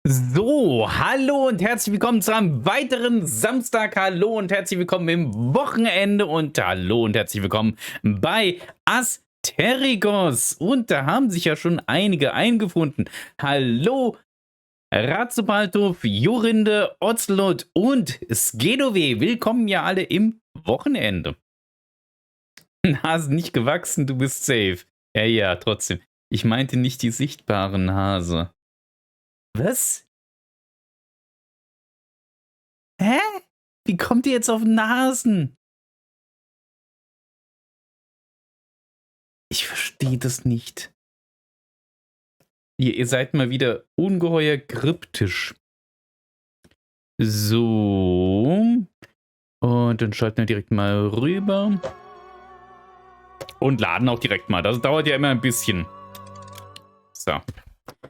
So, hallo und herzlich willkommen zu einem weiteren Samstag. Hallo und herzlich willkommen im Wochenende und hallo und herzlich willkommen bei Asterigos. Und da haben sich ja schon einige eingefunden. Hallo, Ratzobaltov, Jorinde, Ocelot und Skedove. Willkommen ja alle im Wochenende. Nase nicht gewachsen, du bist safe. Ja, trotzdem. Ich meinte nicht die sichtbare Nase. Was? Hä? Wie kommt ihr jetzt auf Nasen? Ich verstehe das nicht. Ihr seid mal wieder ungeheuer kryptisch. So. Und dann schalten wir direkt mal rüber. Und laden auch direkt mal. Das dauert ja immer ein bisschen. So.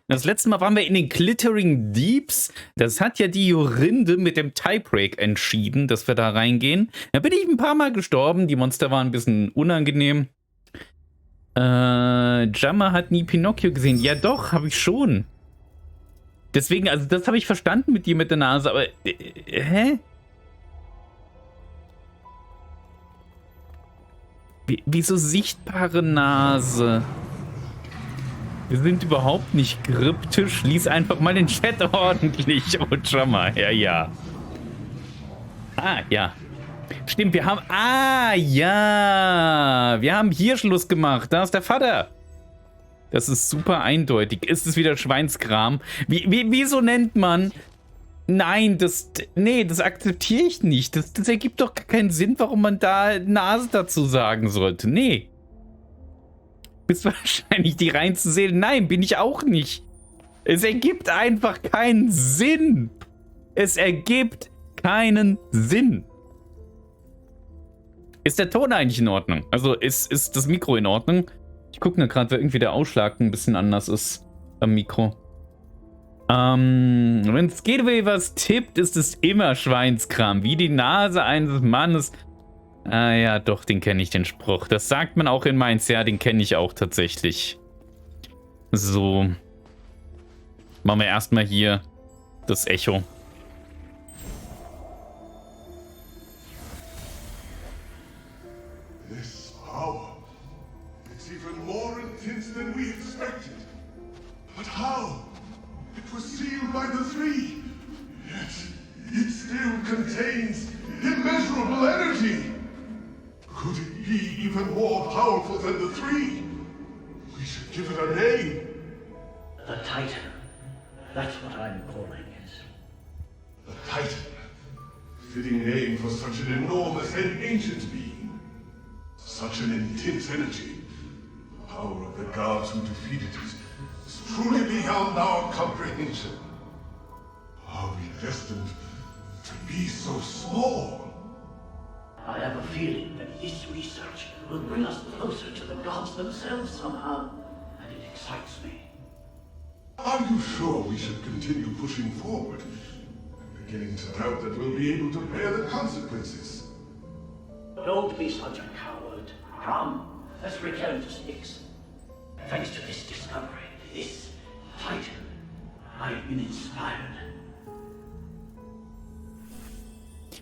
Das letzte Mal waren wir in den Glittering Deeps. Das hat ja die Jorinde mit dem Tiebreak entschieden, dass wir da reingehen. Da bin ich ein paar Mal gestorben. Die Monster waren ein bisschen unangenehm. Jammer hat nie Pinocchio gesehen. Ja doch, habe ich schon. Deswegen, also das habe ich verstanden mit dir mit der Nase, aber... hä? Wieso sichtbare Nase? Wir sind überhaupt nicht kryptisch. Lies einfach mal den Chat ordentlich. Oh, Jammer. Ja. Ah, ja. Stimmt, wir haben... Ah, ja. Wir haben hier Schluss gemacht. Da ist der Vater. Das ist super eindeutig. Ist es wieder Schweinskram? Wieso nennt man... Nein, das akzeptiere ich nicht. Das ergibt doch keinen Sinn, warum man da Nase dazu sagen sollte. Nee. Bist wahrscheinlich die reinste Seele. Nein, bin ich auch nicht. Es ergibt einfach keinen Sinn. Es ergibt keinen Sinn. Ist der Ton eigentlich in Ordnung? Also ist das Mikro in Ordnung? Ich gucke nur gerade, weil irgendwie der Ausschlag ein bisschen anders ist am Mikro. Wenn es geht, wie was tippt, ist es immer Schweinskram. Wie die Nase eines Mannes. Ah ja, doch, den kenne ich, den Spruch. Das sagt man auch in Mainz. Ja, den kenne ich auch tatsächlich. So. Machen wir erstmal hier das Echo. This power, it's even more intense than we expected. But how? It was sealed by the three. Yet, it still contains immeasurable energy. Could it be even more powerful than the three? We should give it a name. The Titan. That's what I'm calling it. The Titan. Fitting name for such an enormous and ancient being. Such an intense energy. The power of the gods who defeated it is truly beyond our comprehension. Are we destined to be so small? I have a feeling that this research will bring us closer to the gods themselves somehow, and it excites me. Are you sure we should continue pushing forward? I'm beginning to doubt that we'll be able to bear the consequences. Don't be such a coward. Come, let's return to Styx. Thanks to this discovery, this Titan, I've been inspired.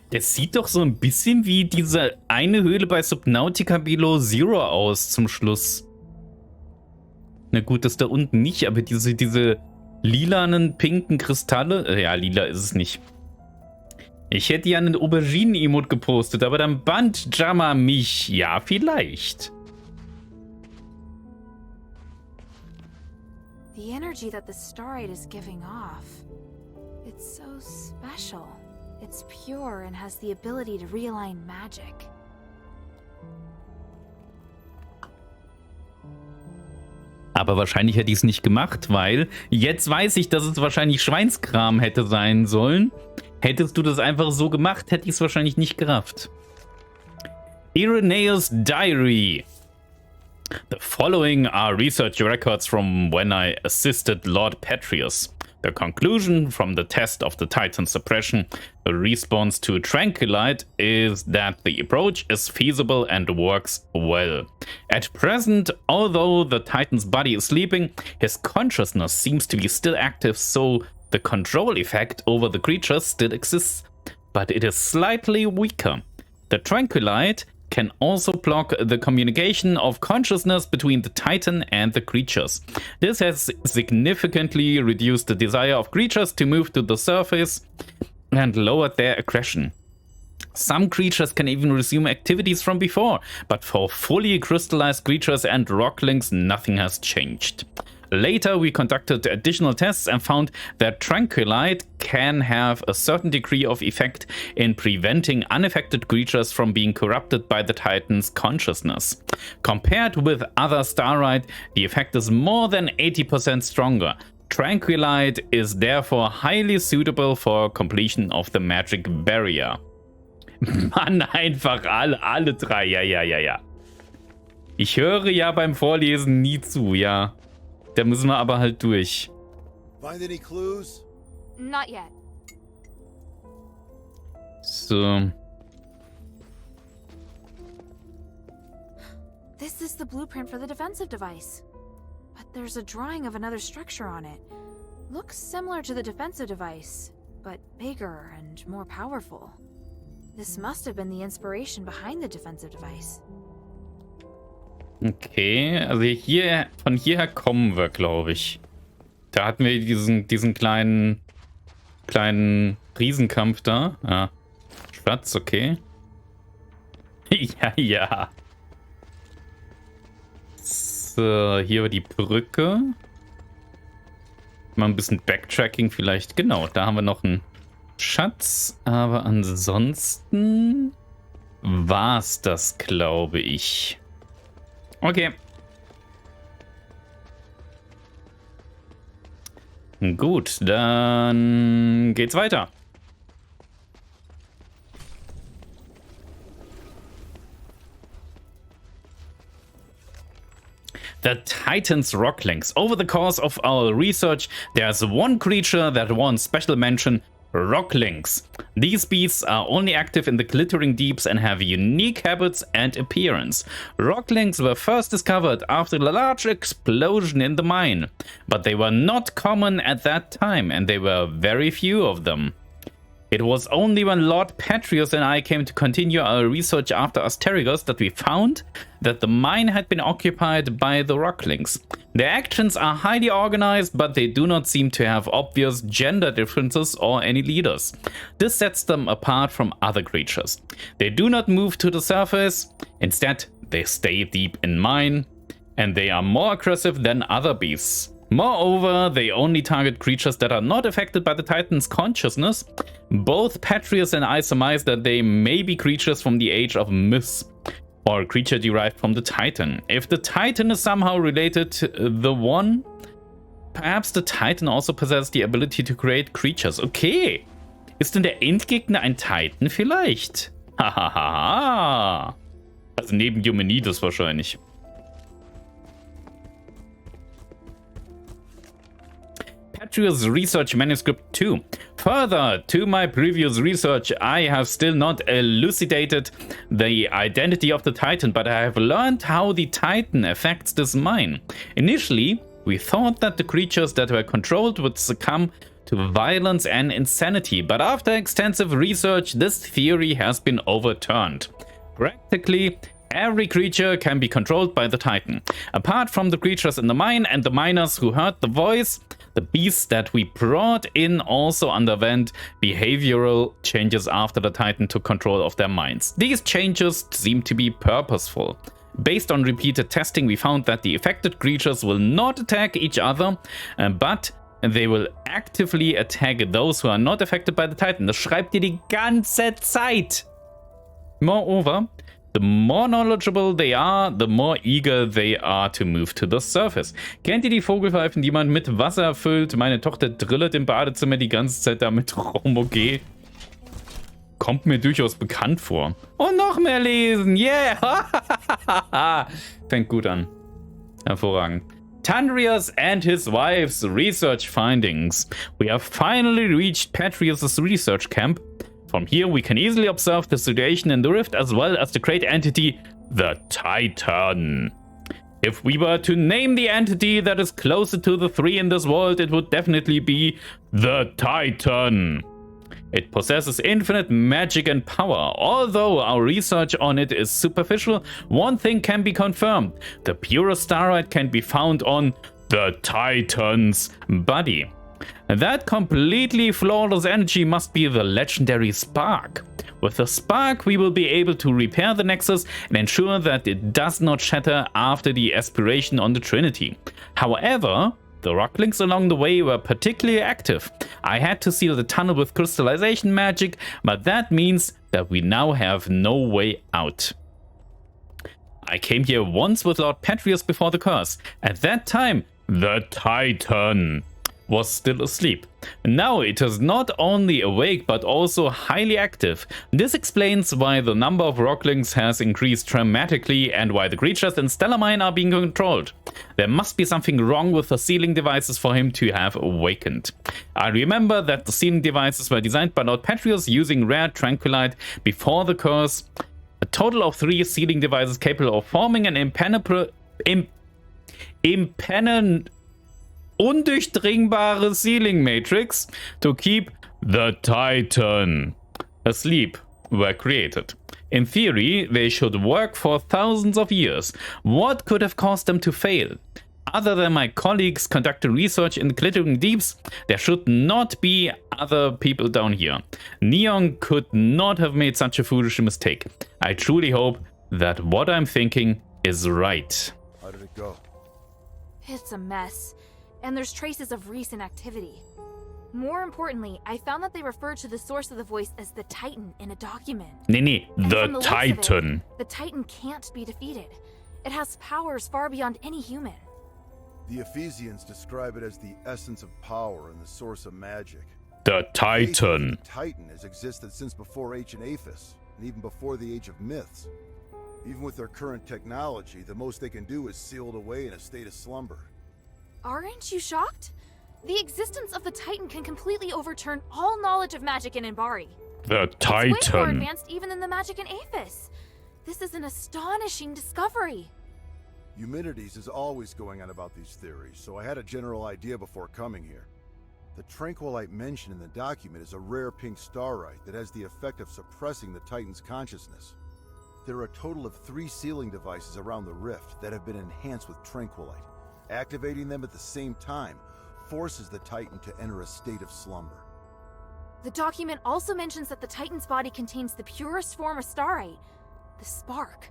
Das sieht doch so ein bisschen wie diese eine Höhle bei Subnautica Below Zero aus zum Schluss. Na gut, das da unten nicht, aber diese lilanen, pinken Kristalle. Ja, lila ist es nicht. Ich hätte ja einen Auberginen-Emote gepostet, aber dann band Jammer mich. Ja, vielleicht. The energy that the starite is giving off. It's so special. It's pure and has the ability to realign magic. Aber wahrscheinlich hätte ich es nicht gemacht, weil jetzt weiß ich, dass es wahrscheinlich Schweinskram hätte sein sollen. Hättest du das einfach so gemacht, hätte ich es wahrscheinlich nicht gerafft. Irenaeus Diary. The following are research records from when I assisted Lord Patrius. The conclusion from the test of the Titan suppression response to Tranquilite is that the approach is feasible and works well. At present, although the Titan's body is sleeping, his consciousness seems to be still active, so The control effect over the creatures still exists, but it is slightly weaker. The Tranquilite can also block the communication of consciousness between the Titan and the creatures. This has significantly reduced the desire of creatures to move to the surface and lowered their aggression. Some creatures can even resume activities from before, but for fully crystallized creatures and rocklings, nothing has changed. Later, we conducted additional tests and found that Tranquilite can have a certain degree of effect in preventing unaffected creatures from being corrupted by the Titan's consciousness. Compared with other Starlight, the effect is more than 80% stronger. Tranquilite is therefore highly suitable for completion of the magic barrier. Mann, einfach alle drei, ja. Ich höre ja beim Vorlesen nie zu, ja. Da müssen wir aber halt durch. Find any clues? Not yet. So. This is the blueprint for the defensive device. But there's a drawing of another structure on it. Looks similar to the defensive device, but bigger and more powerful. This must have been the inspiration behind the defensive device. Okay, also von hierher kommen wir, glaube ich. Da hatten wir diesen kleinen Riesenkampf da. Ja. Schatz, okay. ja. So, hier war die Brücke. Mal ein bisschen Backtracking vielleicht. Genau, da haben wir noch einen Schatz. Aber ansonsten war's das, glaube ich. Okay. Gut, dann geht's weiter. The Titan's Rocklings. Over the course of our research, there's one creature that wants special mention: Rocklings. These beasts are only active in the glittering deeps and have unique habits and appearance. Rocklings were first discovered after a large explosion in the mine, but they were not common at that time and there were very few of them. It was only when Lord Patrius and I came to continue our research after Asterigos that we found that the mine had been occupied by the Rocklings. Their actions are highly organized, but they do not seem to have obvious gender differences or any leaders. This sets them apart from other creatures. They do not move to the surface. Instead, they stay deep in mine, and they are more aggressive than other beasts. Moreover, they only target creatures that are not affected by the Titan's consciousness. Both Patrius and I surmise that they may be creatures from the Age of Myths, or a creature derived from the Titan. If the Titan is somehow related to the one, perhaps the Titan also possesses the ability to create creatures. Okay, ist denn der Endgegner ein Titan vielleicht? Hahaha. Also neben Eumenides wahrscheinlich. Patrius Research Manuscript 2. Further to my previous research, I have still not elucidated the identity of the Titan, but I have learned how the Titan affects this mine. Initially, we thought that the creatures that were controlled would succumb to violence and insanity, but after extensive research, this theory has been overturned. Practically, every creature can be controlled by the Titan. Apart from the creatures in the mine and the miners who heard the voice, the beasts that we brought in also underwent behavioral changes after the Titan took control of their minds. These changes seem to be purposeful. Based on repeated testing, we found that the affected creatures will not attack each other, but they will actively attack those who are not affected by the Titan. Das schreibt ihr die ganze Zeit. Moreover, the more knowledgeable they are, the more eager they are to move to the surface. Kennt ihr die Vogelpfeifen, die man mit Wasser füllt? Meine Tochter drillt im Badezimmer die ganze Zeit damit rum, okay? Kommt mir durchaus bekannt vor. Und noch mehr lesen, yeah! Fängt gut an. Hervorragend. Tandrius and his wife's research findings. We have finally reached Patrius' research camp. From here, we can easily observe the situation in the rift as well as the great entity, the Titan. If we were to name the entity that is closer to the three in this world, it would definitely be the Titan. It possesses infinite magic and power. Although our research on it is superficial, one thing can be confirmed. The purest starlight can be found on the Titan's body. That completely flawless energy must be the legendary spark. With the spark, we will be able to repair the Nexus and ensure that it does not shatter after the aspiration on the Trinity. However, the rocklings along the way were particularly active. I had to seal the tunnel with crystallization magic, but that means that we now have no way out. I came here once with Lord Petrius before the curse. At that time, the Titan was still asleep. Now it is not only awake but also highly active. This explains why the number of rocklings has increased dramatically and why the creatures in Stellar Mine are being controlled. There must be something wrong with the sealing devices for him to have awakened. I remember that the sealing devices were designed by Lord Petrius using rare tranquilite before the curse. A total of 3 sealing devices capable of forming an undurchdringbare sealing matrix to keep the Titan asleep were created. In theory, they should work for thousands of years. What could have caused them to fail? Other than my colleagues conducting research in the glittering deeps, there should not be other people down here. Neon could not have made such a foolish mistake. I truly hope that what I'm thinking is right. How did it go? It's a mess. And there's traces of recent activity. More importantly, I found that they referred to the source of the voice as the Titan in a document. Nee, And the from looks of Titan. it, the Titan can't be defeated. It has powers far beyond any human. The Ephesians describe it as the essence of power and the source of magic. The Titan. The Titan has existed since before ancient Aphis, and even before the age of myths. Even with their current technology, the most they can do is seal it away in a state of slumber. Aren't you shocked? The existence of the Titan can completely overturn all knowledge of magic in Inbari. The It's way more Titan. advanced even than the magic in Aphis. This is an astonishing discovery. Eumenides is always going on about these theories, so I had a general idea before coming here. The tranquilite mentioned in the document is a rare pink starite that has the effect of suppressing the Titan's consciousness. There are a total of 3 sealing devices around the rift that have been enhanced with tranquilite. Activating them at the same time forces the Titan to enter a state of slumber. The document also mentions that the Titan's body contains the purest form of starite, the spark.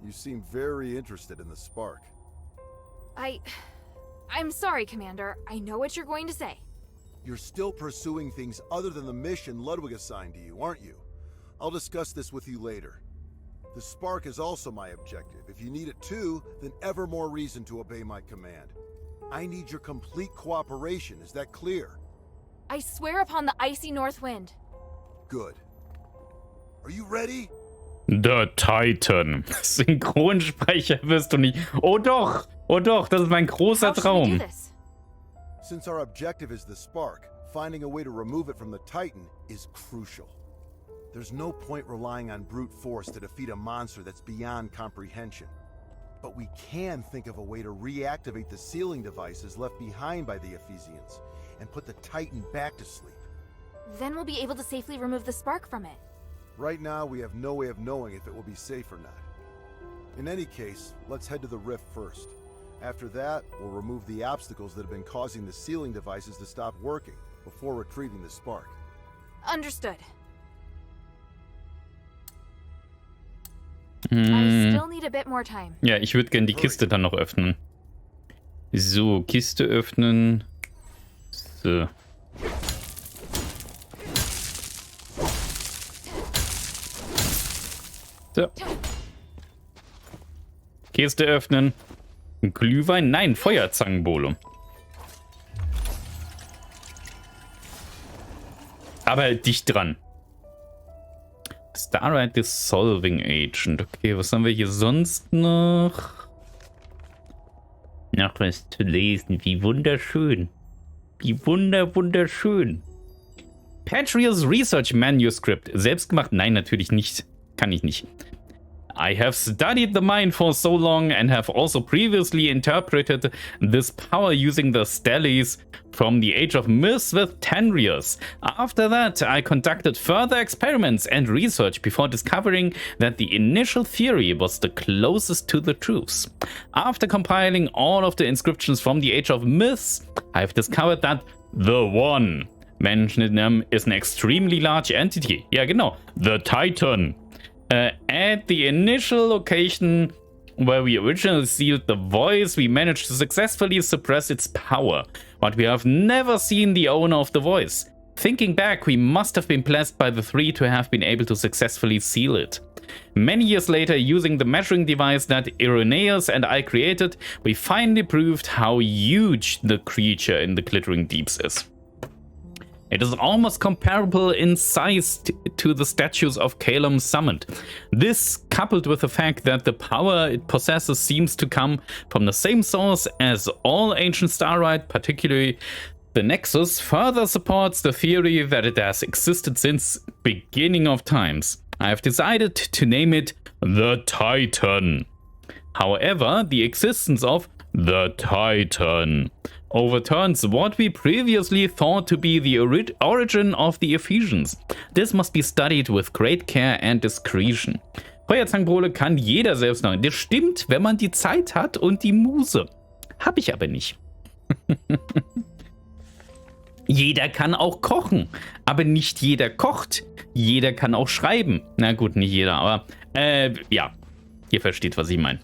You seem very interested in the spark. I'm sorry, Commander. I know what you're going to say. You're still pursuing things other than the mission Ludwig assigned to you, aren't you? I'll discuss this with you later. The spark is also my objective. If you need it too, then ever more reason to obey my command. I need your complete cooperation, is that clear? I swear upon the icy north wind. Good. Are you ready? The Titan. Synchronsprecher wirst du nicht. Oh doch, das ist mein großer How should we do Traum. this? Since our objective is the spark, finding a way to remove it from the Titan is crucial. There's no point relying on brute force to defeat a monster that's beyond comprehension. But we can think of a way to reactivate the sealing devices left behind by the Ephesians and put the Titan back to sleep. Then we'll be able to safely remove the spark from it. Right now, we have no way of knowing if it will be safe or not. In any case, let's head to the rift first. After that, we'll remove the obstacles that have been causing the sealing devices to stop working before retrieving the spark. Understood. I still need a bit more time. Ja, ich würde gerne die Kiste dann noch öffnen. So, Kiste öffnen. So. So. Kiste öffnen. Glühwein? Nein, Feuerzangenbowle. Aber dicht dran. Starlight Dissolving Agent. Okay, was haben wir hier sonst noch? Noch was zu lesen. Wie wunderschön. Wie wunderschön. Petrius Research Manuscript. Selbstgemacht? Nein, natürlich nicht. Kann ich nicht. I have studied the mind for so long and have also previously interpreted this power using the steles from the Age of Myths with Tenrius. After that, I conducted further experiments and research before discovering that the initial theory was the closest to the truths. After compiling all of the inscriptions from the Age of Myths, I have discovered that the One mentioned is an extremely large entity. Ja, genau. The Titan. At the initial location where we originally sealed the voice, we managed to successfully suppress its power, but we have never seen the owner of the voice. Thinking back, we must have been blessed by the three to have been able to successfully seal it. Many years later, using the measuring device that Irenaeus and I created, we finally proved how huge the creature in the Glittering Deeps is. It is almost comparable in size to the statues of Calum summoned. This, coupled with the fact that the power it possesses seems to come from the same source as all ancient Starlight, particularly the Nexus, further supports the theory that it has existed since beginning of times. I have decided to name it the Titan. However, the existence of the Titan overturns what we previously thought to be the origin of the Ephesians. This must be studied with great care and discretion. Feuerzangenbowle kann jeder selbst machen. Das stimmt, wenn man die Zeit hat und die Muse. Hab ich aber nicht. Jeder kann auch kochen, aber nicht jeder kocht. Jeder kann auch schreiben. Na gut, nicht jeder, aber ja, ihr versteht, was ich meine.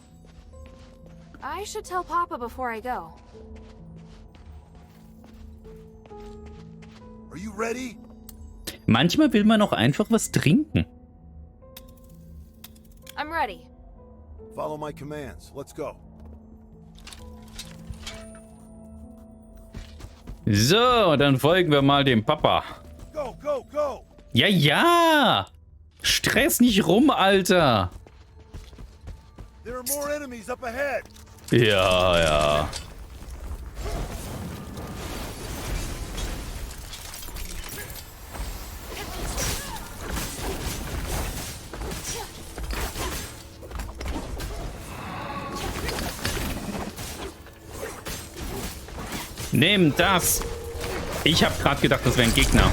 I should tell Papa before I go. Are you ready? Manchmal will man auch einfach was trinken. I'm ready. Follow my commands. Let's go. So, dann folgen wir mal dem Papa. Go, go, go! Ja, ja! Stress nicht rum, Alter! There are more enemies up ahead. Ja, ja. Nimm das! Ich habe gerade gedacht, das wäre ein Gegner.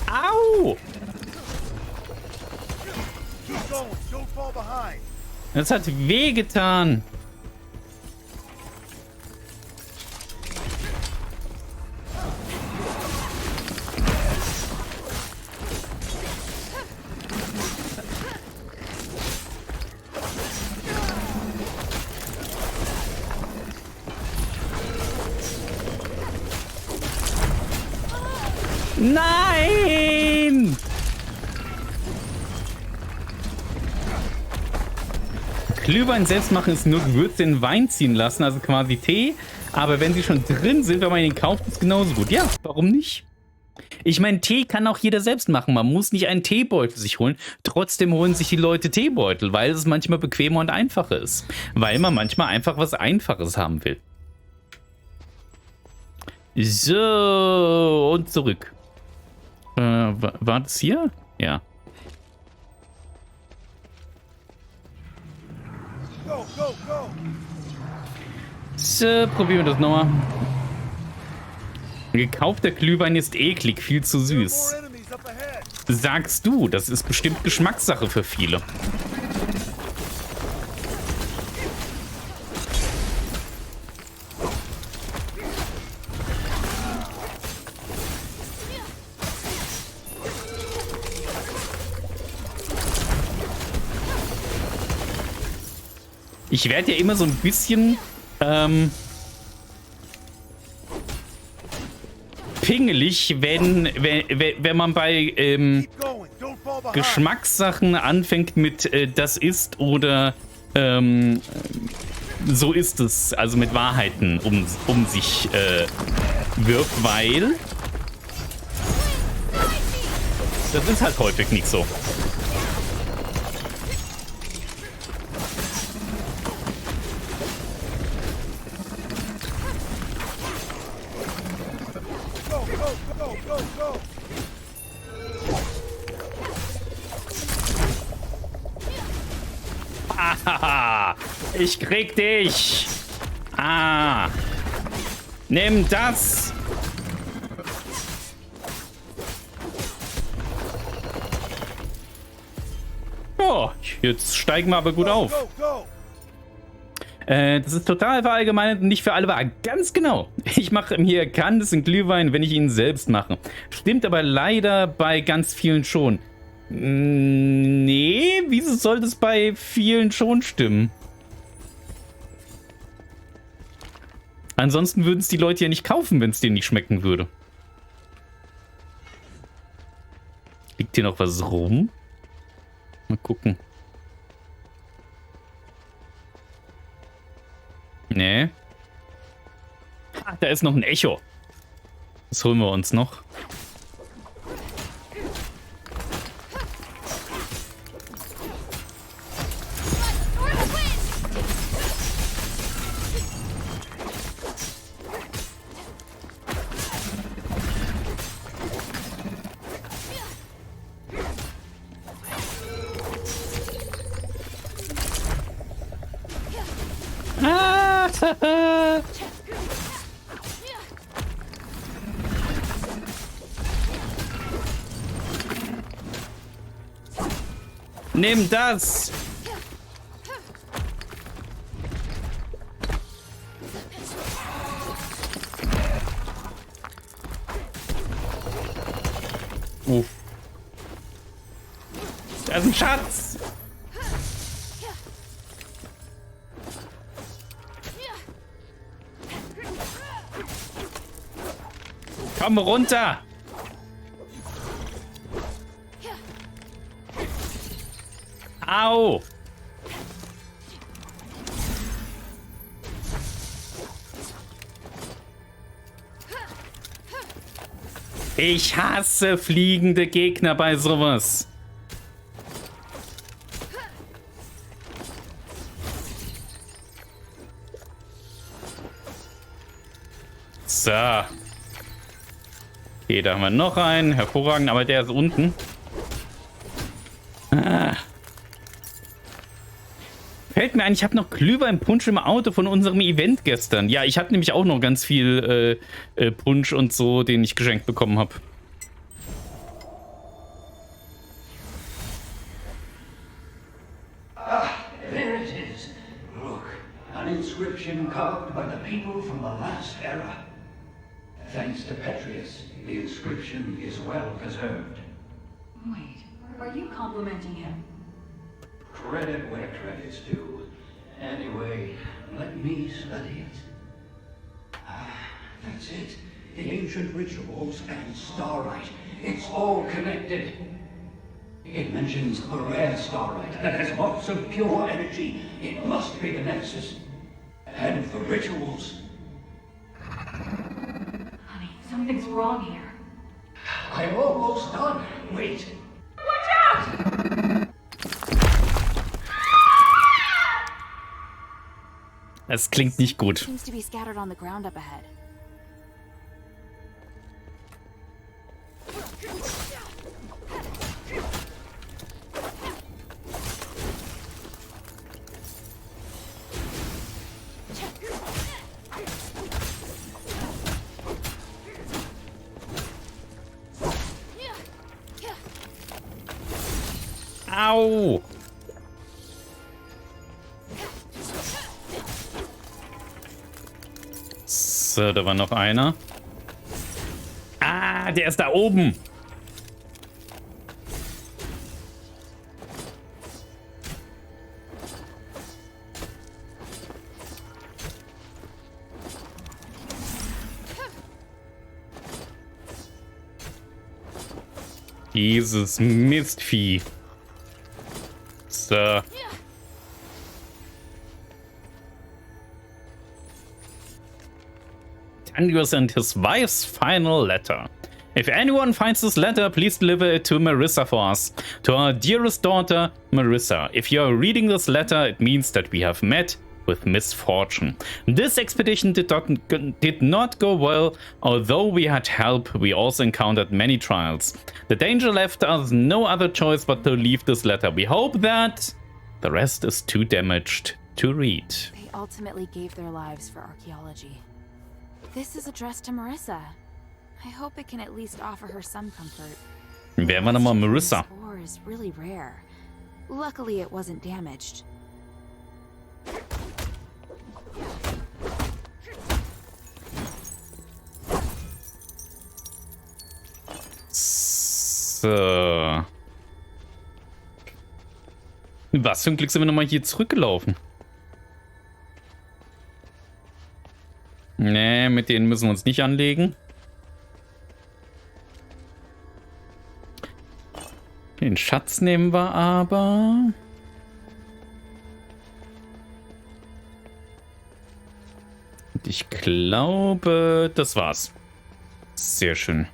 Au! Keep going. Don't fall behind. Das hat wehgetan. Nein! Glühwein selbst machen ist nur Gewürze in Wein ziehen lassen, also quasi Tee. Aber wenn sie schon drin sind, wenn man ihn kauft, ist genauso gut. Ja, warum nicht? Ich meine, Tee kann auch jeder selbst machen. Man muss nicht einen Teebeutel sich holen. Trotzdem holen sich die Leute Teebeutel, weil es manchmal bequemer und einfacher ist. Weil man manchmal einfach was Einfaches haben will. So, und zurück. War das hier? Ja. Go, go, go! So, probieren wir das nochmal. Gekaufter Glühwein ist eklig, viel zu süß. More enemies up ahead. Sagst du, das ist bestimmt Geschmackssache für viele. Ich werde ja immer so ein bisschen pingelig, wenn man bei Keep going. Don't fall behind. Geschmackssachen anfängt mit das ist oder so ist es, also mit Wahrheiten um sich wirft, weil das ist halt häufig nicht so. Go, go, go, go, go! Ich krieg dich. Ah. Nimm das. Oh, jetzt steigen wir aber gut auf. Das ist total verallgemeinert und nicht für alle wahr. Ganz genau. Ich mache mir Candice und Glühwein, wenn ich ihn selbst mache. Stimmt aber leider bei ganz vielen schon. Nee, wieso soll das bei vielen schon stimmen? Ansonsten würden es die Leute ja nicht kaufen, wenn es denen nicht schmecken würde. Liegt hier noch was rum? Mal gucken. Nee. Ah, da ist noch ein Echo. Das holen wir uns noch. Nimm das! Da ist ein Schatz! Komm runter! Au! Ich hasse fliegende Gegner bei sowas. So. Okay, da haben wir noch einen. Hervorragend, aber der ist unten. Ah. Fällt mir ein, ich habe noch Glühwein-Punsch im Auto von unserem Event gestern. Ja, ich hatte nämlich auch noch ganz viel Punsch und so, den ich geschenkt bekommen habe. Ah, there it is. Look, an inscription carved by the people from the last era. Thanks to Petrius, the inscription is well preserved. Wait, are you complimenting him? Credit where credit's due. Anyway, let me study it. Ah, that's it. The ancient rituals and starlight. It's all connected. It mentions a rare starlight that has lots of pure energy. It must be the Nexus. And the rituals. Honey, something's wrong here. I'm almost done. Wait. Watch out! Das klingt nicht gut. Seems to be scattered on the ground up ahead. Au! So, da war noch einer. Ah, der ist da oben. Dieses Mistvieh. So. Asterigos and his wife's final letter. If anyone finds this letter, please deliver it to Marissa for us. To our dearest daughter, Marissa. If you are reading this letter, it means that we have met with misfortune. This expedition did not go well. Although we had help, we also encountered many trials. The danger left us no other choice but to leave this letter. We hope that the rest is too damaged to read. They ultimately gave their lives for archaeology. This is addressed to Marissa. I hope it can at least offer her some comfort. Wer war nochmal Marissa? This ore is really rare. Luckily, it wasn't damaged. So. Was für ein Glück sind wir nochmal hier zurückgelaufen? Nee, mit denen müssen wir uns nicht anlegen. Den Schatz nehmen wir aber. Und ich glaube, das war's. Sehr schön.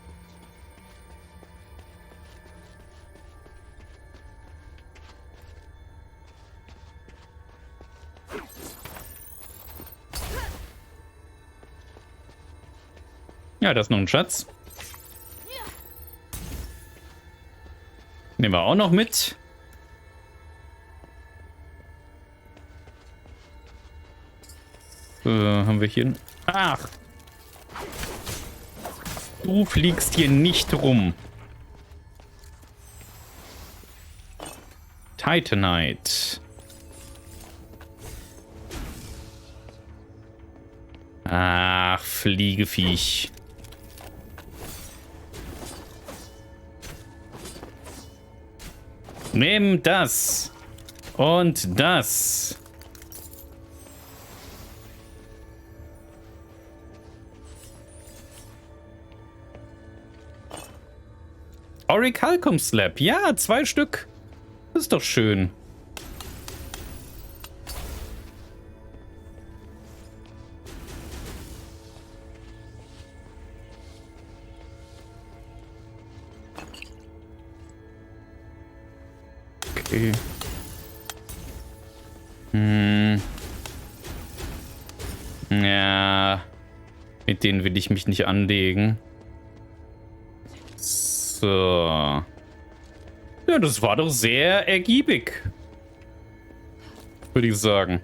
Ja, das ist noch ein Schatz. Nehmen wir auch noch mit. Haben wir hier... Ach! Du fliegst hier nicht rum. Titanite. Ach, Fliegeviech. Nimm das. Und das. Orichalcum Slab. Ja, 2 Stück. Das ist doch schön. Okay. Ja. Mit denen will ich mich nicht anlegen. So. Ja, das war doch sehr ergiebig. Würde ich sagen.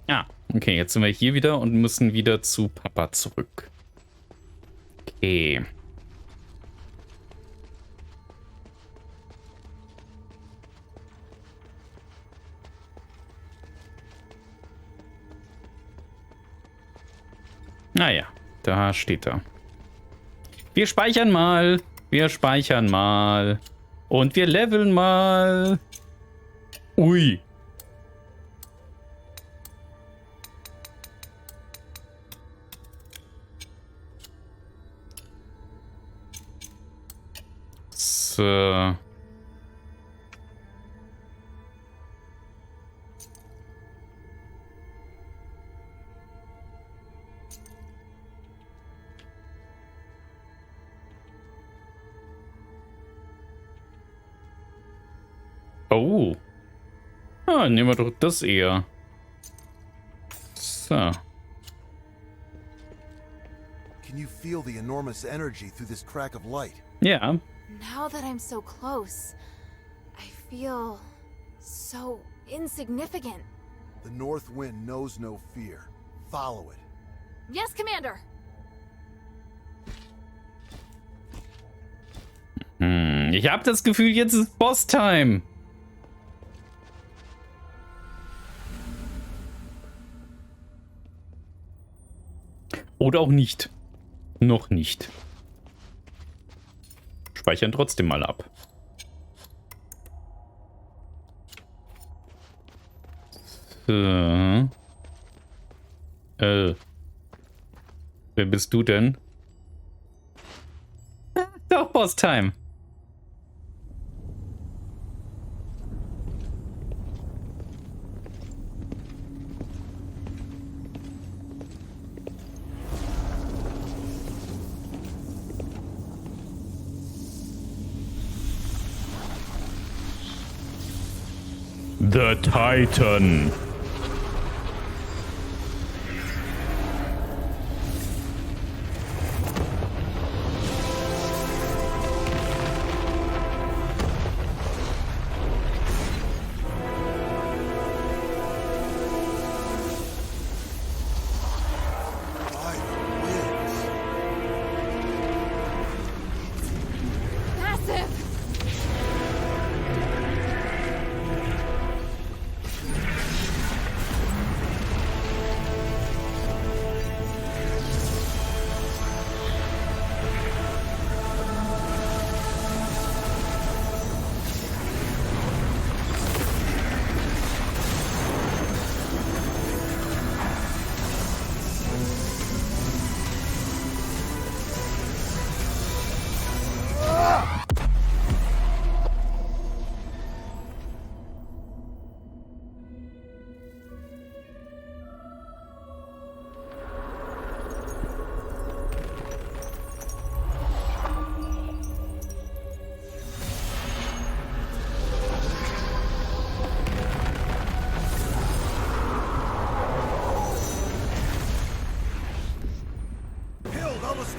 Ah, okay, jetzt sind wir hier wieder und müssen wieder zu Papa zurück. Okay. Naja, da steht er. Wir speichern mal. Wir speichern mal. Und wir leveln mal. Ui. So. Oh. Ah, nehmen wir doch das eher. So. Can you feel the enormous energy through this crack of light? Ja. Now that I'm so close, I feel so insignificant. The North Wind knows no fear. Follow it. Yes, Commander! Ich habe das Gefühl, jetzt ist Boss-Time. Oder auch nicht. Noch nicht. Speichern trotzdem mal ab. So. Wer bist du denn? Doch, Boss-Time. The Titan.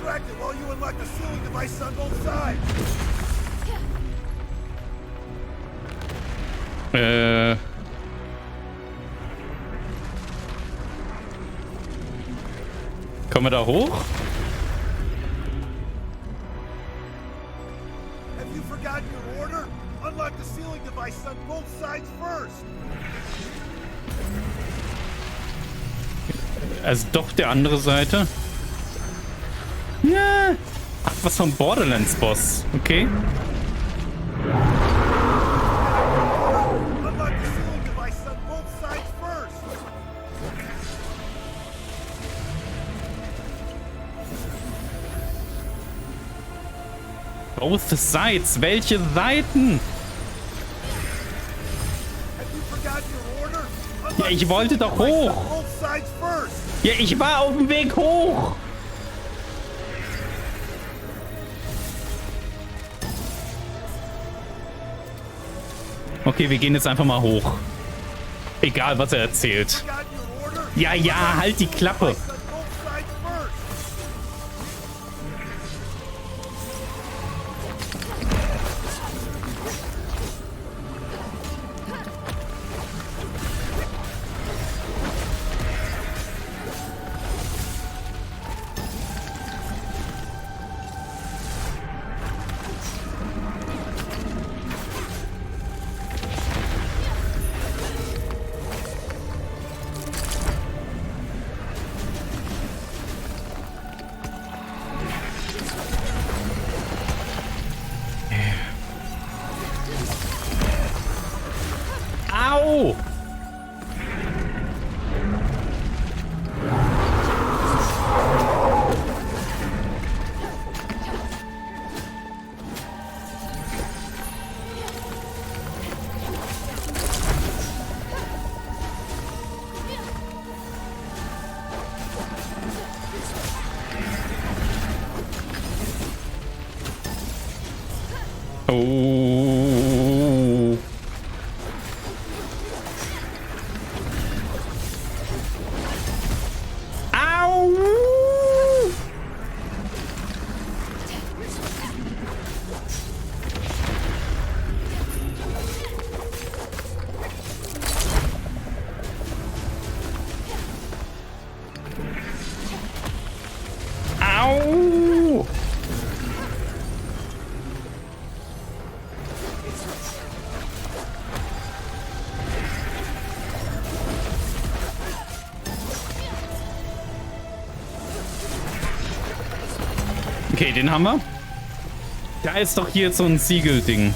distracted while you unlock the sealing device on both sides. Kommen wir da hoch? Have you forgotten your order? Unlock the sealing device on both sides first. Also doch der andere Seite. Ja. Ach, was vom Borderlands-Boss. Okay. Unlock the sealing device on both sides first. Both sides. Welche Seiten? Have you forgotten your order? Ja, ich wollte doch hoch. Both sides first. Ja, ich war auf dem Weg hoch. Okay, wir gehen jetzt einfach mal hoch. Egal, was er erzählt. Forgotten your order? Ja, ja, halt die Klappe. On both sides first. Au! Oh. Au! Au! Okay, den haben wir. Da ist doch hier so ein Siegelding.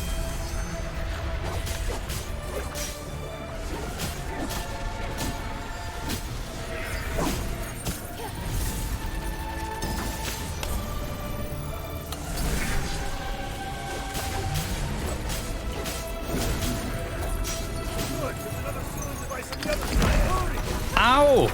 Look, there's another sealing device on the other side. Hurry! Au!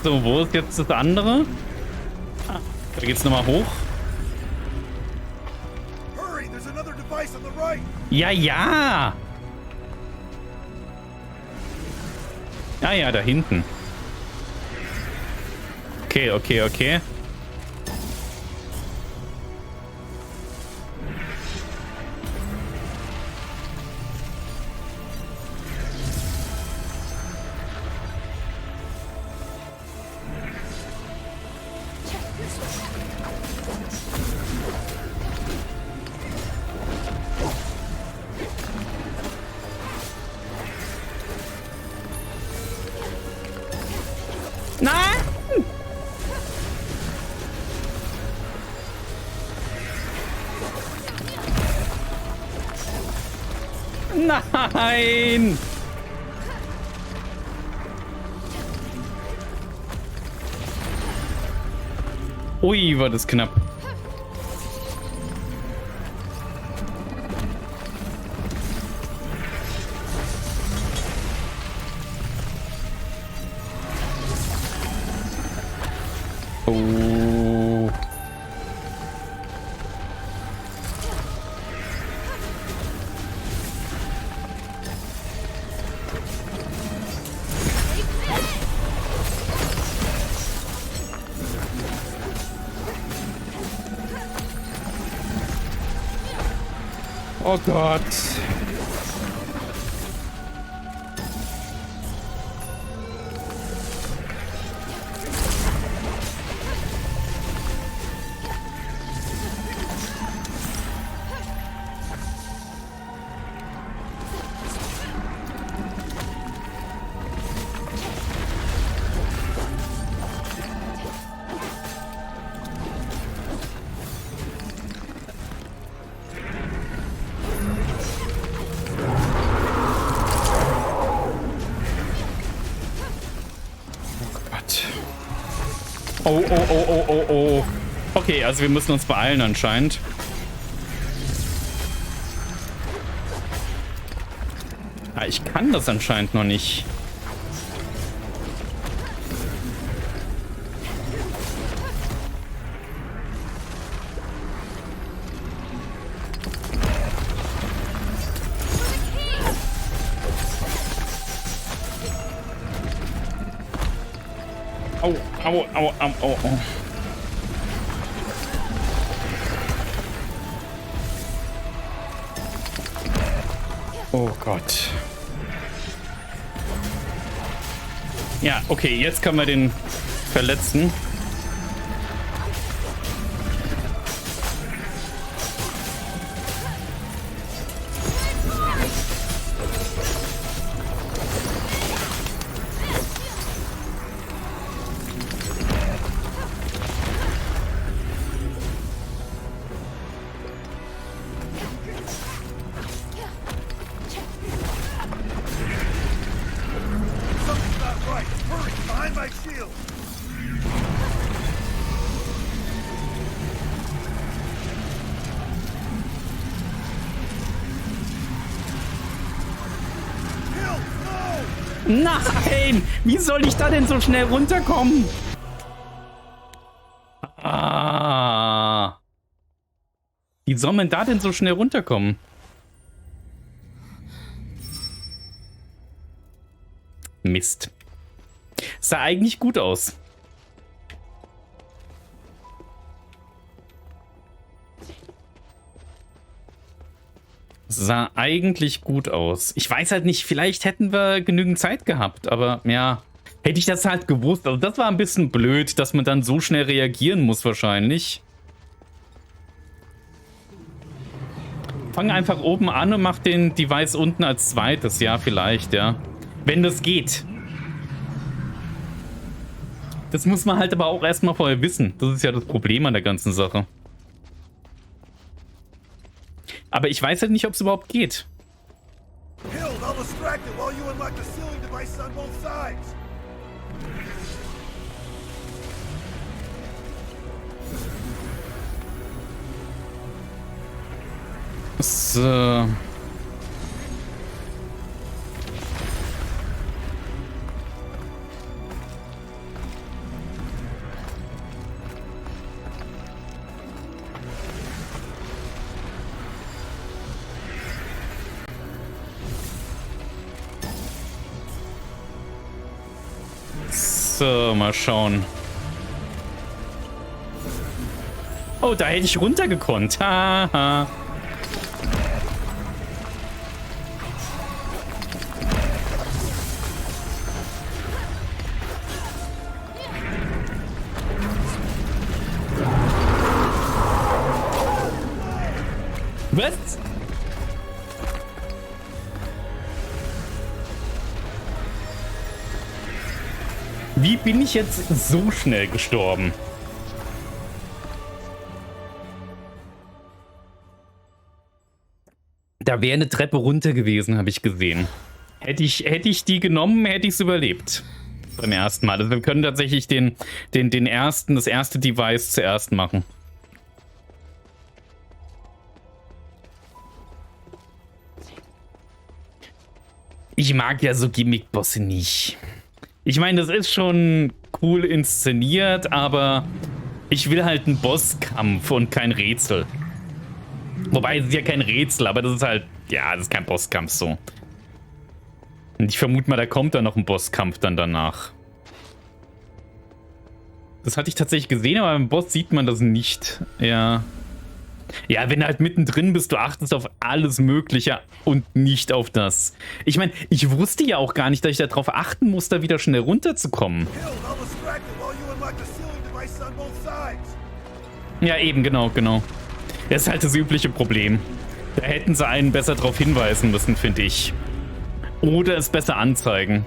So, wo ist jetzt das andere? Ah, da geht's nochmal hoch. Hurry, there's another device on the right. Ja, ja! Ah ja, da hinten. Okay, okay, okay. Nein! Nein! Ui, war das knapp. Oh. Oh Gott. Oh, oh, oh, oh, oh, oh. Okay, also wir müssen uns beeilen anscheinend. Ah, ich kann das anscheinend noch nicht. Au, au, au, au, au, au. Oh Gott. Ja, okay, jetzt können wir den verletzen. Nein! Wie soll ich da denn so schnell runterkommen? Ah. Wie soll man da denn so schnell runterkommen? Mist. Sah eigentlich gut aus. Sah eigentlich gut aus. Ich weiß halt nicht, vielleicht hätten wir genügend Zeit gehabt, aber ja, hätte ich das halt gewusst. Also das war ein bisschen blöd, dass man dann so schnell reagieren muss wahrscheinlich. Fang einfach oben an und mach den Device unten als zweites. Ja, vielleicht, ja. Wenn das geht. Das muss man halt aber auch erstmal vorher wissen. Das ist ja das Problem an der ganzen Sache. Aber ich weiß halt nicht, ob es überhaupt geht. So. So, mal schauen. Oh, da hätte ich runtergekonnt. Haha. Was? Wie bin ich jetzt so schnell gestorben? Da wäre eine Treppe runter gewesen, habe ich gesehen. Hätte ich die genommen, hätte ich es überlebt. Beim ersten Mal. Also wir können tatsächlich das erste Device zuerst machen. Ich mag ja so Gimmick-Bosse nicht. Ich meine, das ist schon cool inszeniert, aber ich will halt einen Bosskampf und kein Rätsel. Wobei, es ist ja kein Rätsel, aber das ist halt, ja, das ist kein Bosskampf so. Und ich vermute mal, da kommt dann noch ein Bosskampf dann danach. Das hatte ich tatsächlich gesehen, aber beim Boss sieht man das nicht. Ja. Ja, wenn du halt mittendrin bist, du achtest auf alles Mögliche und nicht auf das. Ich meine, ich wusste ja auch gar nicht, dass ich darauf achten muss, da wieder schnell runterzukommen. Ja, eben, genau. Das ist halt das übliche Problem. Da hätten sie einen besser darauf hinweisen müssen, finde ich. Oder es besser anzeigen.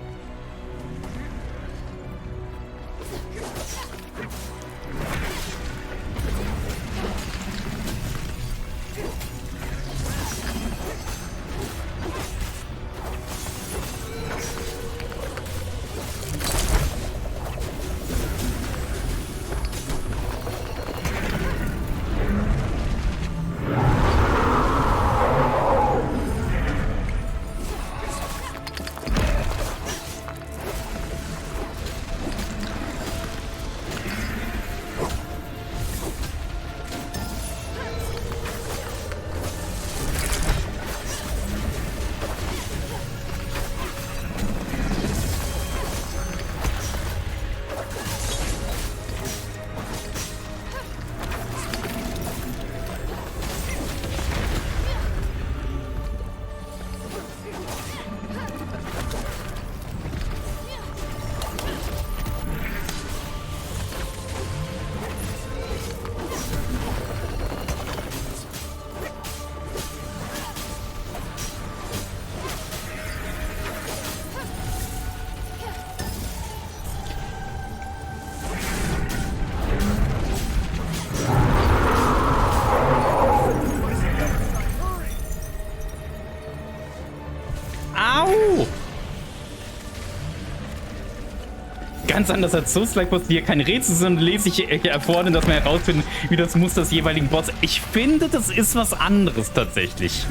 Ganz anders als Souls-like-Boss, die ja keine Rätsel sind, lese ich erfordern, dass man herausfinden, wie das Muster des jeweiligen Boss. Ich finde, das ist was anderes tatsächlich.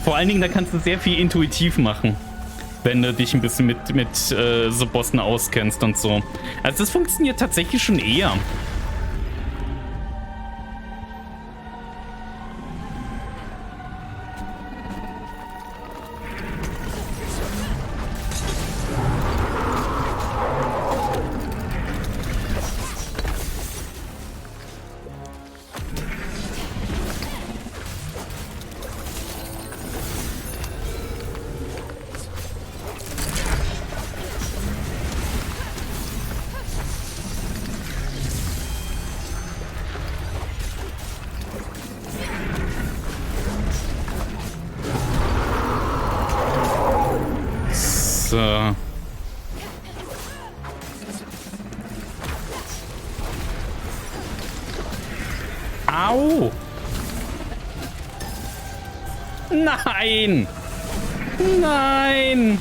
Vor allen Dingen, da kannst du sehr viel intuitiv machen, wenn du dich ein bisschen mit so Bossen auskennst und so. Also das funktioniert tatsächlich schon eher. Au! Nein! Nein!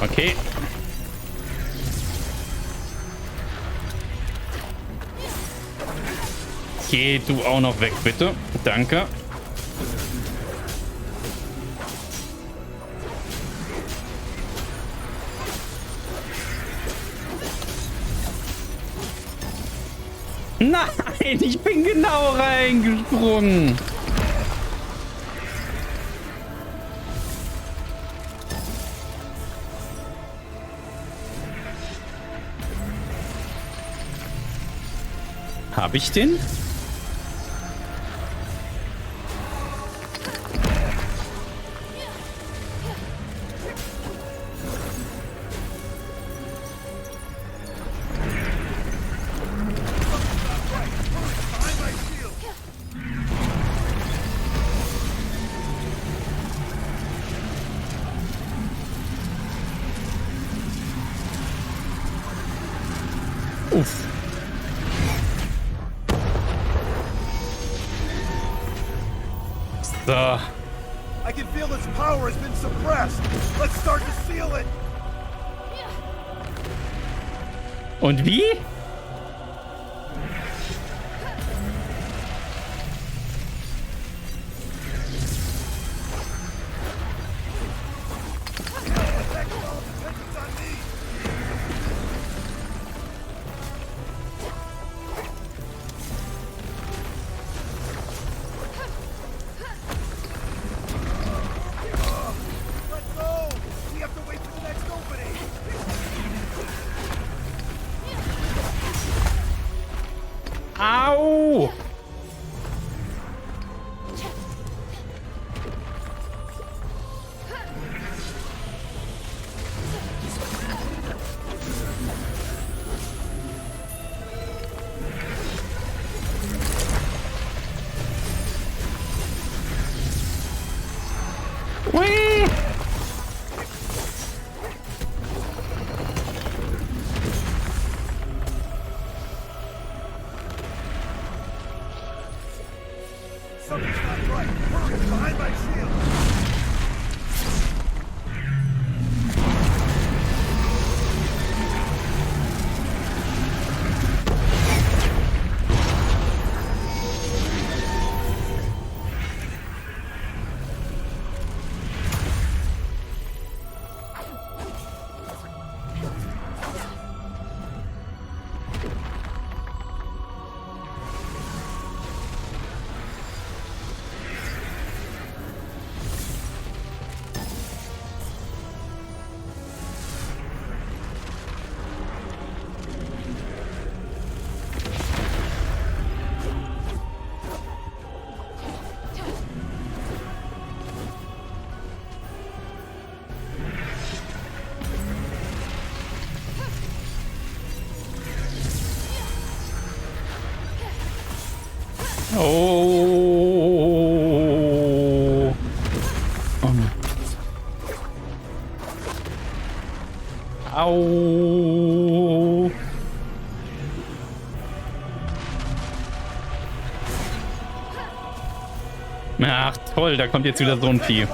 Okay. Geh du auch noch weg, bitte. Danke. Nein, ich bin genau reingesprungen. Habe ich den? Uff. So. I can feel its power has been suppressed. Let's start to seal it. Und wie? Au! Whee! Something's not right. Hurry, behind my shield. Oh. Au. Ach toll, da kommt jetzt wieder so ein Vieh.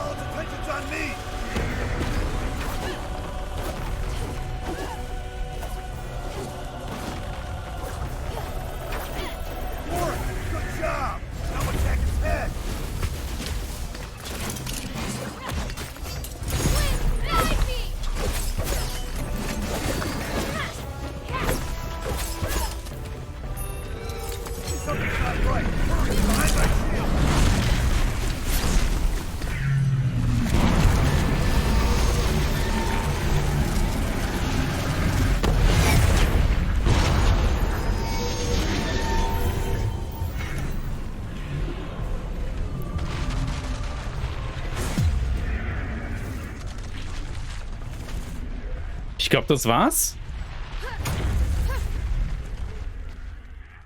Ich glaube, das war's.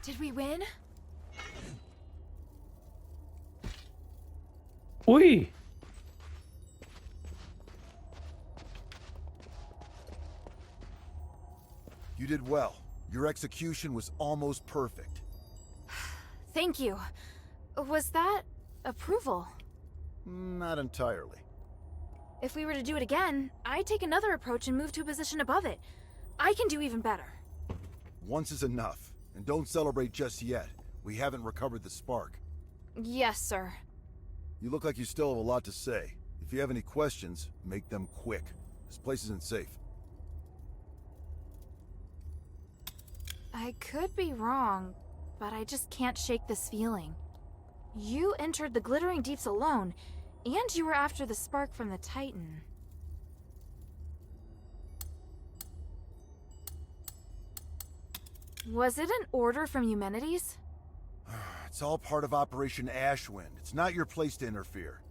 Did we win? Ui. You did well. Your execution was almost perfect. Thank you. Was that approval? Not entirely. If we were to do it again, I'd take another approach and move to a position above it. I can do even better. Once is enough. And don't celebrate just yet. We haven't recovered the spark. Yes, sir. You look like you still have a lot to say. If you have any questions, make them quick. This place isn't safe. I could be wrong, but I just can't shake this feeling. You entered the Glittering Deeps alone, and you were after the spark from the Titan. Was it an order from Eumenides? It's all part of Operation Ashwind. It's not your place to interfere.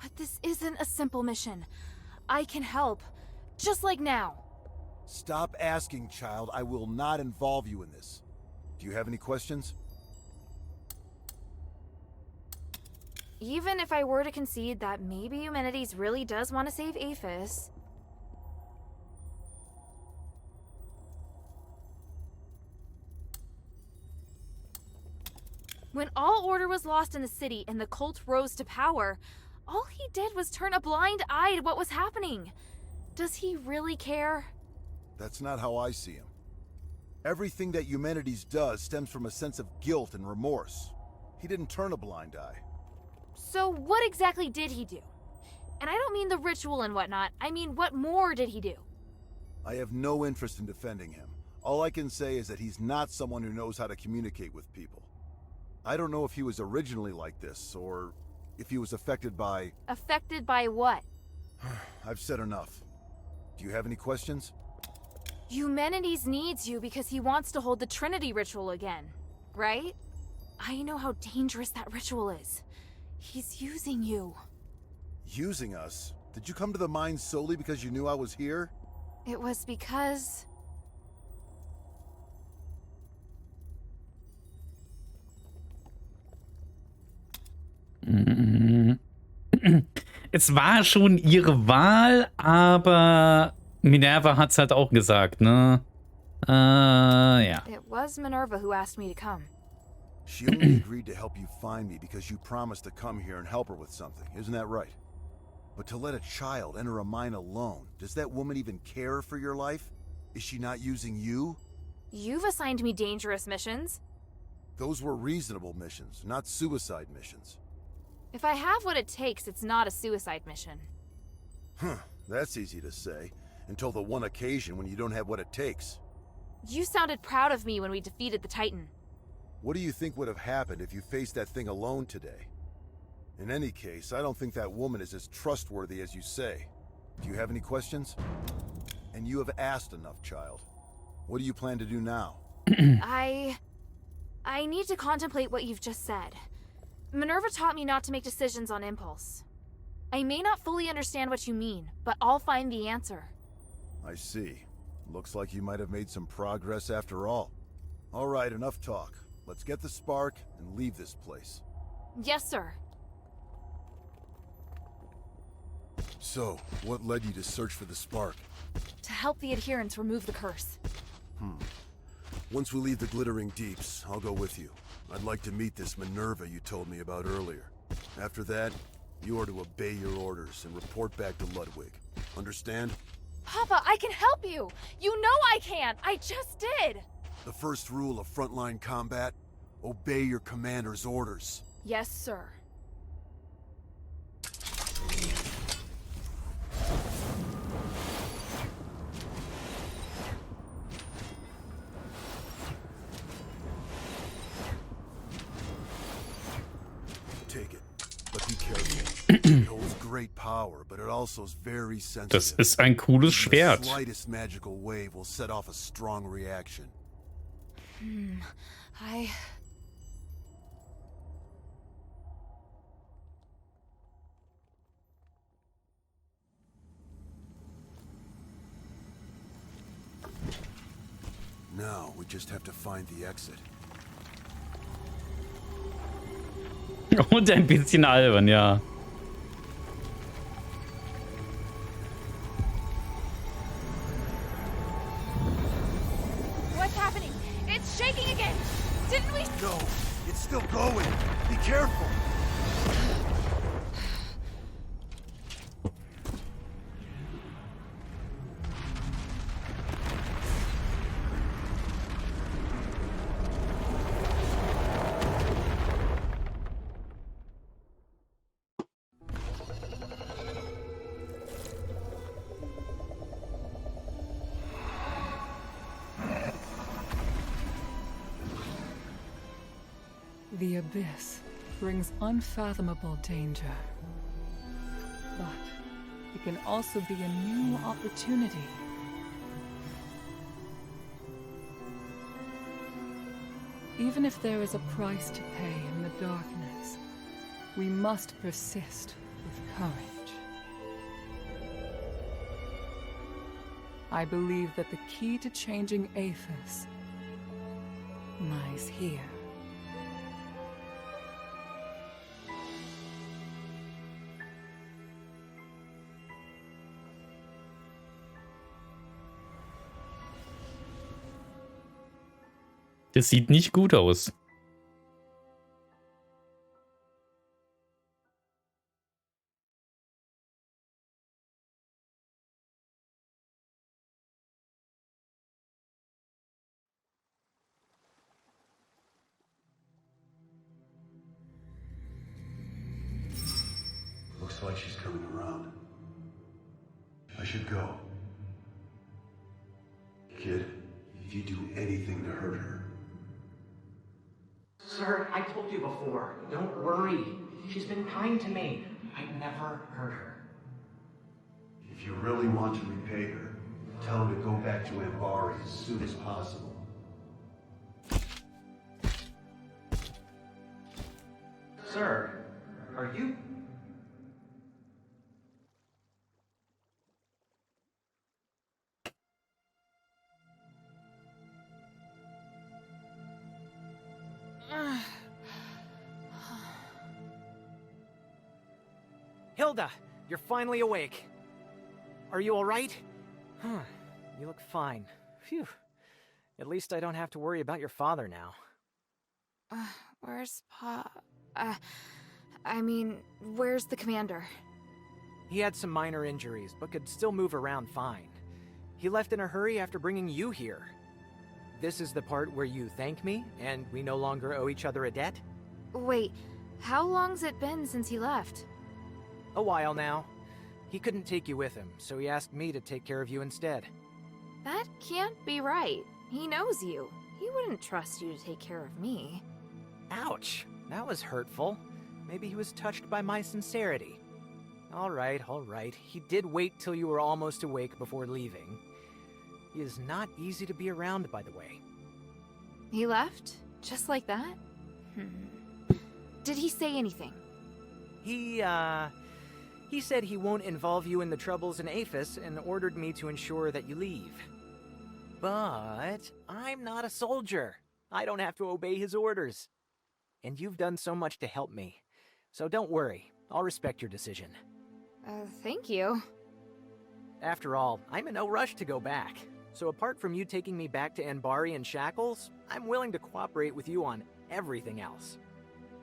But this isn't a simple mission. I can help, just like now. Stop asking, child. I will not involve you in this. Do you have any questions? Even if I were to concede that maybe Eumenides really does want to save Aphis... When all order was lost in the city and the cult rose to power, all he did was turn a blind eye to what was happening. Does he really care? That's not how I see him. Everything that Eumenides does stems from a sense of guilt and remorse. He didn't turn a blind eye. So what exactly did he do? And I don't mean the ritual and whatnot, I mean what more did he do? I have no interest in defending him. All I can say is that he's not someone who knows how to communicate with people. I don't know if he was originally like this, or if he was affected by... Affected by what? I've said enough. Do you have any questions? Eumenides needs you because he wants to hold the Trinity ritual again, right? I know how dangerous that ritual is. He's using you. Using us? Did you come to the mine solely because you knew I was here? It was because... Es war schon ihre Wahl, aber Minerva hat's halt auch gesagt, ne? Ja. It was Minerva who asked me to come. She only agreed to help you find me because you promised to come here and help her with something, isn't that right? But to let a child enter a mine alone, does that woman even care for your life? Is she not using you? You've assigned me dangerous missions. Those were reasonable missions, not suicide missions. If I have what it takes, it's not a suicide mission. Huh, that's easy to say, until the one occasion when you don't have what it takes. You sounded proud of me when we defeated the Titan. What do you think would have happened if you faced that thing alone today? In any case, I don't think that woman is as trustworthy as you say. Do you have any questions? And you have asked enough, child. What do you plan to do now? I need to contemplate what you've just said. Minerva taught me not to make decisions on impulse. I may not fully understand what you mean, but I'll find the answer. I see. Looks like you might have made some progress after all. All right, enough talk. Let's get the spark and leave this place. Yes, sir. So, what led you to search for the spark? To help the adherents remove the curse. Once we leave the Glittering Deeps, I'll go with you. I'd like to meet this Minerva you told me about earlier. After that, you are to obey your orders and report back to Ludwig. Understand? Papa, I can help you! You know I can! I just did! The first rule of frontline combat? Obey your commander's orders. Yes, sir. Take it, but be careful. It holds great power, but it also is very sensitive. Das ist ein cooles The Schwert. slightest magical wave will set off a strong reaction. Now, we just have to find the exit. Und ein bisschen albern, ja. What's happening? It's shaking again! Didn't we... No, it's still going. Be careful. The abyss brings unfathomable danger. But it can also be a new opportunity. Even if there is a price to pay in the darkness, we must persist with courage. I believe that the key to changing Aethys lies here. Das sieht nicht gut aus. Looks like she's coming around. I should go. Kid, if you do anything to hurt her... Sir, I told you before, don't worry. She's been kind to me. I'd never hurt her. If you really want to repay her, tell her to go back to Ambari as soon as possible. Sir, are you... Hilda, you're finally awake. Are you all right? You look fine. Phew. At least I don't have to worry about your father now. Where's Pa? Where's the commander? He had some minor injuries, but could still move around fine. He left in a hurry after bringing you here. This is the part where you thank me, and we no longer owe each other a debt? Wait, how long's it been since he left? A while now. He couldn't take you with him, so he asked me to take care of you instead. That can't be right. He knows you. He wouldn't trust you to take care of me. Ouch, that was hurtful. Maybe he was touched by my sincerity. All right. He did wait till you were almost awake before leaving. He is not easy to be around, by the way. He left? Just like that? Did he say anything? He said he won't involve you in the troubles in Aphis and ordered me to ensure that you leave. But I'm not a soldier. I don't have to obey his orders. And you've done so much to help me. So don't worry. I'll respect your decision. Thank you. After all, I'm in no rush to go back. So apart from you taking me back to Ambari in shackles, I'm willing to cooperate with you on everything else.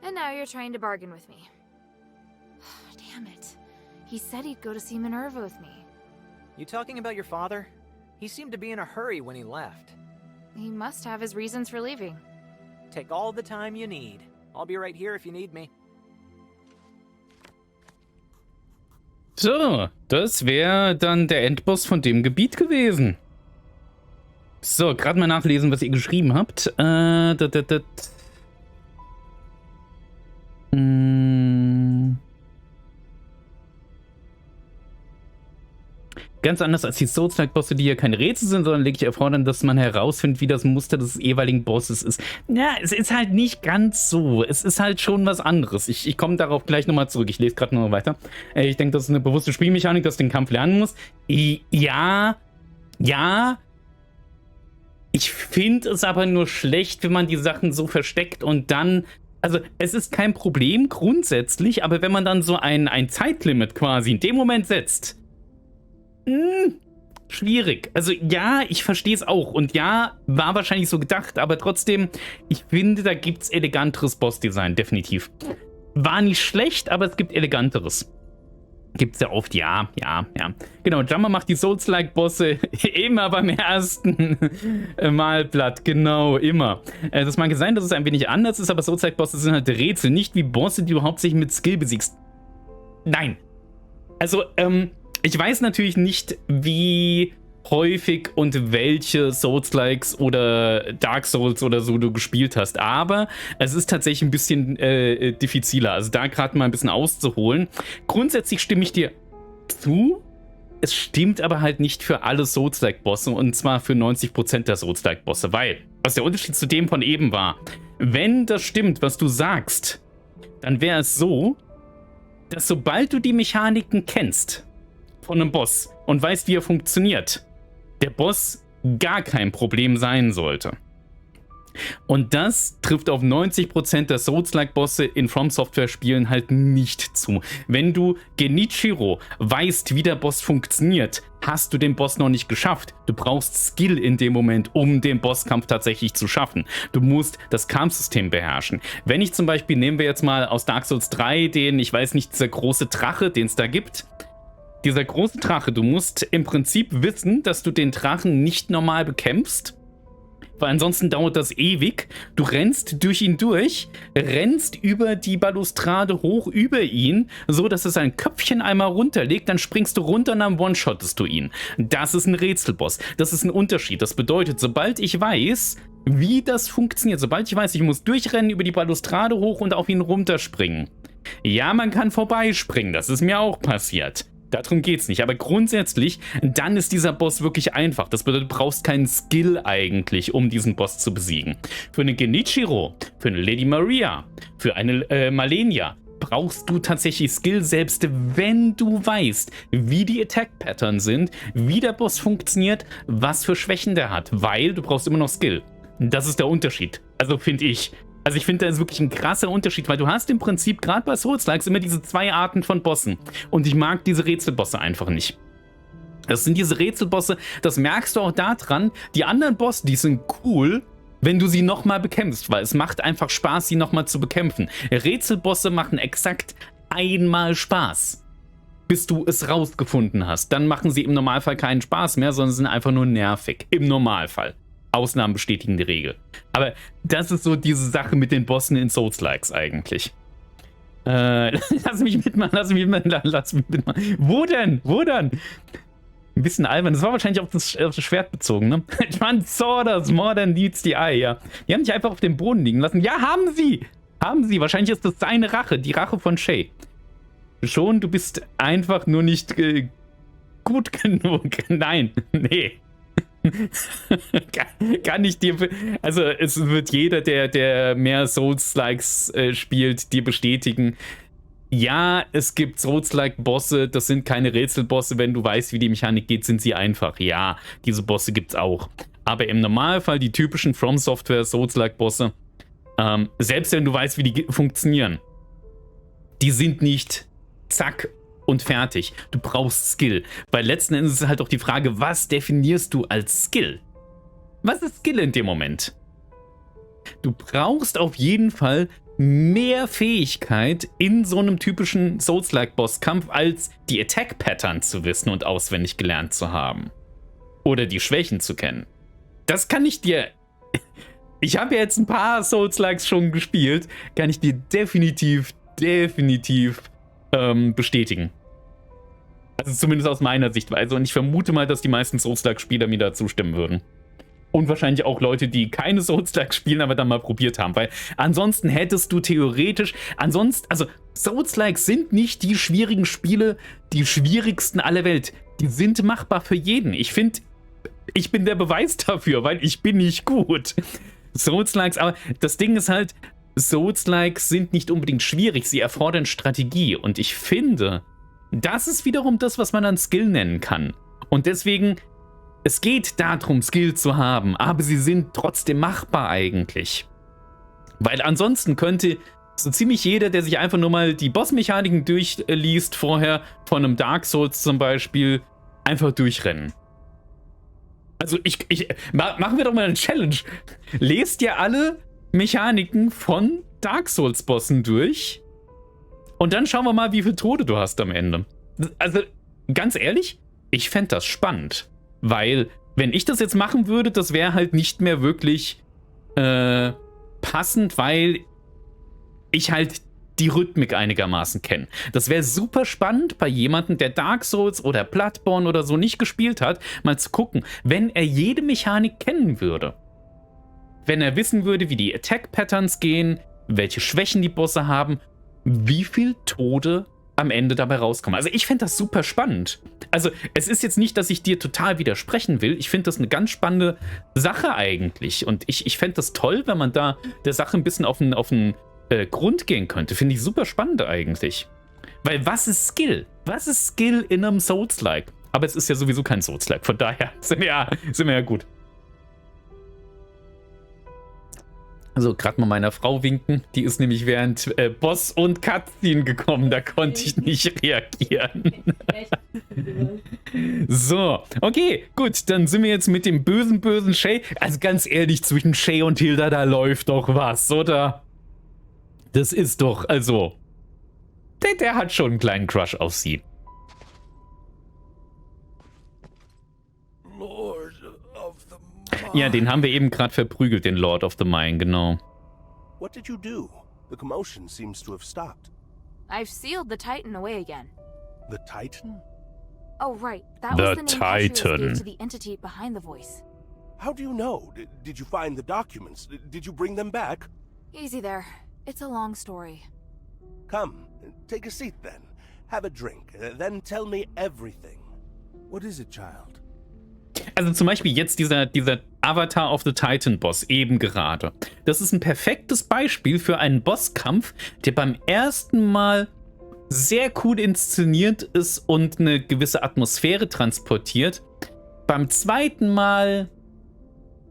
And now you're trying to bargain with me. Damn it. He said he'd go to see Minerva with me. You talking about your father? He seemed to be in a hurry when he left. He must have his reasons for leaving. Take all the time you need. I'll be right here if you need me. So, das wäre dann der Endboss von dem Gebiet gewesen. So, gerade mal nachlesen, was ihr geschrieben habt. Ganz anders als die Souls-like-Bosse, die ja keine Rätsel sind, sondern lediglich erfordern, dass man herausfindet, wie das Muster des jeweiligen Bosses ist. Ja, es ist halt nicht ganz so. Es ist halt schon was anderes. Ich komme darauf gleich nochmal zurück. Ich lese gerade noch weiter. Ich denke, das ist eine bewusste Spielmechanik, dass du den Kampf lernen musst. Ja. Ich finde es aber nur schlecht, wenn man die Sachen so versteckt und dann... Also, es ist kein Problem grundsätzlich, aber wenn man dann so ein Zeitlimit quasi in dem Moment setzt... schwierig. Also ja, ich verstehe es auch. Und ja, war wahrscheinlich so gedacht, aber trotzdem, ich finde, da gibt es eleganteres Bossdesign, definitiv. War nicht schlecht, aber es gibt eleganteres. Gibt's ja oft, ja. Genau, Jammer macht die Souls-like-Bosse immer beim ersten Mal platt. Genau, immer. Das mag sein, dass es ein wenig anders ist, aber Souls-like-Bosse sind halt Rätsel, nicht wie Bosse, die du hauptsächlich mit Skill besiegst. Nein. Also, ich weiß natürlich nicht, wie häufig und welche Souls-Likes oder Dark Souls oder so du gespielt hast, aber es ist tatsächlich ein bisschen diffiziler, also da gerade mal ein bisschen auszuholen. Grundsätzlich stimme ich dir zu, es stimmt aber halt nicht für alle Souls-like-Bosse und zwar für 90% der Souls-like-Bosse, weil, was der Unterschied zu dem von eben war, wenn das stimmt, was du sagst, dann wäre es so, dass sobald du die Mechaniken kennst, von einem Boss und weißt, wie er funktioniert, der Boss gar kein Problem sein sollte. Und das trifft auf 90% der Souls-like-Bosse in From Software-Spielen halt nicht zu. Wenn du Genichiro weißt, wie der Boss funktioniert, hast du den Boss noch nicht geschafft. Du brauchst Skill in dem Moment, um den Bosskampf tatsächlich zu schaffen. Du musst das Kampfsystem beherrschen. Wenn ich zum Beispiel, nehmen wir jetzt mal aus Dark Souls 3 den, ich weiß nicht, dieser große Drache, den es da gibt, dieser große Drache, du musst im Prinzip wissen, dass du den Drachen nicht normal bekämpfst, Weil ansonsten dauert das ewig. Du rennst durch ihn durch, rennst über die Balustrade hoch über ihn, so dass er sein Köpfchen einmal runterlegt, dann springst du runter und dann one-shottest du ihn. Das ist ein Rätselboss. Das ist ein Unterschied. Das bedeutet, sobald ich weiß, wie das funktioniert, sobald ich weiß, ich muss durchrennen, über die Balustrade hoch und auf ihn runterspringen. Ja, man kann vorbeispringen. Das ist mir auch passiert. Darum geht's nicht, aber grundsätzlich, dann ist dieser Boss wirklich einfach. Das bedeutet, du brauchst keinen Skill eigentlich, um diesen Boss zu besiegen. Für eine Genichiro, für eine Lady Maria, für eine Malenia brauchst du tatsächlich Skill, selbst wenn du weißt, wie die Attack-Pattern sind, wie der Boss funktioniert, was für Schwächen der hat, weil du brauchst immer noch Skill. Das ist der Unterschied. Also finde ich. Also ich finde, da ist wirklich ein krasser Unterschied, weil du hast im Prinzip gerade bei Souls-Likes immer diese zwei Arten von Bossen. Und ich mag diese Rätselbosse einfach nicht. Das sind diese Rätselbosse, das merkst du auch daran, die anderen Bosse, die sind cool, wenn du sie nochmal bekämpfst, weil es macht einfach Spaß, sie nochmal zu bekämpfen. Rätselbosse machen exakt einmal Spaß, bis du es rausgefunden hast. Dann machen sie im Normalfall keinen Spaß mehr, sondern sind einfach nur nervig. Im Normalfall. Ausnahmen bestätigen die Regel. Aber das ist so diese Sache mit den Bossen in Souls-Likes eigentlich. Lass mich mitmachen. Wo denn? Ein bisschen albern. Das war wahrscheinlich auf das Schwert bezogen, ne? Man saw das more than needs the eye, ja. Die haben dich einfach auf dem Boden liegen lassen. Ja, haben sie! Wahrscheinlich ist das seine Rache, die Rache von Shay. Schon, du bist einfach nur nicht gut genug. Nein, nee. Kann ich dir... Also es wird jeder, der mehr Souls-Likes spielt, dir bestätigen. Ja, es gibt Souls-like-Bosse, das sind keine Rätselbosse. Wenn du weißt, wie die Mechanik geht, sind sie einfach. Ja, diese Bosse gibt's auch. Aber im Normalfall die typischen From Software Souls-like-Bosse, selbst wenn du weißt, wie die funktionieren, die sind nicht zack und fertig. Du brauchst Skill. Weil letzten Endes ist halt auch die Frage, was definierst du als Skill? Was ist Skill in dem Moment? Du brauchst auf jeden Fall mehr Fähigkeit in so einem typischen Souls-like-Bosskampf, als die Attack-Pattern zu wissen und auswendig gelernt zu haben. Oder die Schwächen zu kennen. Das kann ich dir... Ich habe ja jetzt ein paar Souls-Likes schon gespielt, kann ich dir definitiv bestätigen. Also zumindest aus meiner Sichtweise. Und ich vermute mal, dass die meisten Souls-like-Spieler mir da zustimmen würden. Und wahrscheinlich auch Leute, die keine Souls-like spielen, aber dann mal probiert haben. Weil ansonsten hättest du theoretisch... Also Souls-likes sind nicht die schwierigen Spiele, die schwierigsten aller Welt. Die sind machbar für jeden. Ich finde, ich bin der Beweis dafür, weil ich bin nicht gut. Souls-likes, aber das Ding ist halt, Souls-likes sind nicht unbedingt schwierig. Sie erfordern Strategie. Und ich finde... Das ist wiederum das, was man dann Skill nennen kann. Und deswegen, es geht darum, Skill zu haben, aber sie sind trotzdem machbar eigentlich. Weil ansonsten könnte so ziemlich jeder, der sich einfach nur mal die Bossmechaniken durchliest, vorher von einem Dark Souls zum Beispiel, einfach durchrennen. Also machen wir doch mal eine Challenge. Lest ihr alle Mechaniken von Dark Souls Bossen durch. Und dann schauen wir mal, wie viele Tode du hast am Ende. Also, ganz ehrlich, ich fände das spannend. Weil, wenn ich das jetzt machen würde, das wäre halt nicht mehr wirklich passend, weil ich halt die Rhythmik einigermaßen kenne. Das wäre super spannend bei jemandem, der Dark Souls oder Bloodborne oder so nicht gespielt hat, mal zu gucken, wenn er jede Mechanik kennen würde. Wenn er wissen würde, wie die Attack-Patterns gehen, welche Schwächen die Bosse haben, wie viel Tode am Ende dabei rauskommen. Also ich fände das super spannend. Also es ist jetzt nicht, dass ich dir total widersprechen will. Ich finde das eine ganz spannende Sache eigentlich. Und ich fände das toll, wenn man da der Sache ein bisschen auf den Grund gehen könnte. Finde ich super spannend eigentlich. Weil was ist Skill? Was ist Skill in einem Souls-like? Aber es ist ja sowieso kein Souls-like. Von daher sind wir ja gut. Also gerade mal meiner Frau winken. Die ist nämlich während Boss und Cutscene gekommen. Da konnte ich nicht reagieren. So, okay, gut. Dann sind wir jetzt mit dem bösen Shay. Also ganz ehrlich, zwischen Shay und Hilda, da läuft doch was, oder? Das ist doch, also... Der hat schon einen kleinen Crush auf sie. Ja, den haben wir eben gerade verprügelt, den Lord of the Mine, genau. What did you do? The commotion seems to have stopped. I've sealed the Titan away again. The Titan? Oh, right. That The was the name Asterigos Titan. gave to the entity behind the voice. How do you know? Did you find the documents? Did you bring them back? Easy there. It's a long story. Come, take a seat then. Have a drink, then tell me everything. What is it, child? Also zum Beispiel jetzt dieser Avatar of the Titan Boss eben gerade. Das ist ein perfektes Beispiel für einen Bosskampf, der beim ersten Mal sehr cool inszeniert ist und eine gewisse Atmosphäre transportiert. Beim zweiten Mal,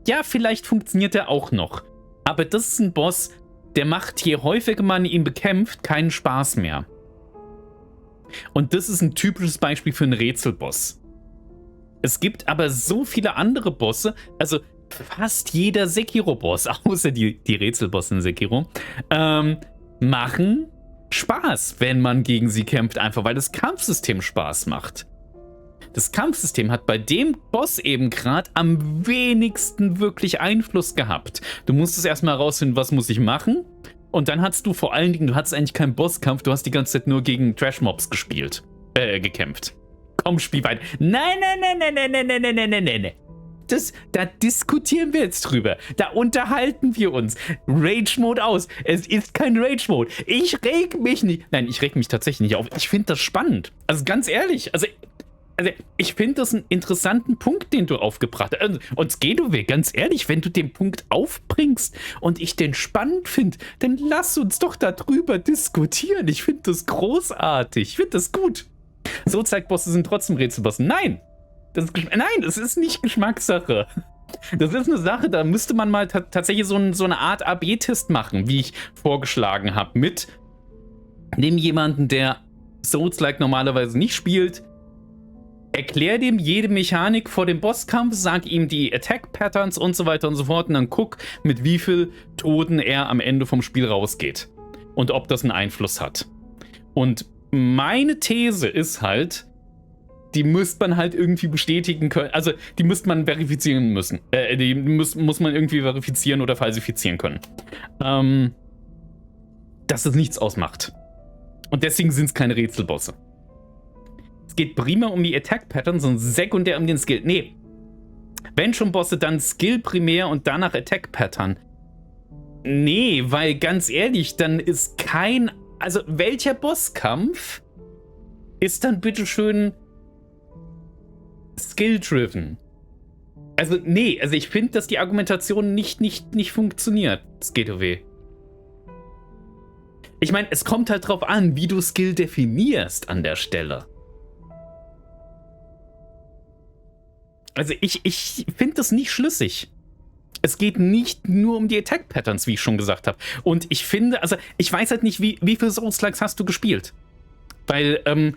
ja, vielleicht funktioniert er auch noch. Aber das ist ein Boss, der macht, je häufiger man ihn bekämpft, keinen Spaß mehr. Und das ist ein typisches Beispiel für einen Rätselboss. Es gibt aber so viele andere Bosse, also fast jeder Sekiro-Boss, außer die Rätselbosse in Sekiro, machen Spaß, wenn man gegen sie kämpft, einfach weil das Kampfsystem Spaß macht. Das Kampfsystem hat bei dem Boss eben gerade am wenigsten wirklich Einfluss gehabt. Du musstest erstmal herausfinden, was muss ich machen? Und dann hattest du vor allen Dingen, du hattest eigentlich keinen Bosskampf, du hast die ganze Zeit nur gegen Trash-Mobs gekämpft. Komm, spiel weiter. Nein. Da diskutieren wir jetzt drüber. Da unterhalten wir uns. Rage-Mode aus. Es ist kein Rage-Mode. Ich reg mich nicht. Nein, ich reg mich tatsächlich nicht auf. Ich finde das spannend. Also ganz ehrlich. Also ich finde das einen interessanten Punkt, den du aufgebracht hast. Und Gedowe, ganz ehrlich, wenn du den Punkt aufbringst und ich den spannend finde, dann lass uns doch darüber diskutieren. Ich finde das großartig. Ich finde das gut. Souls-like-Bosse sind trotzdem Rätselbosse. Nein, das ist nicht Geschmackssache. Das ist eine Sache, da müsste man mal tatsächlich so eine Art AB-Test machen, wie ich vorgeschlagen habe, mit dem jemanden, der Souls-like normalerweise nicht spielt. Erklär dem jede Mechanik vor dem Bosskampf, sag ihm die Attack-Patterns und so weiter und so fort und dann guck, mit wie viel Toten er am Ende vom Spiel rausgeht. Und ob das einen Einfluss hat. Und meine These ist halt, die müsste man halt irgendwie bestätigen können. Also, die müsste man verifizieren müssen. Die muss man irgendwie verifizieren oder falsifizieren können. Dass es nichts ausmacht. Und deswegen sind es keine Rätselbosse. Es geht primär um die Attack-Patterns und sekundär um den Skill. Nee. Wenn schon Bosse, dann Skill primär und danach Attack-Pattern. Nee, weil ganz ehrlich, dann ist kein... Also, welcher Bosskampf ist dann bitteschön skill-driven? Also, nee, also ich finde, dass die Argumentation nicht funktioniert. Es geht weh. Ich meine, es kommt halt drauf an, wie du Skill definierst an der Stelle. Also, ich finde das nicht schlüssig. Es geht nicht nur um die Attack-Patterns, wie ich schon gesagt habe. Und ich finde, also ich weiß halt nicht, wie viele Souls-Likes hast du gespielt? Weil,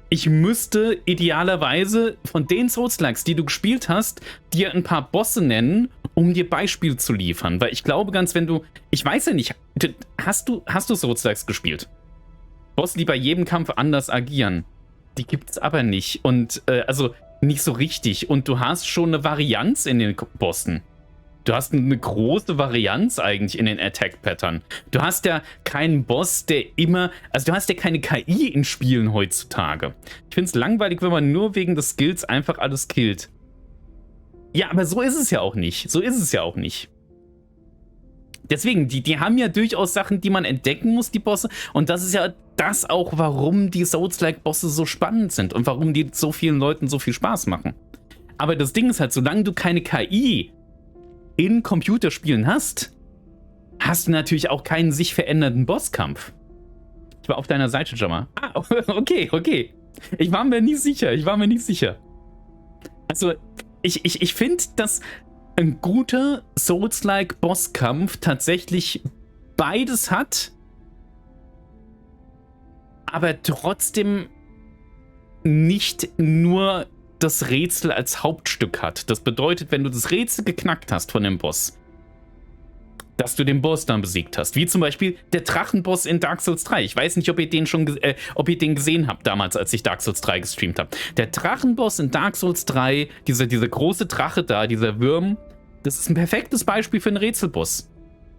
ich müsste idealerweise von den Souls-Likes, die du gespielt hast, dir ein paar Bosse nennen, um dir Beispiele zu liefern. Weil ich glaube ganz, wenn du, ich weiß ja nicht, hast du Souls-Likes gespielt? Bosse, die bei jedem Kampf anders agieren. Die gibt's aber nicht. Und, also nicht so richtig. Und du hast schon eine Varianz in den Bossen. Du hast eine große Varianz eigentlich in den Attack-Pattern. Du hast ja keinen Boss, der immer... Also du hast ja keine KI in Spielen heutzutage. Ich finde es langweilig, wenn man nur wegen des Skills einfach alles killt. Ja, aber so ist es ja auch nicht. Deswegen, die haben ja durchaus Sachen, die man entdecken muss, die Bosse. Und das ist ja das auch, warum die Souls-like-Bosse so spannend sind. Und warum die so vielen Leuten so viel Spaß machen. Aber das Ding ist halt, solange du keine KI in Computerspielen hast du natürlich auch keinen sich verändernden Bosskampf. Ich war auf deiner Seite, Jammer. Ah, okay. Ich war mir nicht sicher. Also, ich finde, dass ein guter Souls-like Bosskampf tatsächlich beides hat, aber trotzdem nicht nur das Rätsel als Hauptstück hat. Das bedeutet, wenn du das Rätsel geknackt hast von dem Boss, dass du den Boss dann besiegt hast. Wie zum Beispiel der Drachenboss in Dark Souls 3. Ich weiß nicht, ob ihr den gesehen habt damals, als ich Dark Souls 3 gestreamt habe. Der Drachenboss in Dark Souls 3, dieser große Drache da, dieser Wurm, Das ist ein perfektes Beispiel für einen Rätselboss.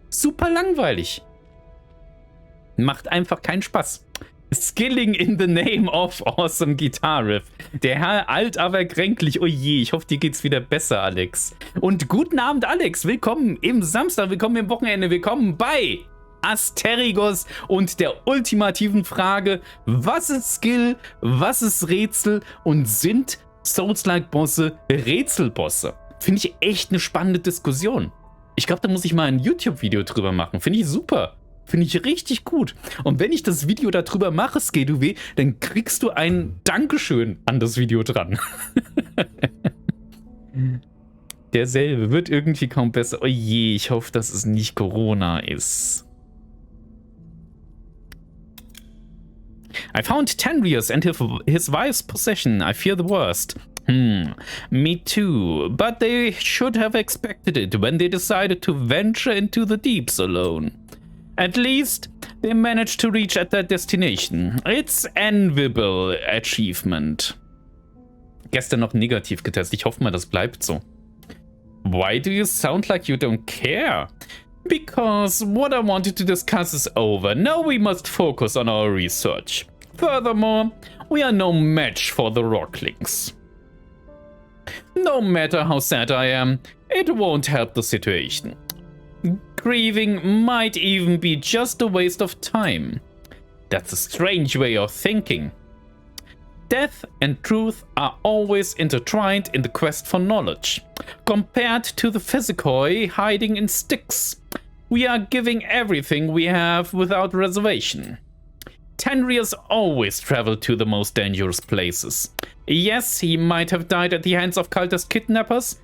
Super langweilig. Macht einfach keinen Spaß. Skilling in the name of awesome Guitar Riff. Der Herr alt, aber kränklich. Oh je, ich hoffe, dir geht's wieder besser, Alex. Und guten Abend, Alex. Willkommen im Samstag, willkommen im Wochenende, willkommen bei Asterigos und der ultimativen Frage, was ist Skill, was ist Rätsel und sind Souls-like-Bosse Rätselbosse? Finde ich echt eine spannende Diskussion. Ich glaube, da muss ich mal ein YouTube-Video drüber machen. Finde ich super. Finde ich richtig gut. Und wenn ich das Video darüber mache, SKDW, dann kriegst du ein Dankeschön an das Video dran. Derselbe wird irgendwie kaum besser. Oh je, ich hoffe, dass es nicht Corona ist. I found Tenrius and his wife's possession. I fear the worst. Me too. But they should have expected it when they decided to venture into the deeps alone. At least, they managed to reach at their destination. It's enviable achievement. Gestern noch negativ getestet. Ich hoffe mal, das bleibt so. Why do you sound like you don't care? Because what I wanted to discuss is over. Now we must focus on our research. Furthermore, we are no match for the Rocklings. No matter how sad I am, it won't help the situation. Grieving might even be just a waste of time. That's a strange way of thinking. Death and truth are always intertwined in the quest for knowledge. Compared to the physicoi hiding in sticks, we are giving everything we have without reservation. Tenrius always traveled to the most dangerous places. Yes, he might have died at the hands of cultist kidnappers,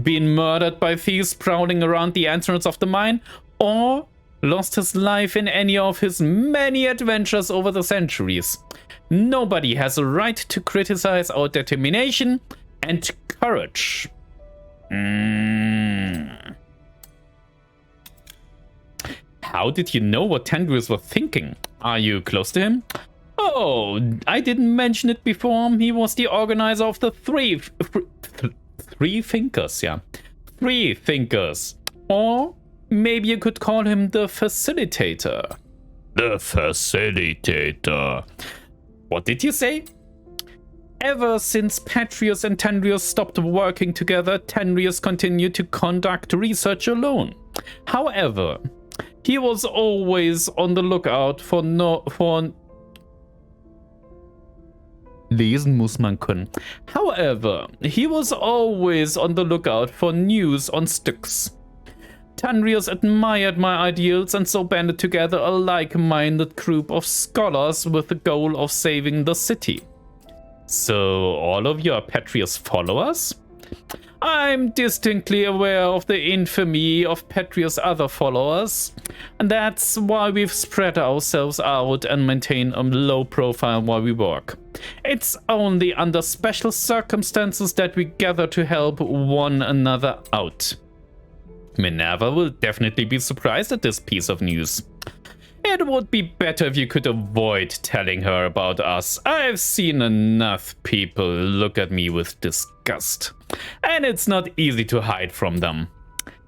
been murdered by thieves prowling around the entrance of the mine, or lost his life in any of his many adventures over the centuries. Nobody has a right to criticize our determination and courage. How did you know what Tenrius was thinking? Are you close to him? Oh, I didn't mention it before. He was the organizer of the Three Thinkers, yeah. Three Thinkers. Or maybe you could call him the facilitator. The facilitator. What did you say? Ever since Patrius and Tenrius stopped working together, Tenrius continued to conduct research alone. However, he was always on the lookout for Lesen muss man können. However, he was always on the lookout for news on sticks. Tenrius admired my ideals and so banded together a like-minded group of scholars with the goal of saving the city. So, all of you are Patrius followers? I'm distinctly aware of the infamy of Patrius' other followers, and that's why we've spread ourselves out and maintain a low profile while we work. It's only under special circumstances that we gather to help one another out. Minerva will definitely be surprised at this piece of news. It would be better if you could avoid telling her about us. I've seen enough people look at me with disgust, and it's not easy to hide from them.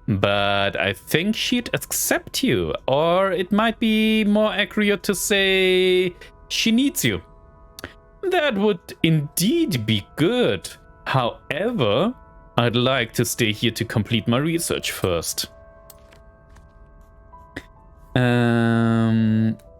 But I think she'd accept you, or it might be more accurate to say she needs you. That would indeed be good. However, I'd like to stay here to complete my research first.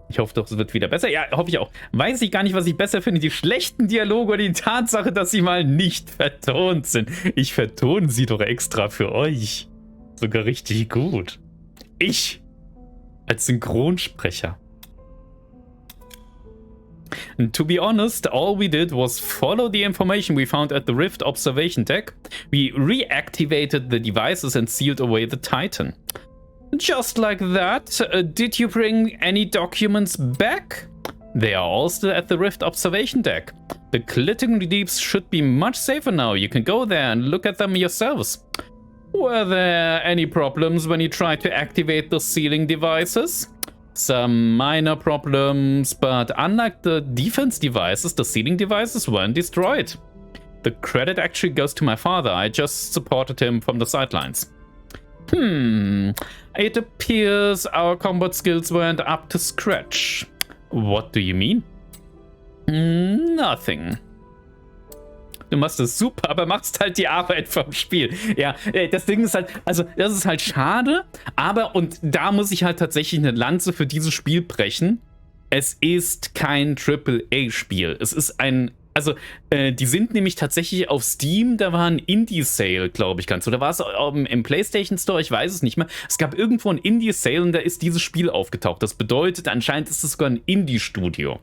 Ich hoffe doch, es wird wieder besser. Ja, hoffe ich auch. Weiß ich gar nicht, was ich besser finde. Die schlechten Dialoge oder die Tatsache, dass sie mal nicht vertont sind. Ich vertone sie doch extra für euch. Sogar richtig gut. Ich als Synchronsprecher. And to be honest, all we did was follow the information we found at the Rift observation deck. We reactivated the devices and sealed away the Titan. Just like that, did you bring any documents back? They are all still at the Rift observation deck. The glittering deeps should be much safer now. You can go there and look at them yourselves. Were there any problems when you tried to activate the sealing devices? Some minor problems, but unlike the defense devices, the sealing devices weren't destroyed. The credit actually goes to my father. I just supported him from the sidelines. It appears our combat skills weren't up to scratch. What do you mean? Nothing. Du machst das super, aber machst halt die Arbeit vom Spiel. Ja, das Ding ist halt, also das ist halt schade, aber, und da muss ich halt tatsächlich eine Lanze für dieses Spiel brechen. Es ist kein AAA-Spiel. Es ist ein, also die sind nämlich tatsächlich auf Steam, da war ein Indie-Sale, glaube ich, oder war es im PlayStation Store, ich weiß es nicht mehr. Es gab irgendwo ein Indie-Sale und da ist dieses Spiel aufgetaucht. Das bedeutet, anscheinend ist es sogar ein Indie-Studio.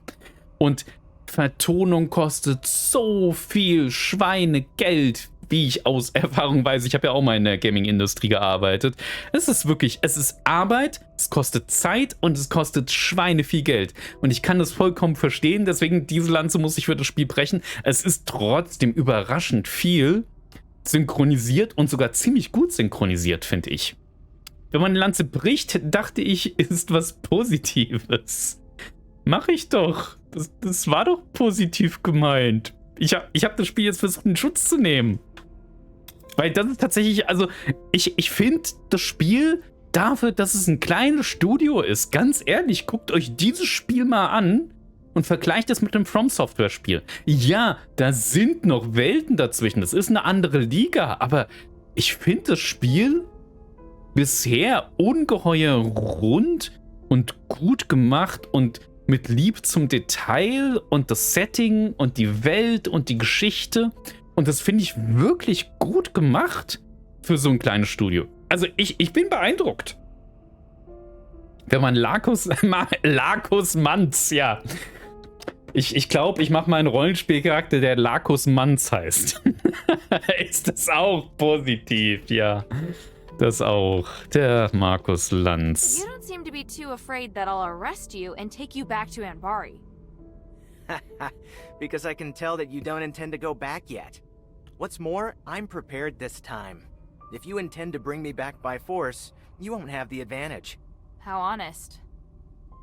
Und Vertonung kostet so viel Schweinegeld, wie ich aus Erfahrung weiß. Ich habe ja auch mal in der Gaming-Industrie gearbeitet. Es ist wirklich, es ist Arbeit, es kostet Zeit und es kostet Schweine viel Geld. Und ich kann das vollkommen verstehen, deswegen diese Lanze muss ich für das Spiel brechen. Es ist trotzdem überraschend viel synchronisiert und sogar ziemlich gut synchronisiert, finde ich. Wenn man eine Lanze bricht, dachte ich, ist was Positives. Mach ich doch. Das war doch positiv gemeint. Ich hab das Spiel jetzt versucht, in Schutz zu nehmen. Weil das ist tatsächlich, also ich finde das Spiel dafür, dass es ein kleines Studio ist, ganz ehrlich, guckt euch dieses Spiel mal an und vergleicht es mit dem From Software Spiel. Ja, da sind noch Welten dazwischen, das ist eine andere Liga, aber ich finde das Spiel bisher ungeheuer rund und gut gemacht und mit Lieb zum Detail und das Setting und die Welt und die Geschichte. Und das finde ich wirklich gut gemacht für so ein kleines Studio. Also ich bin beeindruckt. Wenn man Lakos Manz, ja. Ich glaube, ich mache mal einen Rollenspielcharakter, der Lakos Manz heißt. Ist das auch positiv, ja. Das auch. Der Markus Lanz. You don't seem to be too afraid that I'll arrest you and take you back to Anbari. Because I can tell that you don't intend to go back yet. What's more, I'm prepared this time. If you intend to bring me back by force, you won't have the advantage. How honest.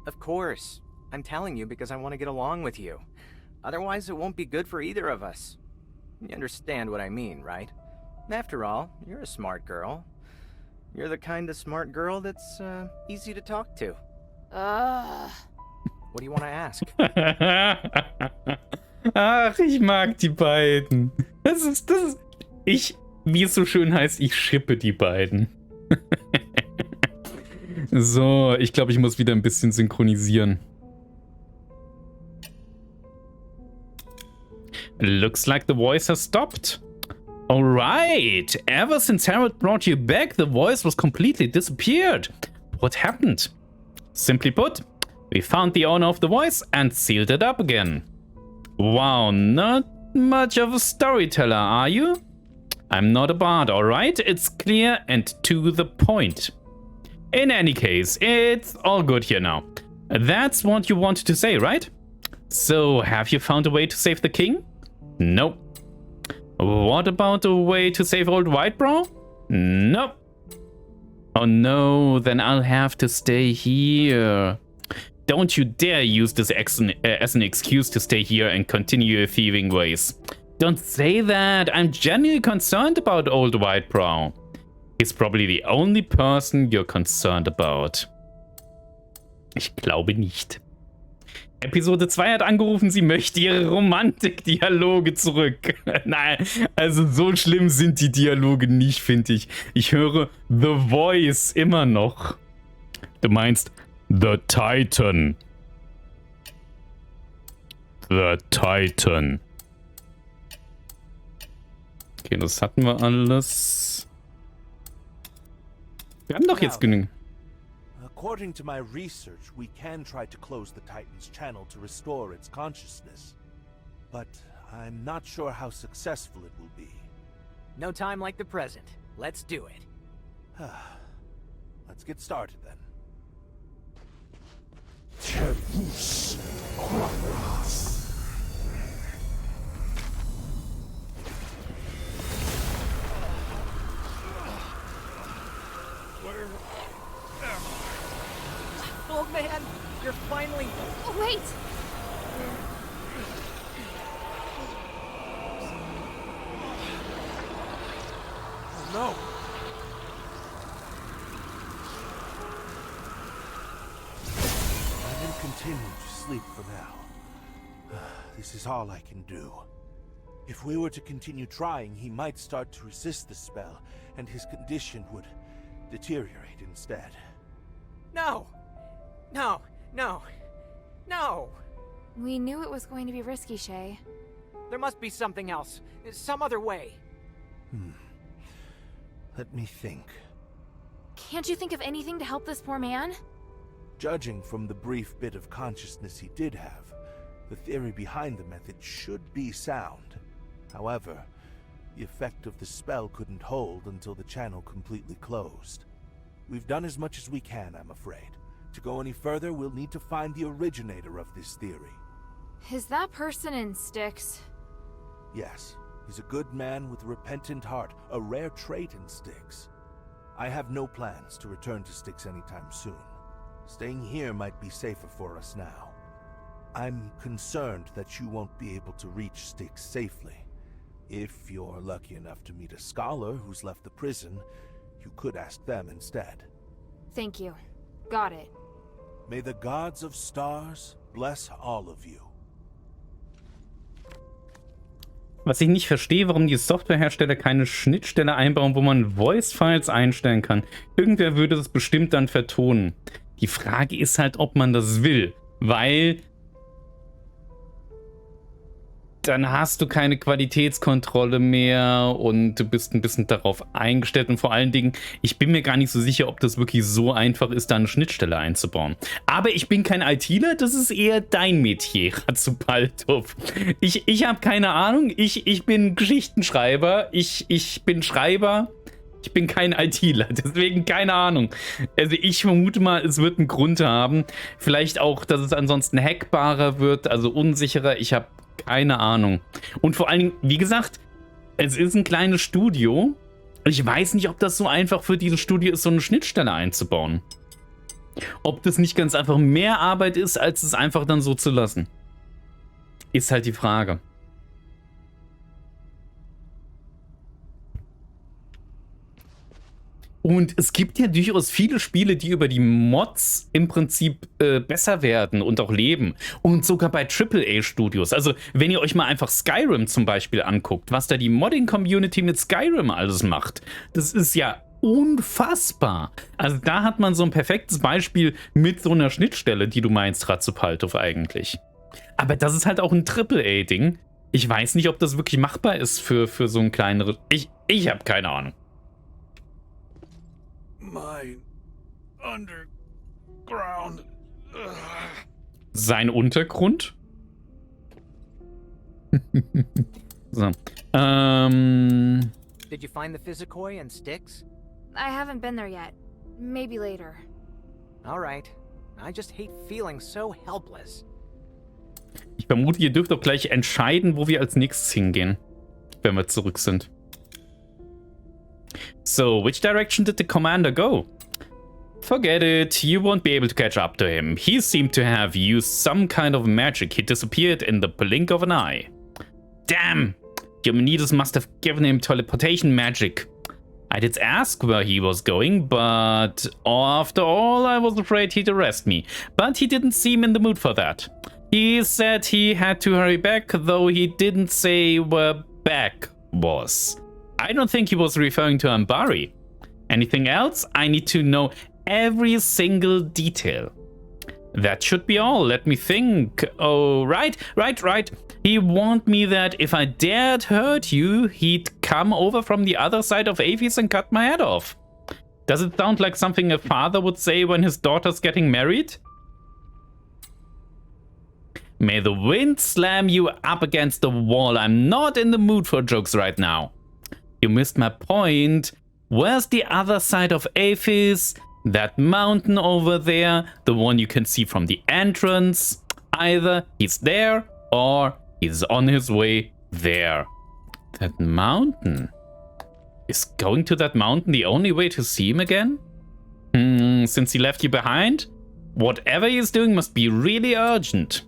Of course. I'm telling you because I want to get along with you. Otherwise, it won't be good for either of us. You understand what I mean, right? After all, you're a smart girl. You're the kind of smart girl that's easy to talk to. What do you want to ask? Ach, ich mag die beiden. Das ist, wie es so schön heißt, ich schippe die beiden. So, ich glaube, ich muss wieder ein bisschen synchronisieren. Looks like the voice has stopped. Alright, ever since Harold brought you back, the voice was completely disappeared. What happened? Simply put, we found the owner of the voice and sealed it up again. Wow, not much of a storyteller, are you? I'm not a bard, alright? It's clear and to the point. In any case, it's all good here now. That's what you wanted to say, right? So, have you found a way to save the king? Nope. What about a way to save old Whitebrow? Nope. Oh no, then I'll have to stay here. Don't you dare use this as an excuse to stay here and continue your thieving ways. Don't say that. I'm genuinely concerned about old Whitebrow. He's probably the only person you're concerned about. Ich glaube nicht. Episode 2 hat angerufen, sie möchte ihre Romantik-Dialoge zurück. Nein, also so schlimm sind die Dialoge nicht, finde ich. Ich höre The Voice immer noch. Du meinst The Titan. The Titan. Okay, das hatten wir alles. Wir haben doch jetzt genügend. According to my research, we can try to close the Titan's channel to restore its consciousness. But I'm not sure how successful it will be. No time like the present. Let's do it. Let's get started then. Old man, you're finally... Oh, wait! No! continue to sleep for now. This is all I can do. If we were to continue trying, he might start to resist the spell, and his condition would deteriorate instead. No! No! No! No! We knew it was going to be risky, Shay. There must be something else. Some other way. Let me think. Can't you think of anything to help this poor man? Judging from the brief bit of consciousness he did have, the theory behind the method should be sound. However, the effect of the spell couldn't hold until the channel completely closed. We've done as much as we can, I'm afraid. To go any further, we'll need to find the originator of this theory. Is that person in Styx? Yes, he's a good man with a repentant heart, a rare trait in Styx. I have no plans to return to Styx anytime soon. Staying here might be safer for us now. I'm concerned that you won't be able to reach Styx safely. If you're lucky enough to meet a scholar who's left the prison, you could ask them instead. Thank you. Got it. May the gods of stars bless all of you. Was ich nicht verstehe, warum die Softwarehersteller keine Schnittstelle einbauen, wo man Voice-Files einstellen kann. Irgendwer würde das bestimmt dann vertonen. Die Frage ist halt, ob man das will, weil dann hast du keine Qualitätskontrolle mehr und du bist ein bisschen darauf eingestellt und vor allen Dingen, ich bin mir gar nicht so sicher, ob das wirklich so einfach ist, da eine Schnittstelle einzubauen. Aber ich bin kein ITler, das ist eher dein Metier, Ratzupaltov. Ich habe keine Ahnung, ich bin Geschichtenschreiber, ich bin Schreiber, ich bin kein ITler, deswegen keine Ahnung. Also ich vermute mal, es wird einen Grund haben, vielleicht auch, dass es ansonsten hackbarer wird, also unsicherer, ich habe keine Ahnung. Und vor allen Dingen, wie gesagt, es ist ein kleines Studio. Ich weiß nicht, ob das so einfach für dieses Studio ist, so eine Schnittstelle einzubauen. Ob das nicht ganz einfach mehr Arbeit ist, als es einfach dann so zu lassen. Ist halt die Frage. Und es gibt ja durchaus viele Spiele, die über die Mods im Prinzip besser werden und auch leben. Und sogar bei AAA-Studios. Also wenn ihr euch mal einfach Skyrim zum Beispiel anguckt, was da die Modding-Community mit Skyrim alles macht, das ist ja unfassbar. Also da hat man so ein perfektes Beispiel mit so einer Schnittstelle, die du meinst, Ratzupaltov eigentlich. Aber das ist halt auch ein AAA-Ding. Ich weiß nicht, ob das wirklich machbar ist für so ein kleineres... Ich habe keine Ahnung. My underground. Sein Untergrund? So. Did you find the Physicoi and Styx? I haven't been there yet. Maybe later. Alright. I just hate feeling so helpless. Ich vermute, ihr dürft auch gleich entscheiden, wo wir als nächstes hingehen, wenn wir zurück sind. So, which direction did the commander go? Forget it, you won't be able to catch up to him. He seemed to have used some kind of magic. He disappeared in the blink of an eye. Damn! Humanitas must have given him teleportation magic. I did ask where he was going, but after all, I was afraid he'd arrest me. But he didn't seem in the mood for that. He said he had to hurry back, though he didn't say where back was. I don't think he was referring to Ambari. Anything else? I need to know every single detail. That should be all. Let me think. Oh, right. He warned me that if I dared hurt you, he'd come over from the other side of Avis and cut my head off. Does it sound like something a father would say when his daughter's getting married? May the wind slam you up against the wall. I'm not in the mood for jokes right now. You missed my point. Where's the other side of Aphis? That mountain over there, the one you can see from the entrance. Either he's there or he's on his way there. That mountain. Is going to that mountain the only way to see him again? Since he left you behind? Whatever he's doing must be really urgent.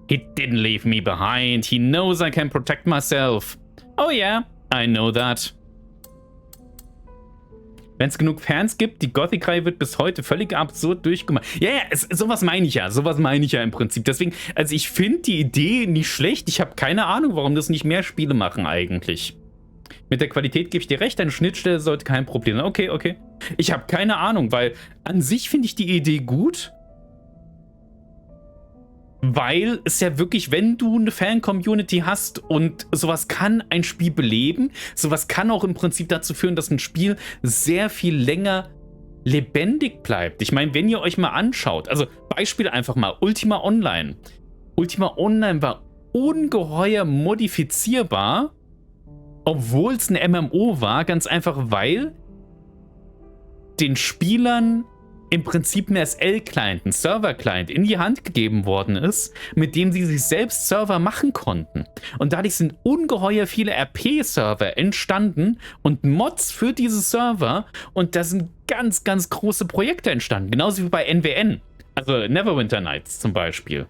He didn't leave me behind. He knows I can protect myself. Oh yeah, I know that. Wenn es genug Fans gibt, die Gothic-Reihe wird bis heute völlig absurd durchgemacht. Ja, sowas meine ich ja. Sowas meine ich ja im Prinzip. Deswegen, also ich finde die Idee nicht schlecht. Ich habe keine Ahnung, warum das nicht mehr Spiele machen eigentlich. Mit der Qualität gebe ich dir recht, eine Schnittstelle sollte kein Problem sein. Okay, okay. Ich habe keine Ahnung, weil an sich finde ich die Idee gut. Weil es ja wirklich, wenn du eine Fan-Community hast und sowas kann ein Spiel beleben, sowas kann auch im Prinzip dazu führen, dass ein Spiel sehr viel länger lebendig bleibt. Ich meine, wenn ihr euch mal anschaut, also Beispiel einfach mal, Ultima Online. Ultima Online war ungeheuer modifizierbar, obwohl es ein MMO war, ganz einfach, weil den Spielern im Prinzip ein SL-Client, ein Server-Client in die Hand gegeben worden ist, mit dem sie sich selbst Server machen konnten. Und dadurch sind ungeheuer viele RP-Server entstanden und Mods für diese Server und da sind ganz, ganz große Projekte entstanden. Genauso wie bei NWN, also Neverwinter Nights zum Beispiel.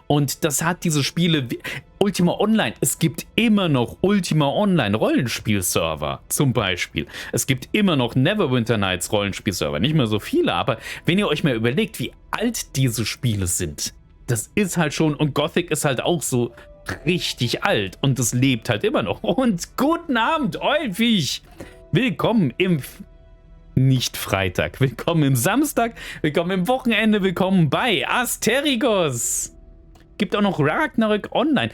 Und das hat diese Spiele wie Ultima Online. Es gibt immer noch Ultima Online Rollenspielserver zum Beispiel. Es gibt immer noch Neverwinter Nights Rollenspielserver. Nicht mehr so viele, aber wenn ihr euch mal überlegt, wie alt diese Spiele sind, das ist halt schon, und Gothic ist halt auch so richtig alt und es lebt halt immer noch. Und guten Abend, Eulfisch! Willkommen im nicht Freitag, willkommen im Samstag, willkommen im Wochenende, willkommen bei Asterigos. Gibt auch noch Ragnarök Online.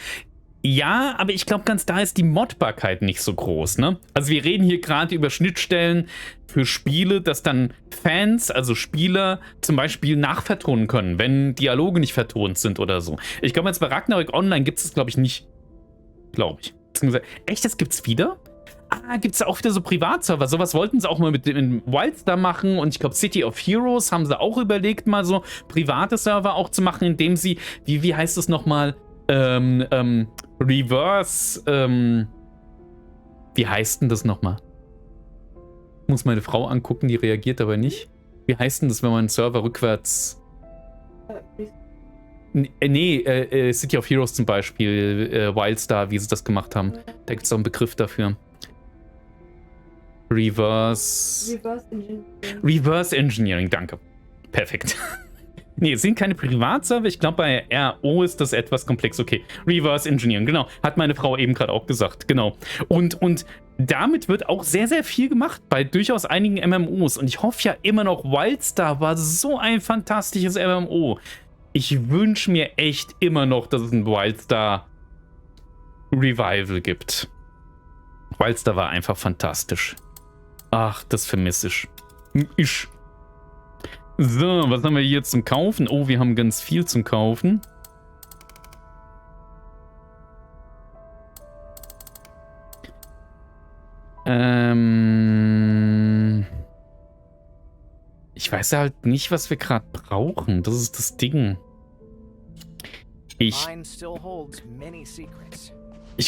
Ja, aber ich glaube, ganz da ist die Modbarkeit nicht so groß, ne? Also wir reden hier gerade über Schnittstellen für Spiele, dass dann Fans, also Spieler, zum Beispiel nachvertonen können, wenn Dialoge nicht vertont sind oder so. Ich glaube, jetzt bei Ragnarök Online gibt es das, glaube ich, nicht. Glaube ich. Echt, das gibt's wieder? Ah, gibt es auch wieder so Privatserver. Sowas wollten sie auch mal mit dem Wildstar machen. Und ich glaube, City of Heroes haben sie auch überlegt, mal so private Server auch zu machen, indem sie, wie heißt es nochmal? Reverse, wie heißt denn das nochmal? Ich muss meine Frau angucken, die reagiert aber nicht. Wie heißt denn das, wenn man einen Server rückwärts... Nee, City of Heroes zum Beispiel, Wildstar, wie sie das gemacht haben. Da gibt es auch einen Begriff dafür. Reverse Engineering, danke. Perfekt. Nee, es sind keine Privatserver. Ich glaube, bei RO ist das etwas komplex. Okay, Reverse Engineering, genau. Hat meine Frau eben gerade auch gesagt, genau. Und damit wird auch sehr, sehr viel gemacht bei durchaus einigen MMOs. Und ich hoffe ja immer noch, Wildstar war so ein fantastisches MMO. Ich wünsche mir echt immer noch, dass es ein Wildstar Revival gibt. Wildstar war einfach fantastisch. Ach, das vermisse ich. So, was haben wir hier zum Kaufen? Oh, wir haben ganz viel zum Kaufen. Ich weiß halt nicht, was wir gerade brauchen. Das ist das Ding. Ich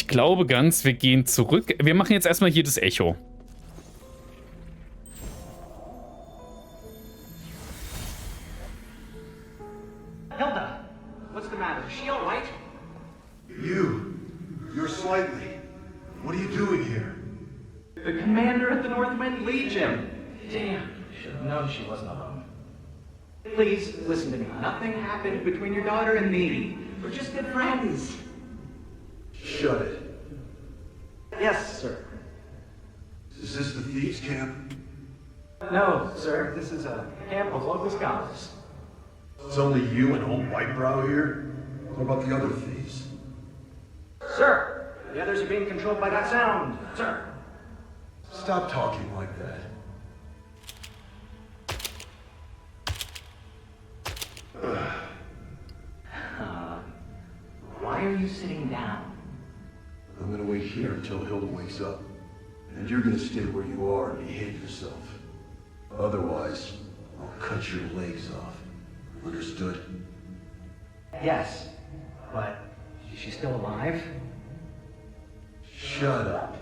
glaube ganz, wir gehen zurück. Wir machen jetzt erstmal hier das Echo. Hilda, what's the matter? Is she all right? You're slightly. What are you doing here? The commander of the Northwind Legion. Damn, should have known she wasn't alone. Please, listen to me. Nothing happened between your daughter and me. We're just good friends. Shut it. Yes, sir. Is this the thieves' camp? No, sir. This is a camp of local scholars. It's only you and old Whitebrow here? What about the other thieves? Sir, the others are being controlled by that sound, sir. Stop talking like that. Why are you sitting down? I'm gonna wait here until Hilda wakes up. And you're gonna stay where you are and behave yourself. Otherwise, I'll cut your legs off. Understood? Yes, but is she still alive? Shut up.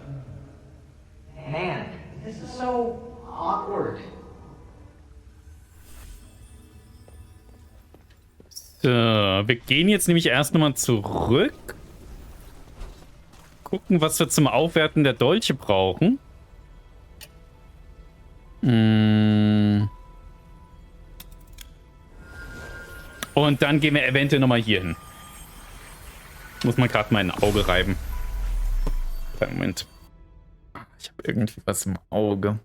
Man, this is so awkward. So, wir gehen jetzt nämlich erst nochmal zurück. Gucken, was wir zum Aufwerten der Dolche brauchen. Und dann gehen wir eventuell nochmal hier hin. Muss man gerade mein Auge reiben. Moment. Ich habe irgendwie was im Auge.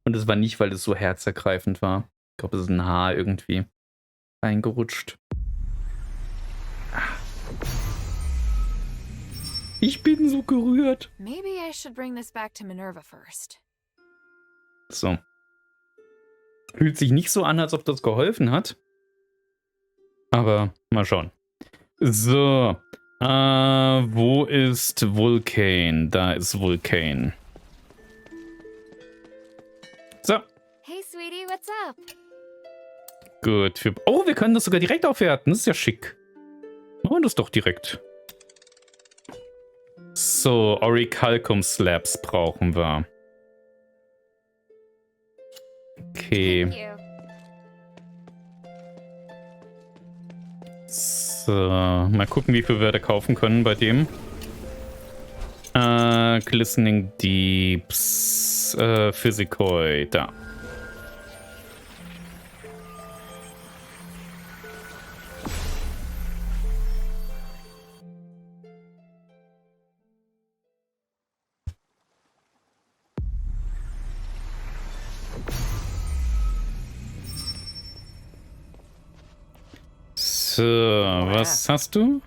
Und es war nicht, weil es so herzergreifend war. Ich glaube, es ist ein Haar irgendwie reingerutscht. Ich bin so gerührt. Maybe I should bring this back to Minerva first. So. Fühlt sich nicht so an, als ob das geholfen hat. Aber mal schauen. So. Wo ist Vulcan? Da ist Vulcan. So. Hey, sweetie, what's up? Gut. Oh, wir können das sogar direkt aufwerten. Das ist ja schick. Machen wir das doch direkt. So, Orichalcum Slabs brauchen wir. Okay. Thank you. So, mal gucken, wie viel wir da kaufen können bei dem. Glistening Deeps. Physicoi, da. So, was hast du?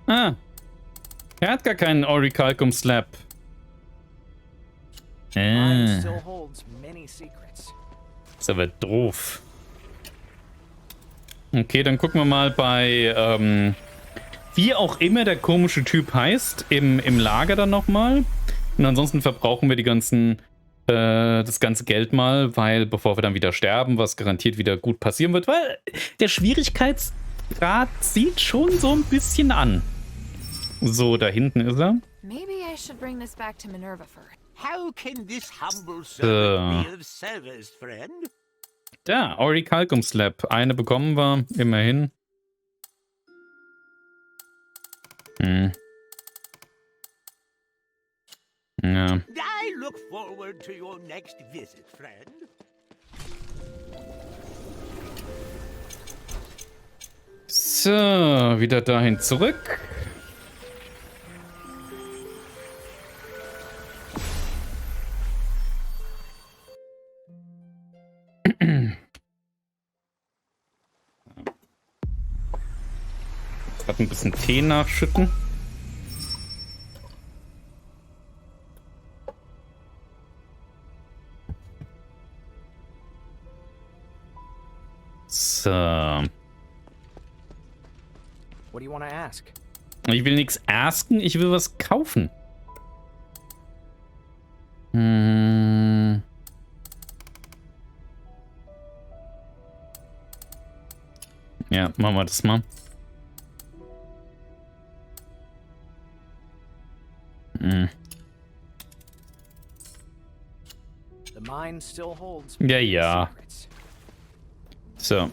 Ah, er hat gar keinen Orichalcum Slab. Ist aber doof. Okay, dann gucken wir mal bei, wie auch immer der komische Typ heißt, im Lager dann nochmal. Und ansonsten verbrauchen wir die ganzen, das ganze Geld mal, weil bevor wir dann wieder sterben, was garantiert wieder gut passieren wird, weil der Schwierigkeitsgrad sieht schon so ein bisschen an. So, da hinten ist er. Maybe I should bring this back to Minerva first. How can this humble servant be of service, friend? Da, Orichalcum Slab. Eine bekommen wir, immerhin. Ja. I look forward to your next visit, friend. So, wieder dahin zurück. Gerade ein bisschen Tee nachschütten. So. What do you want to ask? Ich will nichts asken, ich will was kaufen. Ja, machen wir das mal. The mine still holds Ja, ja. secrets. So.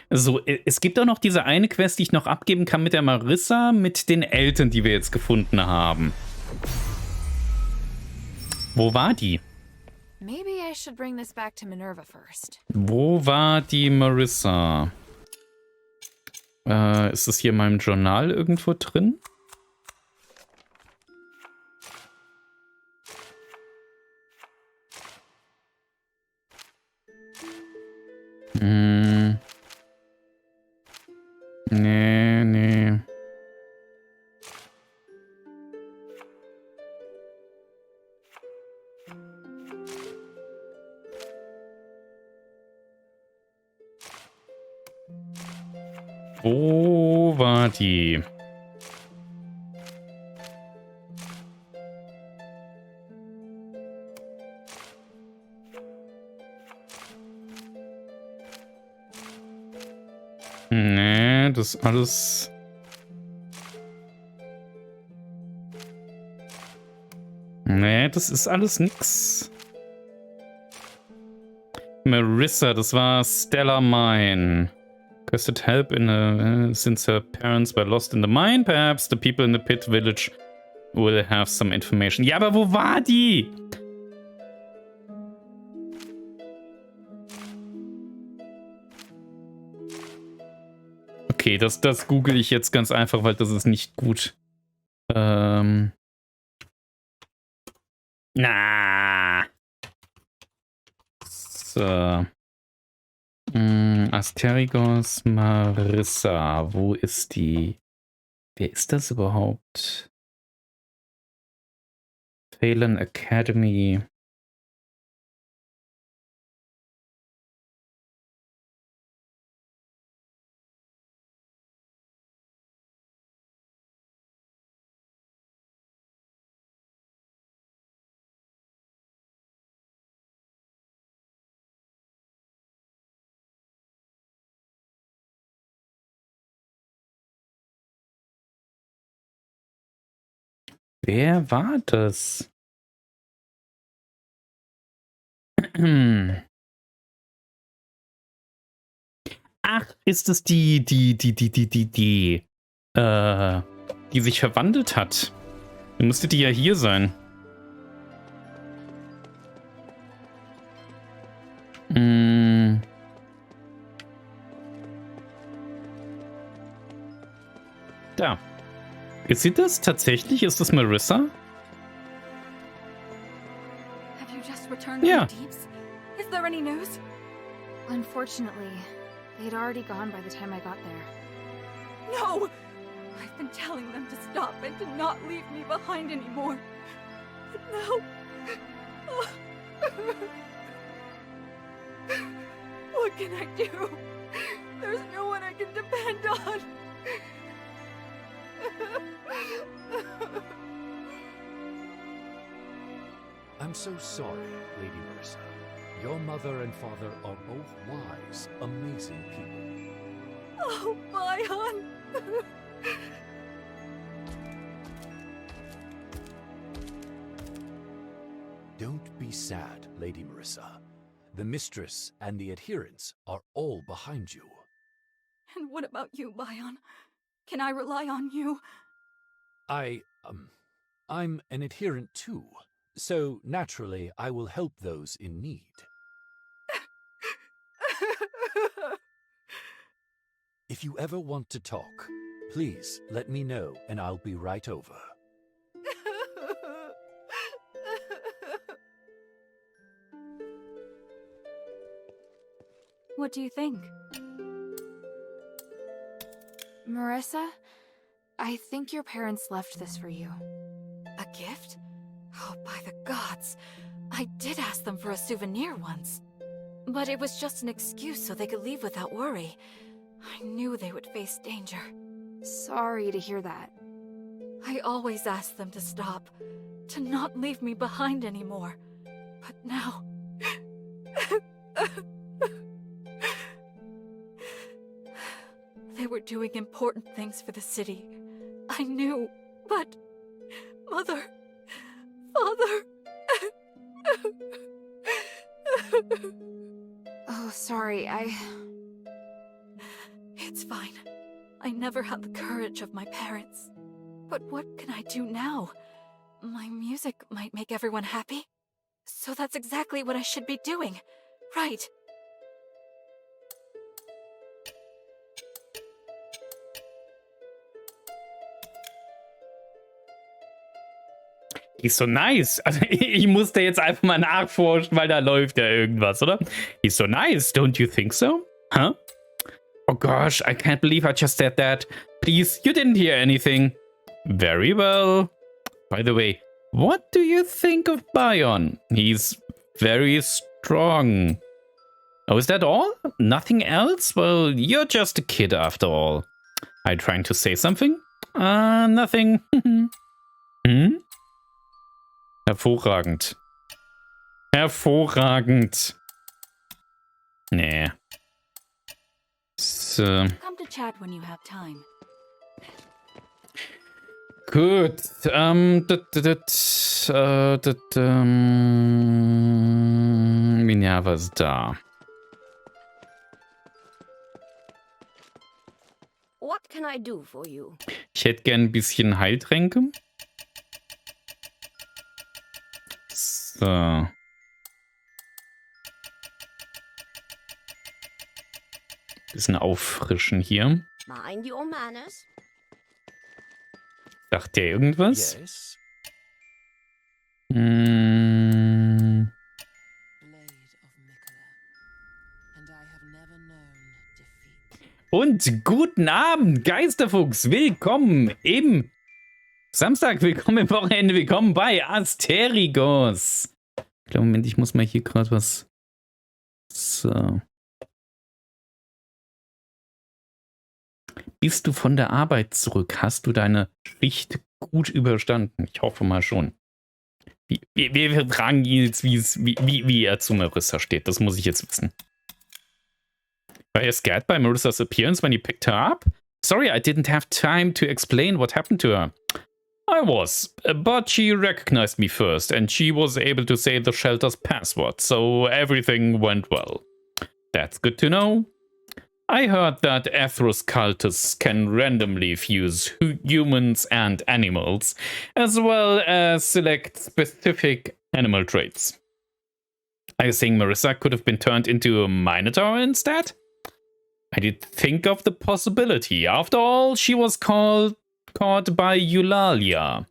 So, es gibt auch noch diese eine Quest, die ich noch abgeben kann mit der Marissa, mit den Eltern, die wir jetzt gefunden haben. Wo war die? Maybe I should bring this back to Minerva first. Wo war die Marissa? Ist das hier in meinem Journal irgendwo drin? Nee. Wo war die? Nee, das ist alles... Nee, das ist alles nix. Marissa, das war Stella Mine. Requested help since her parents were lost in the mine. Perhaps the people in the pit village will have some information. Ja, aber wo war die? Okay, das google ich jetzt ganz einfach, weil das ist nicht gut. Na. So. Asterigos Marissa. Wo ist die? Wer ist das überhaupt? Phelan Academy. Wer war das? Ach, ist es die sich verwandelt hat? Dann müsste die ja hier sein. Da. Ist sie das tatsächlich? Ist das Marissa? Have you just returned Yeah. from the deeps? Is there any news? Unfortunately, they'd already gone by the time I got there. No! I've been telling them to stop and to not leave me behind anymore. But now... What can I do? There's no one I can depend on. I'm so sorry, Lady Marissa. Your mother and father are both wise, amazing people. Oh, Bion! Don't be sad, Lady Marissa. The mistress and the adherents are all behind you. And what about you, Bion? Can I rely on you? I'm an adherent too, so naturally I will help those in need. If you ever want to talk, please let me know and I'll be right over. What do you think? Marissa, I think your parents left this for you. A gift? Oh, by the gods. I did ask them for a souvenir once. But it was just an excuse so they could leave without worry. I knew they would face danger. Sorry to hear that. I always asked them to stop, to not leave me behind anymore. But now... They were doing important things for the city. I knew, but... Mother... Father... Oh, sorry, It's fine. I never had the courage of my parents. But what can I do now? My music might make everyone happy. So that's exactly what I should be doing. Right. He's so nice. Also, ich musste jetzt einfach mal nachforschen, weil da läuft ja irgendwas, oder? He's so nice, don't you think so? Huh? Oh gosh, I can't believe I just said that. Please, you didn't hear anything. Very well. By the way, what do you think of Bion? He's very strong. Oh, is that all? Nothing else? Well, you're just a kid after all. Are you trying to say something? Nothing. Hm? Hervorragend. Hervorragend. Nee. So. Come to chat when you have time. Gut. Minerva ist da. What can I do for you? Ich hätte gern ein bisschen Heiltränke. So. Bisschen auffrischen hier. Mind your manners. Sagt der irgendwas? Yes. Hm. Und guten Abend, Geisterfuchs. Willkommen im Samstag, willkommen im Wochenende, willkommen bei Asterigos. Ich glaube, Moment, ich muss mal hier gerade was... So. Bist du von der Arbeit zurück? Hast du deine Schicht gut überstanden? Ich hoffe mal schon. Wir fragen ihn jetzt, wie er zu Marissa steht. Das muss ich jetzt wissen. Were you scared by Marissa's appearance when you picked her up? Sorry, I didn't have time to explain what happened to her. I was, but she recognized me first, and she was able to say the shelter's password, so everything went well. That's good to know. I heard that Atheros cultists can randomly fuse humans and animals, as well as select specific animal traits. Are you saying Marissa could have been turned into a Minotaur instead? I did think of the possibility. After all, she was caught by Eulalia.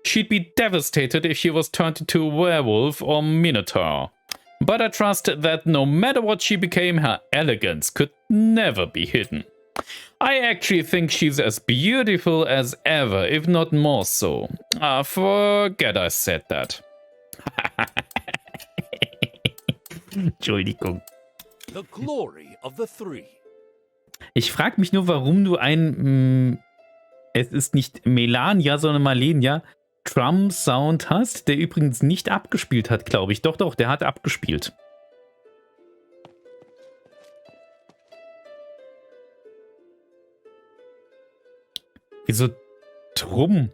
She'd be devastated if she was turned into a werewolf or Minotaur. But I trust that no matter what she became, her elegance could never be hidden. I actually think she's as beautiful as ever, if not more so. Forget I said that. Entschuldigung. The glory of the three. Ich frage mich nur, warum du es ist nicht Melania, sondern Malenia, Drum-Sound hast, der übrigens nicht abgespielt hat, glaube ich. Doch, der hat abgespielt. Wieso Drum?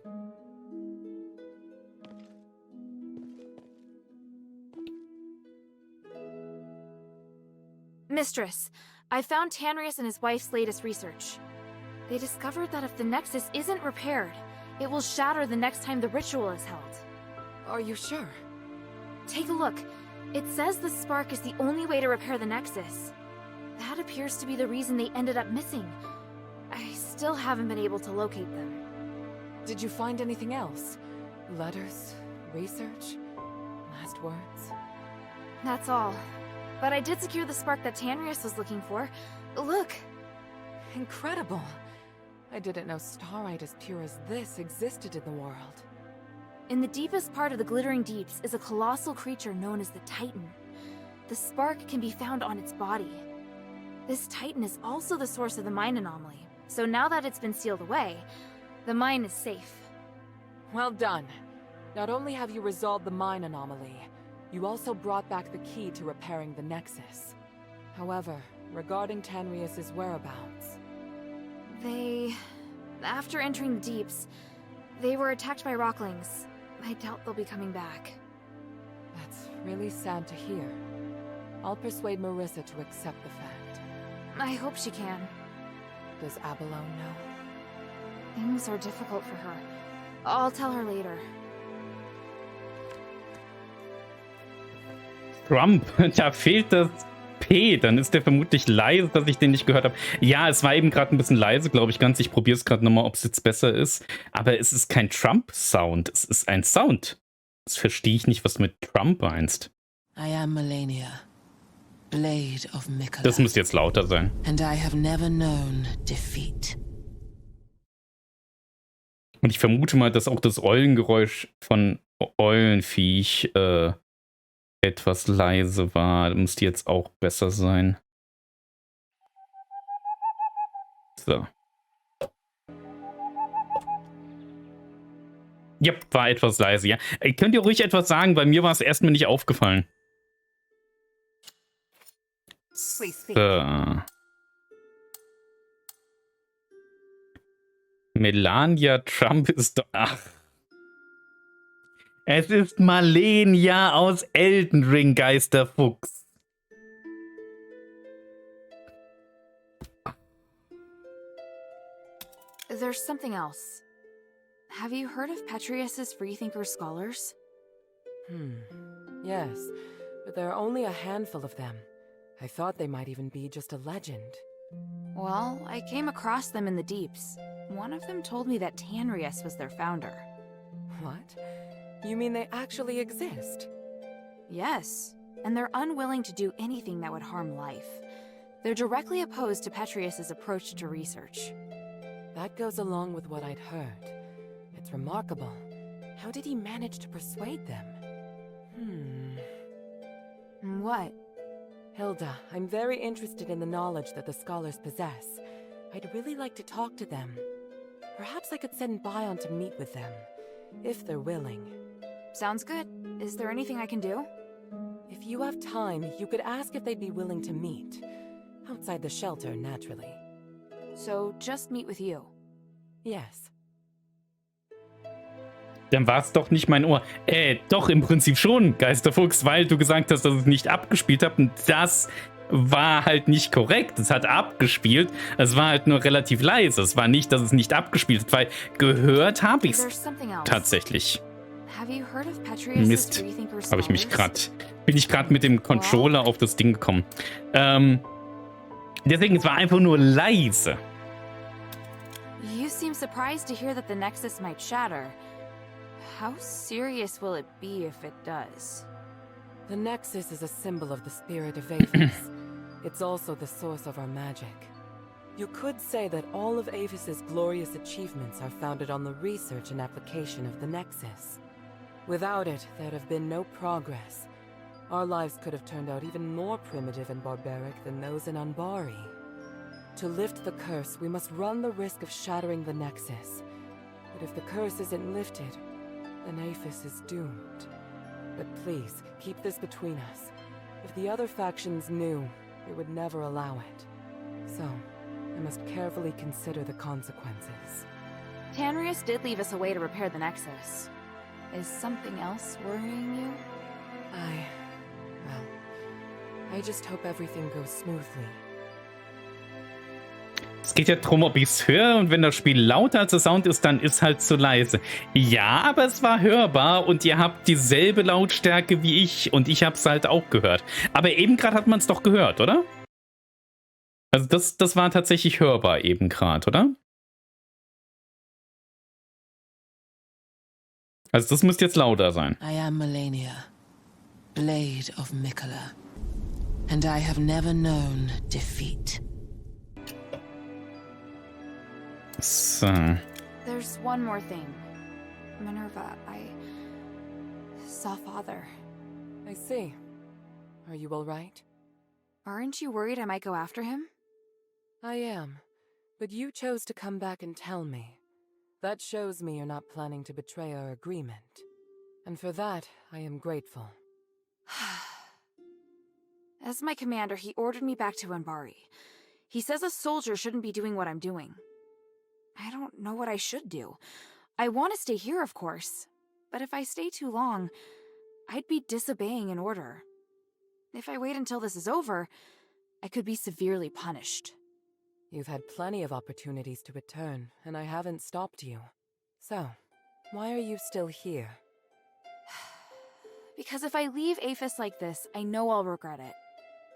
Mistress, I found Tanrius and his wife's latest research. They discovered that if the Nexus isn't repaired, it will shatter the next time the ritual is held. Are you sure? Take a look. It says the spark is the only way to repair the Nexus. That appears to be the reason they ended up missing. I still haven't been able to locate them. Did you find anything else? Letters? Research? Last words? That's all. But I did secure the spark that Tanrius was looking for. Look! Incredible! I didn't know starite as pure as this existed in the world. In the deepest part of the Glittering Deeps is a colossal creature known as the Titan. The spark can be found on its body. This Titan is also the source of the mine anomaly, so now that it's been sealed away, the mine is safe. Well done. Not only have you resolved the mine anomaly, you also brought back the key to repairing the Nexus. However, regarding Tanrius's whereabouts... After entering the Deeps, they were attacked by Rocklings. I doubt they'll be coming back. That's really sad to hear. I'll persuade Marissa to accept the fact. I hope she can. Does Abalone know? Things are difficult for her. I'll tell her later. Trump, da fehlt das P. Dann ist der vermutlich leise, dass ich den nicht gehört habe. Ja, es war eben gerade ein bisschen leise, glaube ich ganz. Ich probiere es gerade nochmal, ob es jetzt besser ist. Aber es ist kein Trump-Sound. Es ist ein Sound. Das verstehe ich nicht, was du mit Trump meinst. I am Melania, Blade of Mikola. Das muss jetzt lauter sein. And I have never known defeat. Und ich vermute mal, dass auch das Eulengeräusch von Eulenviech etwas leise war. Das müsste jetzt auch besser sein. So. Ja, war etwas leise, ja. Könnt ihr ruhig etwas sagen? Bei mir war es erstmal nicht aufgefallen. So. Melania Trump ist doch... Ach. Es ist Malenia aus Elden Ring, Geisterfuchs. there's something else. Have you heard of Petrius's Freethinker scholars? Yes, but there are only a handful of them. I thought they might even be just a legend. Well, I came across them in the deeps. One of them told me that Tanrius was their founder. What? You mean they actually exist? Yes, and they're unwilling to do anything that would harm life. They're directly opposed to Petrius's approach to research. That goes along with what I'd heard. It's remarkable. How did he manage to persuade them? What? Hilda, I'm very interested in the knowledge that the scholars possess. I'd really like to talk to them. Perhaps I could send Bion to meet with them, if they're willing. Sounds good. Is there anything I can do? If you have time, you could ask if they'd be willing to meet. Outside the shelter, naturally. So, just meet with you? Yes. Dann war es doch nicht mein Ohr. Doch, im Prinzip schon, Geisterfuchs, weil du gesagt hast, dass es nicht abgespielt hat. Und das war halt nicht korrekt. Es hat abgespielt. Es war halt nur relativ leise. Es war nicht, dass es nicht abgespielt hat, weil gehört habe ich es tatsächlich. Mist. Habe ich mich bin ich gerade mit dem Controller auf das Ding gekommen. Deswegen, es war einfach nur leise. You seem surprised to hear that the Nexus might shatter. How serious will it be if it does? The Nexus is a symbol of the spirit of Avis. It's also the source of our magic. You could say that all of Avis's glorious achievements are founded on the research and application of the Nexus. Without it, there'd have been no progress. Our lives could have turned out even more primitive and barbaric than those in Anbari. To lift the curse, we must run the risk of shattering the Nexus. But if the curse isn't lifted, then Aphis is doomed. But please, keep this between us. If the other factions knew, they would never allow it. So, I must carefully consider the consequences. Tanrius did leave us a way to repair the Nexus. Is something else worrying you? I just hope everything goes smoothly. Es geht ja darum, ob ich es höre, und wenn das Spiel lauter als der Sound ist, dann ist halt zu leise. Ja, aber es war hörbar und ihr habt dieselbe Lautstärke wie ich und ich habe es halt auch gehört. Aber eben gerade hat man es doch gehört, oder? Also das war tatsächlich hörbar eben gerade, oder? Also das müsste jetzt lauter sein. I am Melania, Blade of Mikola, and I have never known defeat. So. There's one more thing. Minerva, I saw Father. I see. Are you all right? Aren't you worried I might go after him? I am. But you chose to come back and tell me. That shows me you're not planning to betray our agreement. And for that, I am grateful. As my commander, he ordered me back to Anbari. He says a soldier shouldn't be doing what I'm doing. I don't know what I should do. I want to stay here, of course. But if I stay too long, I'd be disobeying an order. If I wait until this is over, I could be severely punished. You've had plenty of opportunities to return, and I haven't stopped you. So, why are you still here? Because if I leave Aphis like this, I know I'll regret it.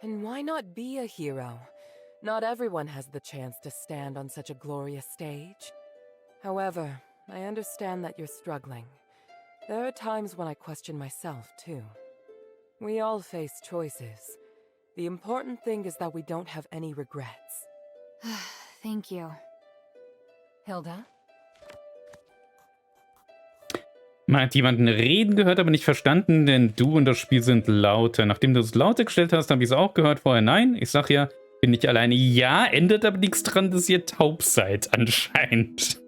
And why not be a hero? Not everyone has the chance to stand on such a glorious stage. However, I understand that you're struggling. There are times when I question myself, too. We all face choices. The important thing is that we don't have any regrets. Thank you. Hilda? Man hat jemanden reden gehört, aber nicht verstanden, denn du und das Spiel sind lauter. Nachdem du es lauter gestellt hast, habe ich es auch gehört. Vorher nein. Ich sag ja, bin ich alleine. Ja, ändert aber nichts dran, dass ihr taub seid, anscheinend.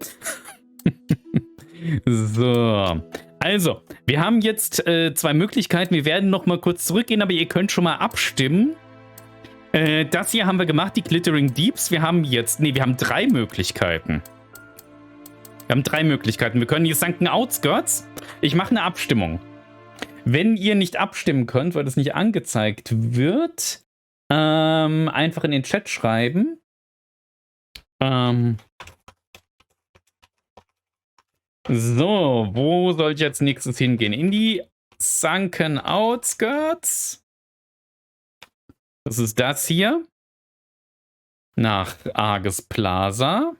So. Also, wir haben jetzt zwei Möglichkeiten. Wir werden noch mal kurz zurückgehen, aber ihr könnt schon mal abstimmen. Das hier haben wir gemacht, die Glittering Deeps. Wir haben jetzt, wir haben drei Möglichkeiten. Wir können die Sunken Outskirts. Ich mache eine Abstimmung. Wenn ihr nicht abstimmen könnt, weil das nicht angezeigt wird, einfach in den Chat schreiben. So, wo soll ich jetzt nächstes hingehen? In die Sunken Outskirts. Das ist das hier. Nach Arges Plaza.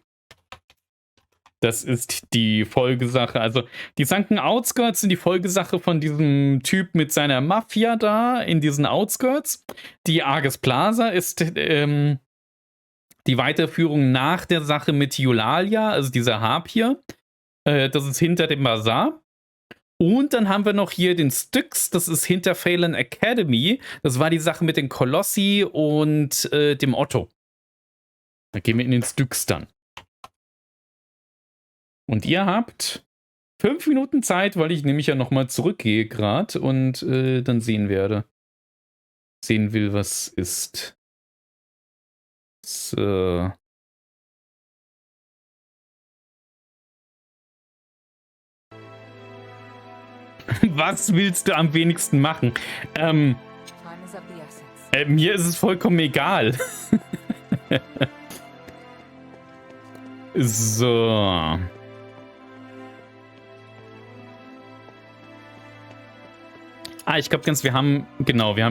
Das ist die Folgesache. Also, die Sunken Outskirts sind die Folgesache von diesem Typ mit seiner Mafia da in diesen Outskirts. Die Arges Plaza ist die Weiterführung nach der Sache mit Eulalia, also dieser Harpier. Das ist hinter dem Bazar. Und dann haben wir noch hier den Styx, das ist hinter Phelan Academy. Das war die Sache mit den Kolossi und dem Otto. Da gehen wir in den Styx dann. Und ihr habt 5 Minuten Zeit, weil ich nämlich ja nochmal zurückgehe gerade und dann sehen will, was ist. So. Was willst du am wenigsten machen? Mir ist es vollkommen egal. So. Ich glaube wir haben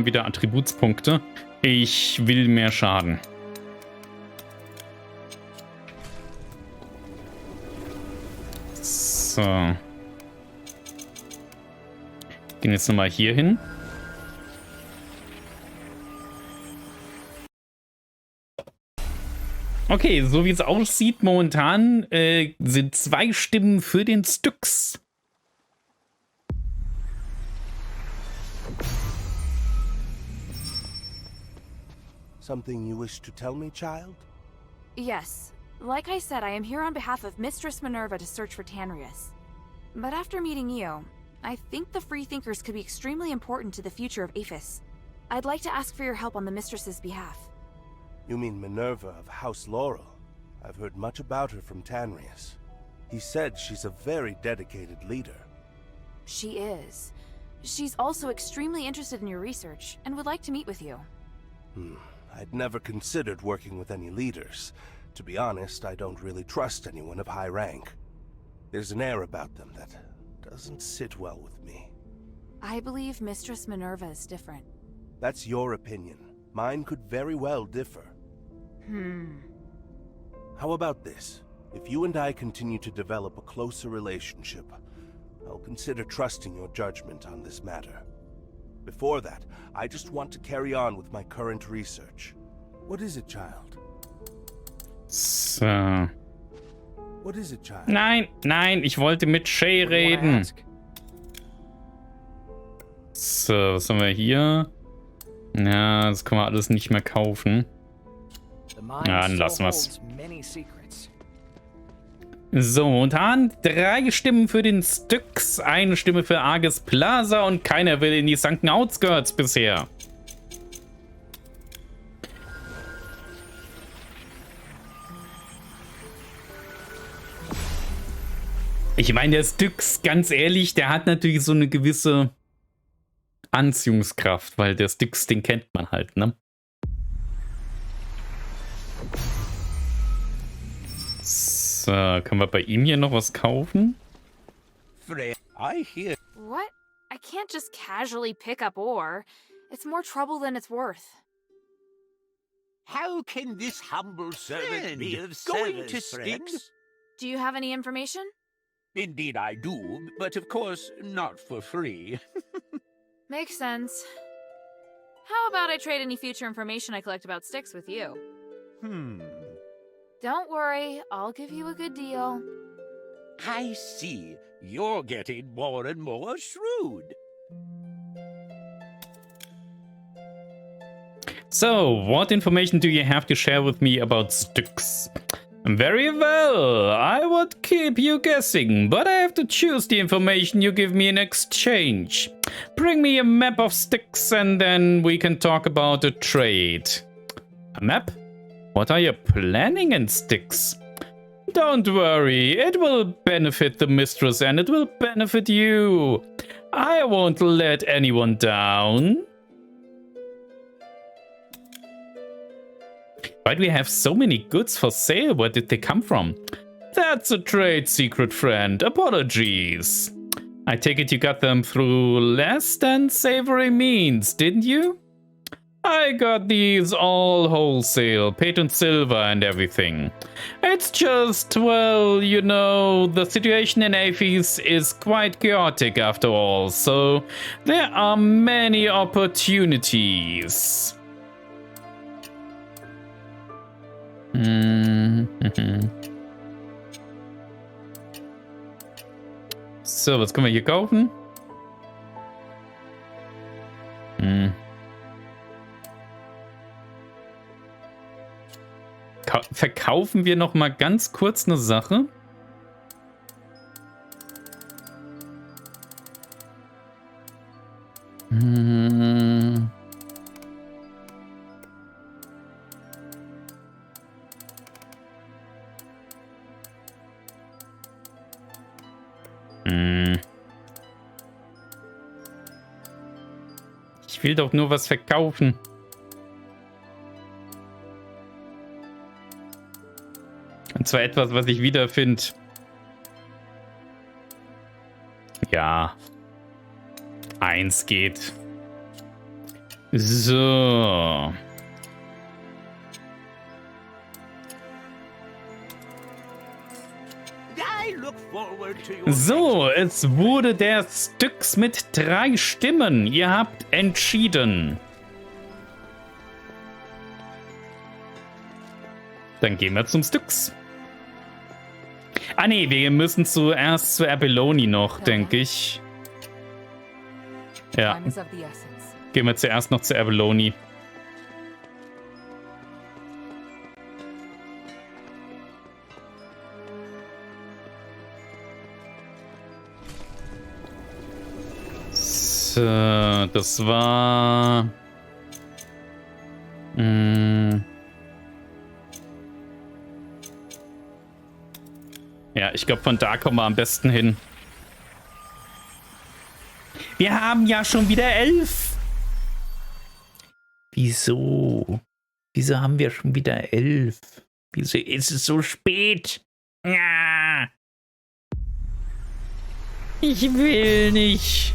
wieder Attributspunkte. Ich will mehr Schaden. So. Gehen jetzt nochmal hier hin. Okay, so wie es aussieht momentan, sind 2 Stimmen für den Styx. Something you wish to tell me, child? Yes. Like I said, I am here on behalf of Mistress Minerva to search for Tanrius. But after meeting you, I think the Freethinkers could be extremely important to the future of Aphis. I'd like to ask for your help on the Mistress's behalf. You mean Minerva of House Laurel? I've heard much about her from Tanrius. He said she's a very dedicated leader. She is. She's also extremely interested in your research and would like to meet with you. I'd never considered working with any leaders. To be honest, I don't really trust anyone of high rank. There's an air about them that doesn't sit well with me. I believe Mistress Minerva is different. That's your opinion. Mine could very well differ. How about this? If you and I continue to develop a closer relationship, I'll consider trusting your judgment on this matter. Before that, I just want to carry on with my current research. What is it, child? So. What is it, child? Nein, ich wollte mit Shay reden. So, was haben wir hier? Ja, das können wir alles nicht mehr kaufen. Ja, dann lassen wir's. So, und dann 3 Stimmen für den Styx, 1 Stimme für Arges Plaza und keiner will in die Sunken Outskirts bisher. Ich meine, der Styx, ganz ehrlich, der hat natürlich so eine gewisse Anziehungskraft, weil der Styx, den kennt man halt, ne? So, können wir bei ihm hier noch was kaufen? I hear. What? I can't just casually pick up ore. It's more trouble than it's worth. How can this humble servant be of going service, to friend? Styx? Do you have any information? Indeed I do, but of course not for free. Makes sense. How about I trade any future information I collect about Styx with you? Don't worry, I'll give you a good deal. I see. You're getting more and more shrewd. So, what information do you have to share with me about Styx? Very well, I would keep you guessing, but I have to choose the information you give me in exchange. Bring me a map of Styx and then we can talk about a trade. A map? What are you planning in Styx? Don't worry, it will benefit the mistress and it will benefit you. I won't let anyone down. Why do we have so many goods for sale? Where did they come from? That's a trade secret, friend. Apologies. I take it you got them through less than savory means, didn't you? I got these all wholesale, paid in silver and everything. It's just, well, you know, the situation in Aphes is quite chaotic after all, so there are many opportunities. So, was können wir hier kaufen? Verkaufen wir noch mal ganz kurz eine Sache. Ich will doch nur was verkaufen. Und zwar etwas, was ich wiederfinde. Ja. 1 geht. So. So, es wurde der Styx mit 3 Stimmen. Ihr habt entschieden. Dann gehen wir zum Styx. Ah nee, wir müssen zuerst zu Abeloni noch, denke ich. Ja. Gehen wir zuerst noch zu Abeloni. So, das war... Ja, ich glaube, von da kommen wir am besten hin. Wir haben ja schon wieder 11. Wieso? Wieso haben wir schon wieder 11? Wieso ist es so spät? Ja. Ich will nicht.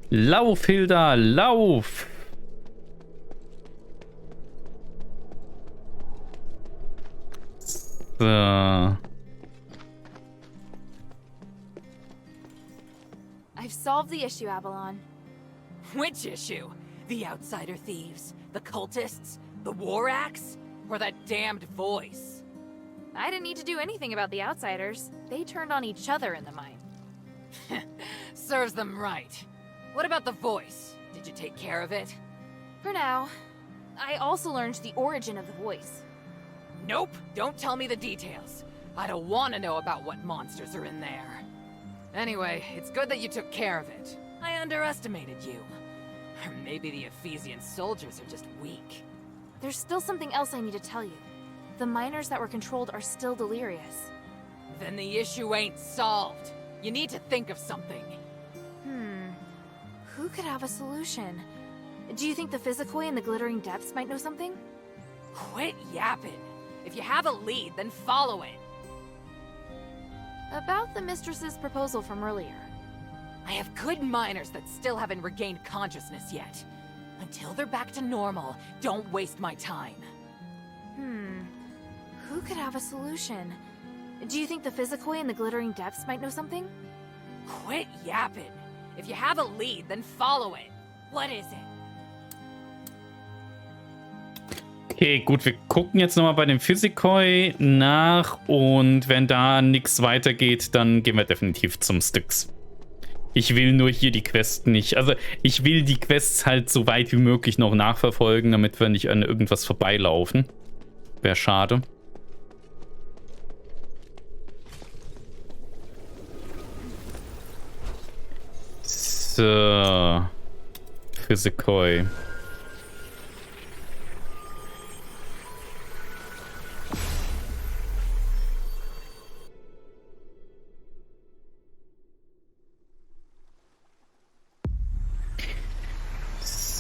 Lauf, Hilda, lauf! So. I've solved the issue, Avalon. Which issue? The outsider thieves? The cultists? The war axe? Or that damned voice? I didn't need to do anything about the outsiders. They turned on each other in the mine. Serves them right. What about the voice? Did you take care of it? For now. I also learned the origin of the voice. Nope, don't tell me the details. I don't want to know about what monsters are in there. Anyway, it's good that you took care of it. I underestimated you. Or maybe the Ephesian soldiers are just weak. There's still something else I need to tell you. The miners that were controlled are still delirious. Then the issue ain't solved. You need to think of something. Who could have a solution? Do you think the Physicoi in the Glittering Depths might know something? Quit yapping. If you have a lead, then follow it. About the Mistress's proposal from earlier. I have good miners that still haven't regained consciousness yet. Until they're back to normal, don't waste my time. Who could have a solution? Do you think the Physicoi in the Glittering Depths might know something? Quit yapping. If you have a lead, then follow it. What is it? Okay, gut, wir gucken jetzt nochmal bei den Physicoi nach und wenn da nichts weitergeht, dann gehen wir definitiv zum Styx. Ich will nur hier die Quests nicht, also ich will die Quests halt so weit wie möglich noch nachverfolgen, damit wir nicht an irgendwas vorbeilaufen. Wäre schade. So. Physicoi.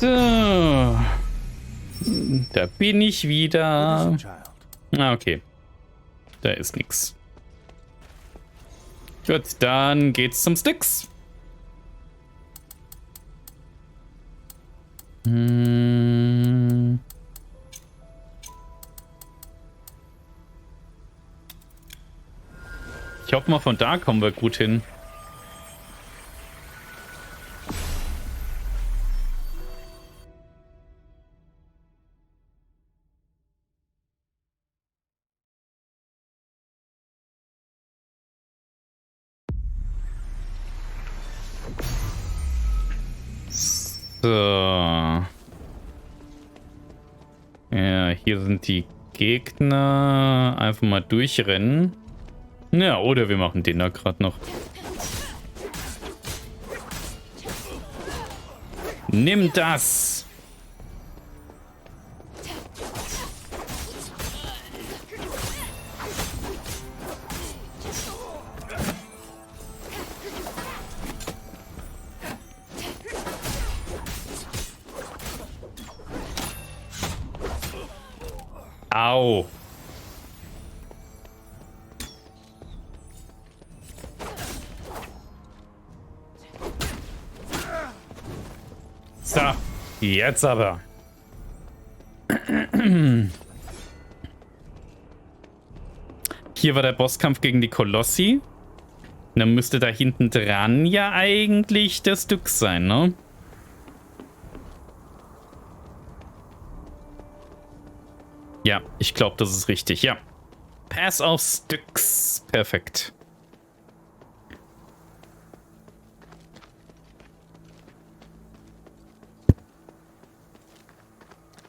So. Da bin ich wieder. Ah, okay. Da ist nix. Gut, dann geht's zum Sticks. Ich hoffe mal, von da kommen wir gut hin. So. Ja, hier sind die Gegner. Einfach mal durchrennen. Ja, oder wir machen den da gerade noch. Nimm das! Au! So, jetzt aber. Hier war der Bosskampf gegen die Kolossi. Dann müsste da hinten dran ja eigentlich der Stück sein, ne? Ja, ich glaube, das ist richtig, ja. Pass auf Styx. Perfekt.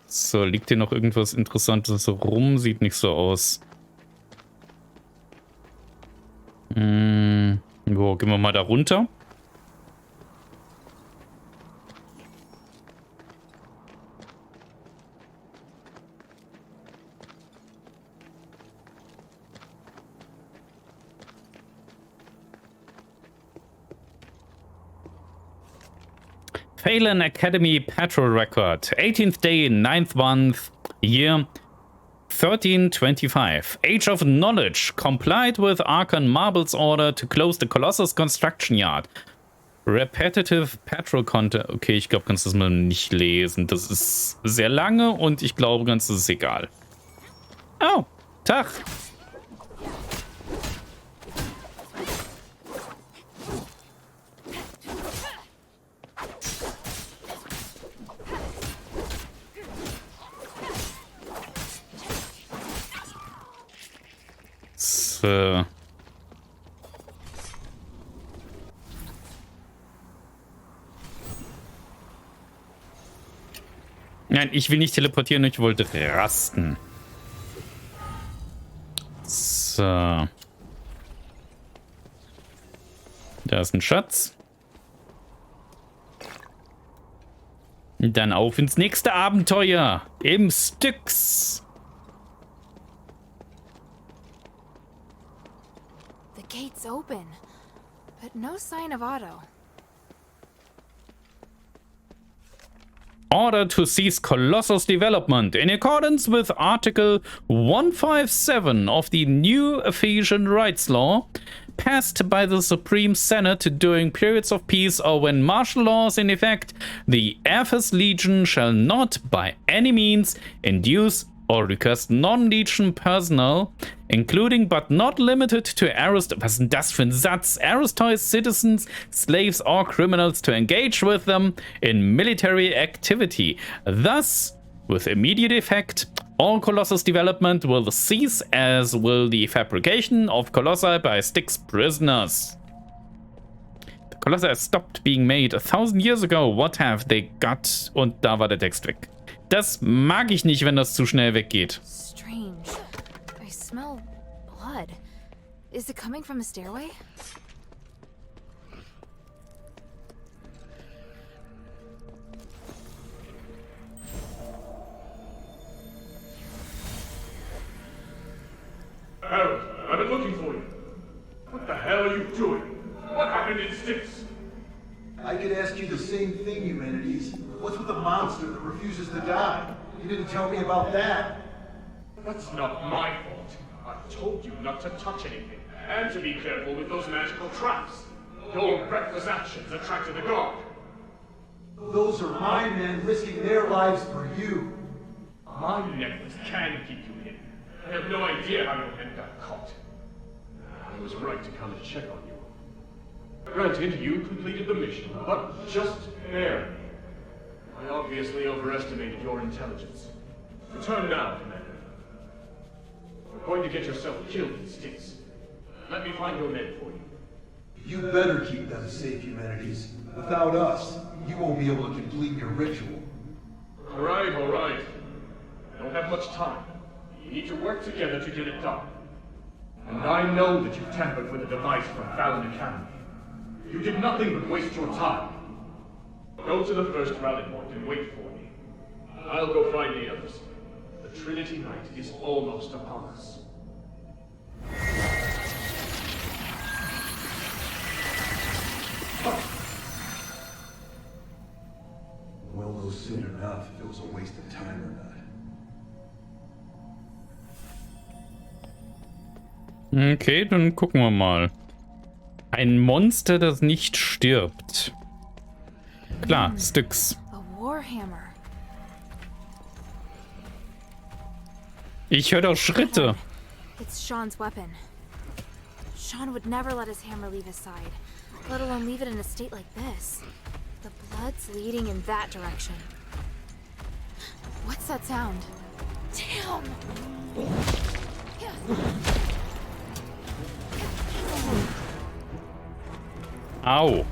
So, liegt hier noch irgendwas Interessantes rum? Sieht nicht so aus. Jo, gehen wir mal da runter. Phelan Academy Patrol Record. 18th day, 9th month, year 1325. Age of Knowledge. Complied with Archon Marble's order to close the Colossus Construction Yard. Repetitive Patrol Content. Okay, ich glaube, kannst du das mal nicht lesen. Das ist sehr lange und ich glaube, ganz ist es egal. Oh, Tag. Nein, ich will nicht teleportieren, ich wollte rasten. So. Da ist ein Schatz. Dann auf ins nächste Abenteuer im Styx. The gate's open, but no sign of Otto. Order to cease Colossus development in accordance with Article 157 of the New Ephesian Rights Law, passed by the Supreme Senate during periods of peace or when martial law is in effect, the Aphis Legion shall not by any means induce or request non-Legion personnel, including but not limited to was ist denn das für ein Satz? Aristoids, citizens, slaves or criminals to engage with them in military activity. Thus, with immediate effect, all Colossus development will cease, as will the fabrication of Colossi by Styx prisoners. The Colossi has stopped being made 1,000 years ago. What have they got? Und da war der Text weg. Das mag ich nicht, wenn das zu schnell weggeht. Strange. I smell blood. Is it coming from the stairway? Harold, I've been looking for you. What the hell are you doing? What happened in Styx? I could ask you the same thing, Humanities. What's with the monster that refuses to die? You didn't tell me about that. That's not my fault. I told you not to touch anything, and to be careful with those magical traps. Your reckless actions attracted the guard. Those are my men risking their lives for you. My necklace can keep you hidden. I have no idea how your men got caught. I was right to come and check on you. Granted, you completed the mission, but just barely. I obviously overestimated your intelligence. Return now, Commander. You're going to get yourself killed in sticks. Let me find your men for you. You better keep them safe, humanities. Without us, you won't be able to complete your ritual. All right, all right. I don't have much time. You need to work together to get it done. And I know that you tampered with a device from Fallon Academy. You did nothing but waste your time. Go to the first rally point and wait for me. I'll go find the others. The Trinity Night is almost upon us. We'll know soon enough if it was a waste of time or not. Okay, dann gucken wir mal. Ein Monster, das nicht stirbt. Klar, Styx. A warhammer. Ich höre doch Schritte. It's Sean's weapon. Sean would never let his hammer leave his side, let alone leave it in a state like this. The blood's leading in that direction. What's that sound? Damn! Au.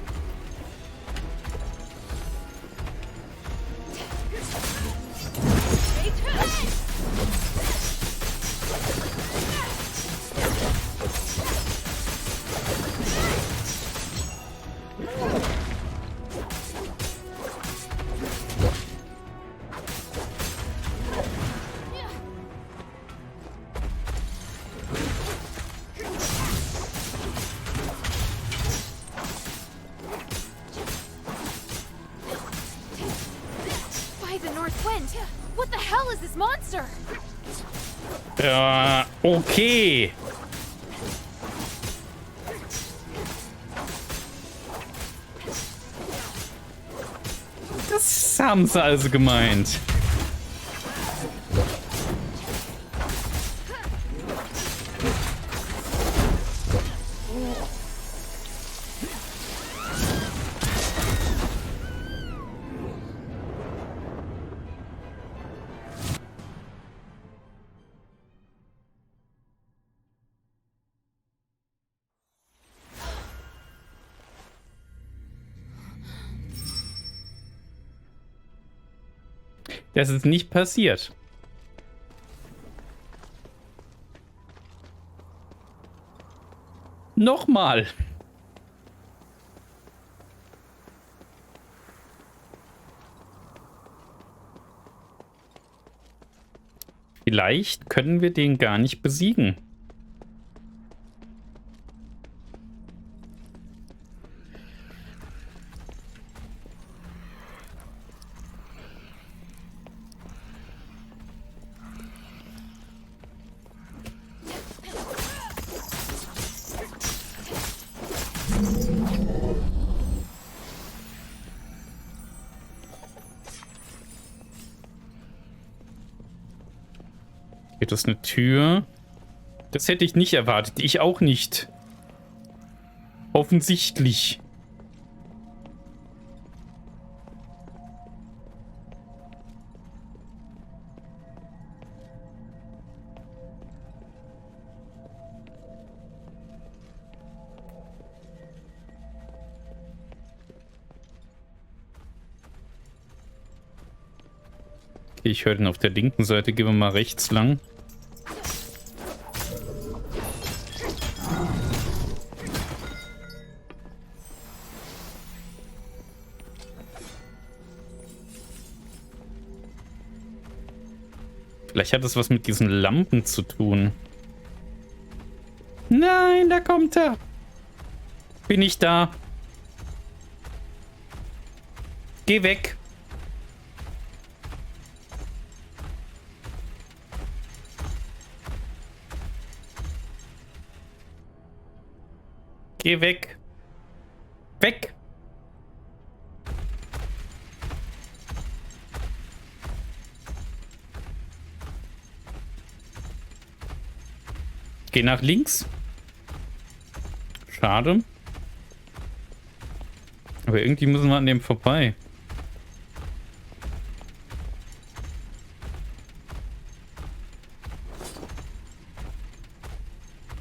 What the hell is this monster? Okay. Das haben sie also gemeint. Das ist nicht passiert. Nochmal. Vielleicht können wir den gar nicht besiegen. Das ist eine Tür. Das hätte ich nicht erwartet. Ich auch nicht. Offensichtlich. Okay, ich höre den auf der linken Seite. Gehen wir mal rechts lang. Vielleicht hat es was mit diesen Lampen zu tun. Nein, da kommt er. Bin ich da? Geh weg. Geh weg. Weg. Geh nach links. Schade. Aber irgendwie müssen wir an dem vorbei.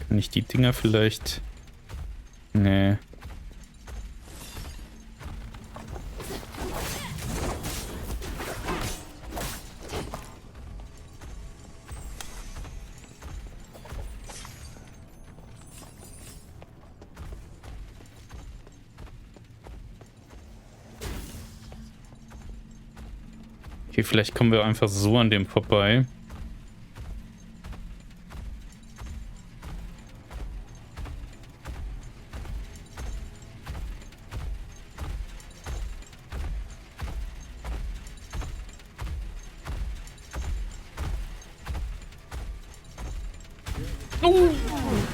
Kann ich die Dinger vielleicht... Nee. Okay, vielleicht kommen wir einfach so an dem vorbei.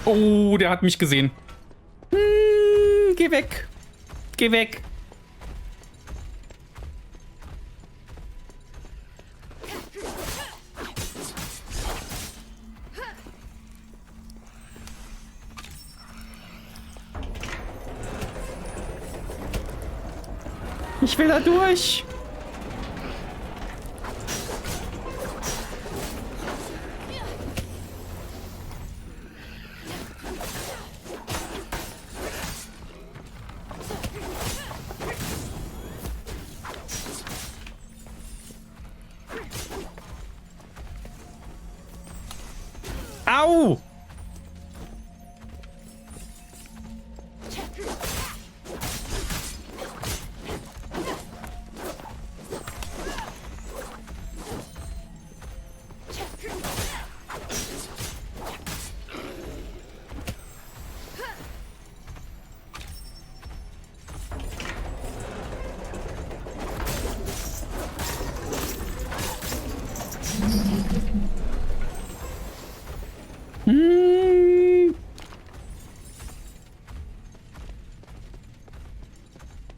Oh, der hat mich gesehen. Geh weg. Geh weg. Ich will da durch. Au!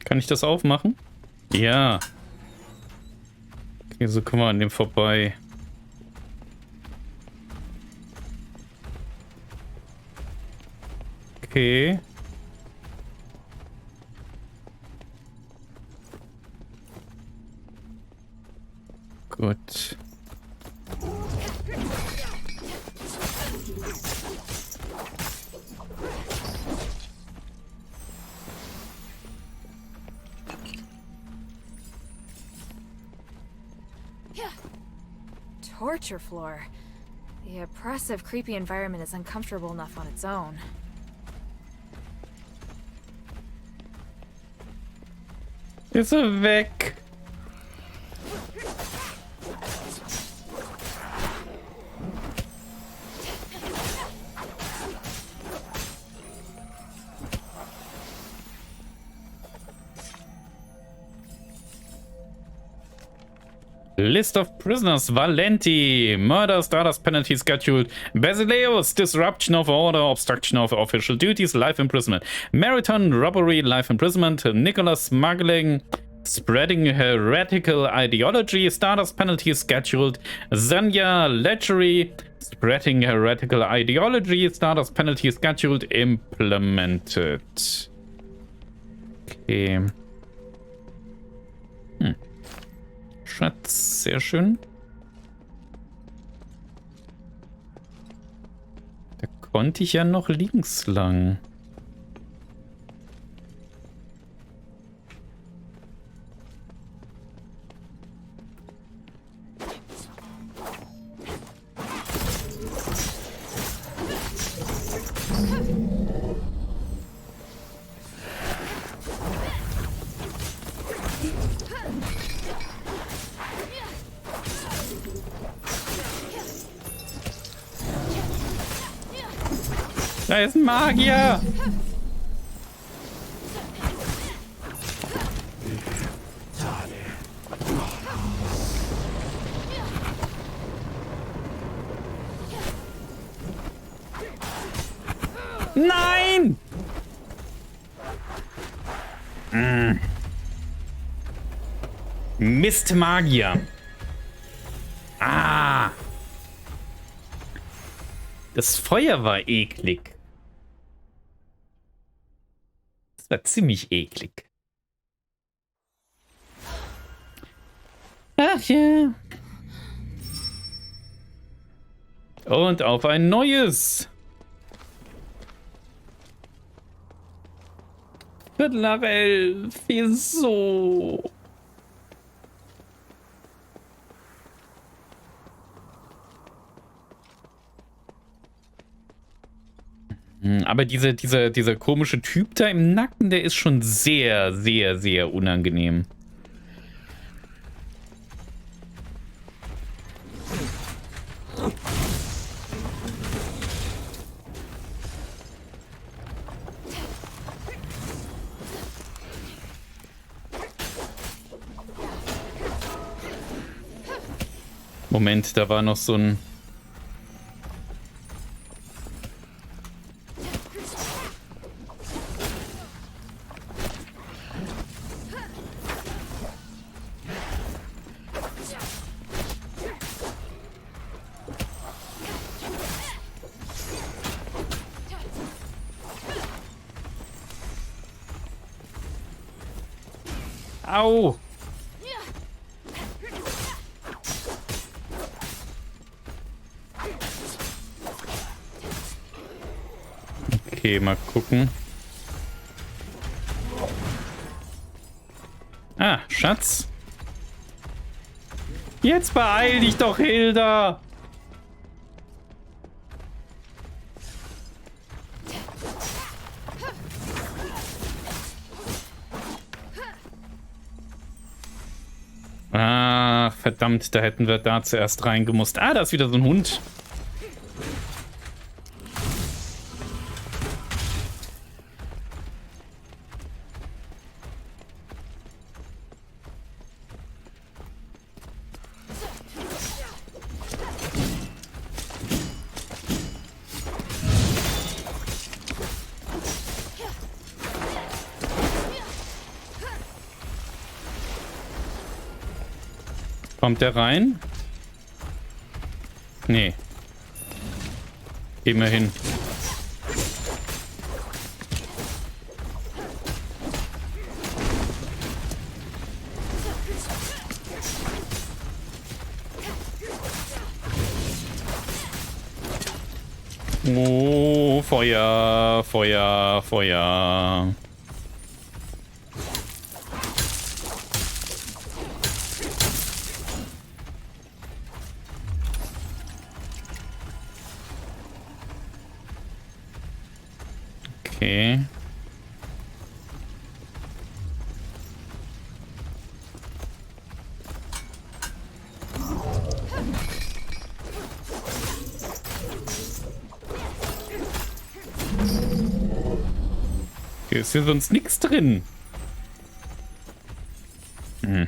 Kann ich das aufmachen? Ja. Okay, so kommen wir an dem vorbei. Okay. Gut. Torture floor. The oppressive, creepy environment is uncomfortable enough on its own. Ist er weg? List of prisoners: Valenti, murder, Stardust penalty scheduled, Basileus, disruption of order, obstruction of official duties, life imprisonment, Meriton, robbery, life imprisonment, Nicholas, smuggling, spreading heretical ideology, Stardust penalty scheduled, Zanya, lechery, spreading heretical ideology, Stardust penalty scheduled, implemented. Okay. Schatz, sehr schön. Da konnte ich ja noch links lang. Da ist ein Magier! Nein! Mist, Magier. Ah. Das Feuer war eklig. Das war ziemlich eklig. Ach ja. Und auf ein neues. 11:15. Wieso? Aber dieser komische Typ da im Nacken, der ist schon sehr, sehr, sehr unangenehm. Moment, da war noch so ein... Au! Okay, mal gucken. Ah, Schatz. Jetzt beeil dich doch, Hilda! Ach, verdammt, da hätten wir da zuerst reingemusst. Ah, da ist wieder so ein Hund. Kommt der rein? Nee. Gehen wir hin. Oh, Feuer, Feuer, Feuer. Okay. Hier ist hier sonst nichts drin. Hm.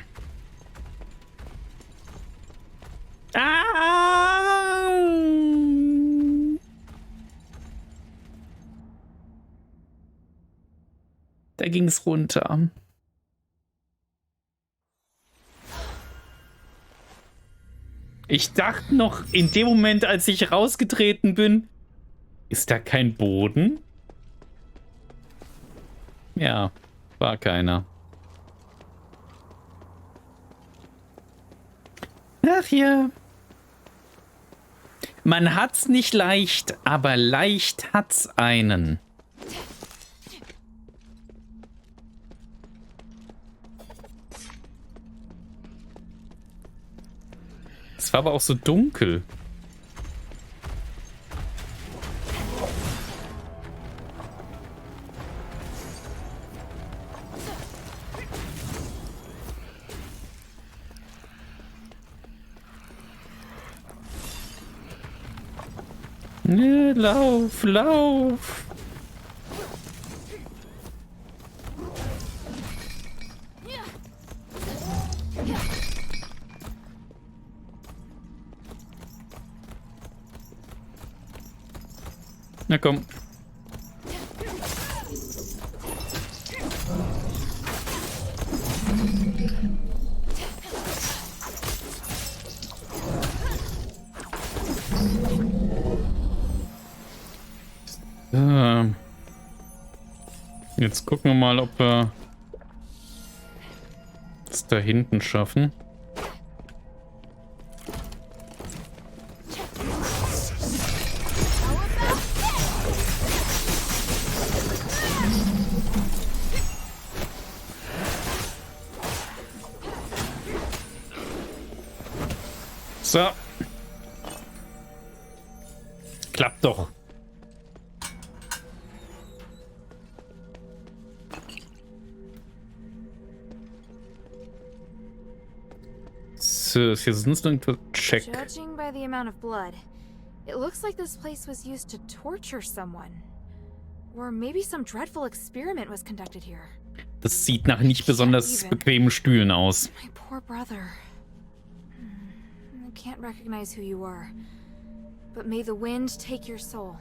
Da ging's runter. Ich dachte noch in dem Moment, als ich rausgetreten bin, ist da kein Boden? Ja, war keiner. Ach ja. Man hat's nicht leicht, aber leicht hat's einen. Es war aber auch so dunkel. Nee, lauf, lauf. Na komm. Jetzt gucken wir mal, ob wir es da hinten schaffen. So. Klappt doch. So, ist hier sonst irgendwo check. Judging by the amount of blood, it looks like this place was used to torture someone. Or maybe some dreadful experiment was conducted here. Das sieht nach nicht besonders bequemen Stühlen aus. My poor brother. I can't recognize who you are. But may the wind take your soul.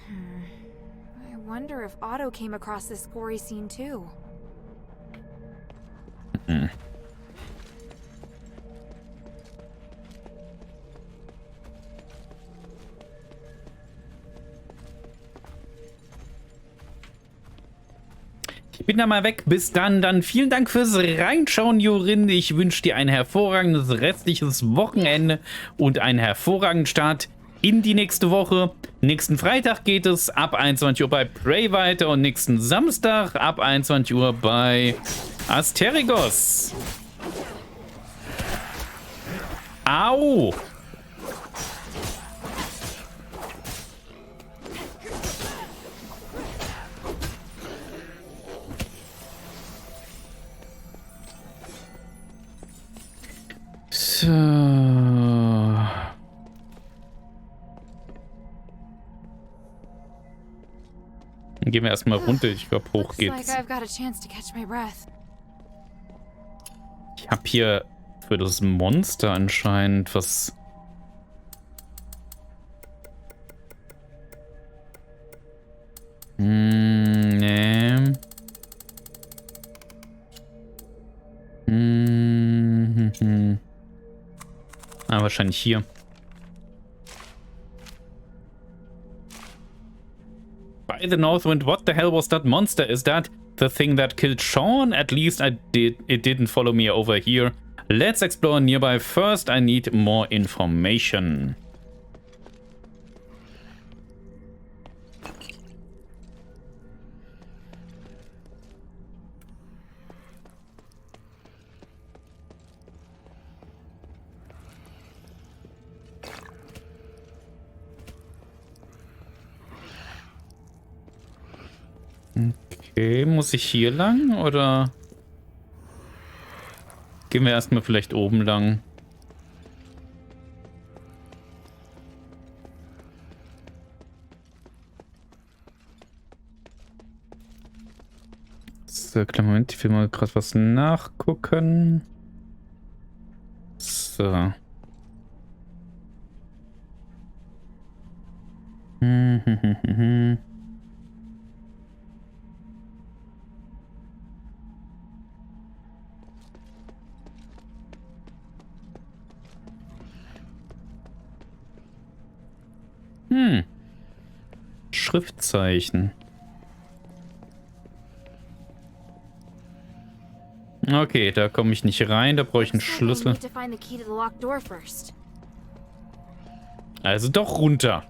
I wonder if Otto came across this gory scene too. Ich bin da mal weg. Bis dann. Dann vielen Dank fürs Reinschauen, Jorin. Ich wünsche dir ein hervorragendes restliches Wochenende und einen hervorragenden Start in die nächste Woche. Nächsten Freitag geht es ab 21 Uhr bei Prey weiter und nächsten Samstag ab 21 Uhr bei Asterigos. Au! So. Dann gehen wir erstmal runter. Ich glaube, hoch geht's. Ich habe hier für das Monster anscheinend was. Nee. Ah, wahrscheinlich hier. By the Northwind, what the hell was that monster? Is that the thing that killed Sean? At least it didn't follow me over here. Let's explore nearby first. I need more information. Okay, muss ich hier lang oder gehen wir erstmal vielleicht oben lang? So, kleinen Moment, ich will mal gerade was nachgucken. So. Schriftzeichen. Okay, da komme ich nicht rein, da brauche ich einen Schlüssel. Also doch runter.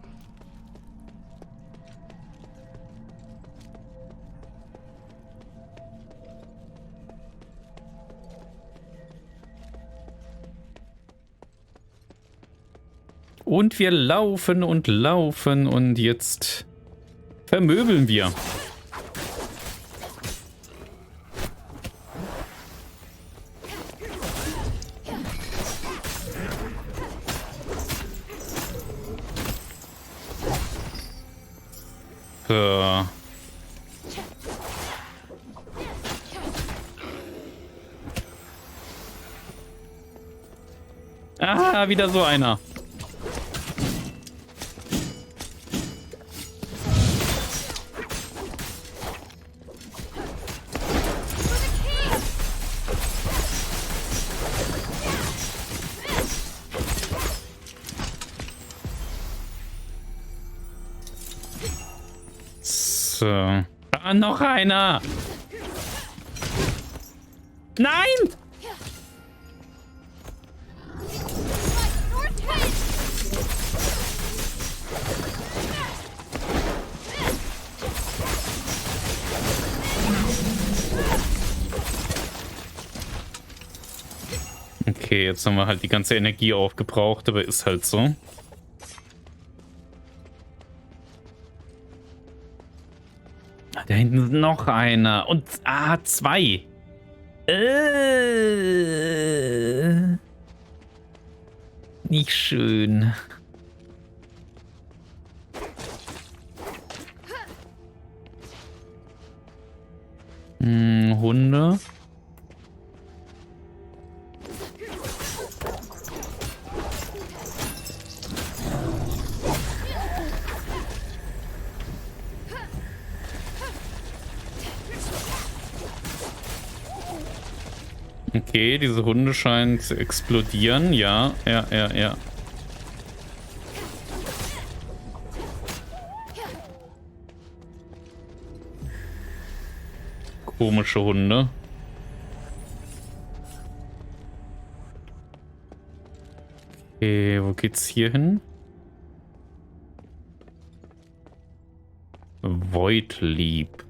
Und wir laufen und jetzt vermöbeln wir. So. Ah, wieder so einer. So. Ah, noch einer! Nein! Okay, jetzt haben wir halt die ganze Energie aufgebraucht, aber ist halt so. Da hinten ist noch einer. Und, zwei. Nicht schön. Hunde. Okay, diese Hunde scheinen zu explodieren. Ja. Komische Hunde. Okay, wo geht's hier hin? Voidlieb.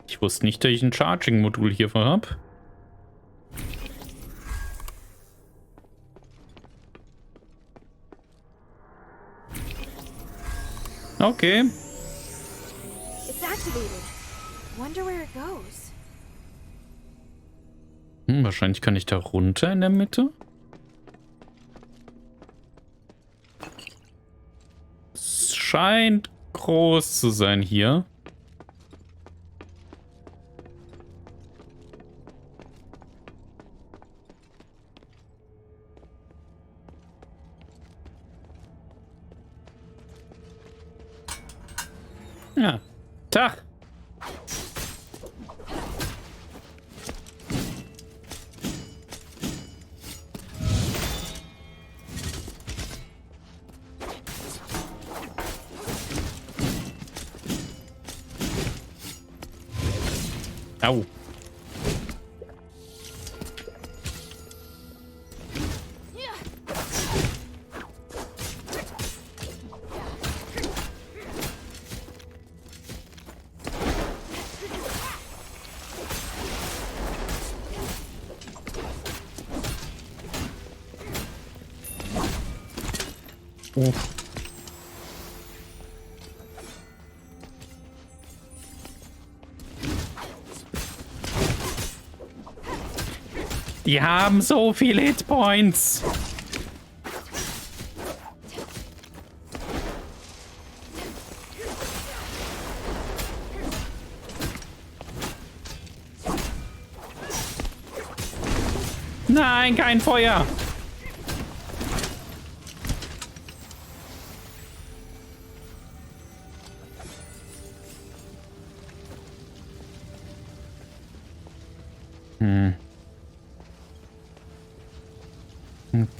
Ich wusste nicht, dass ich ein Charging-Modul hierfür habe. Okay. It's activated. Wonder where it goes. Wahrscheinlich kann ich da runter in der Mitte. Es scheint groß zu sein hier. Ja, Tag. Au. Die haben so viele Hitpoints. Nein, kein Feuer.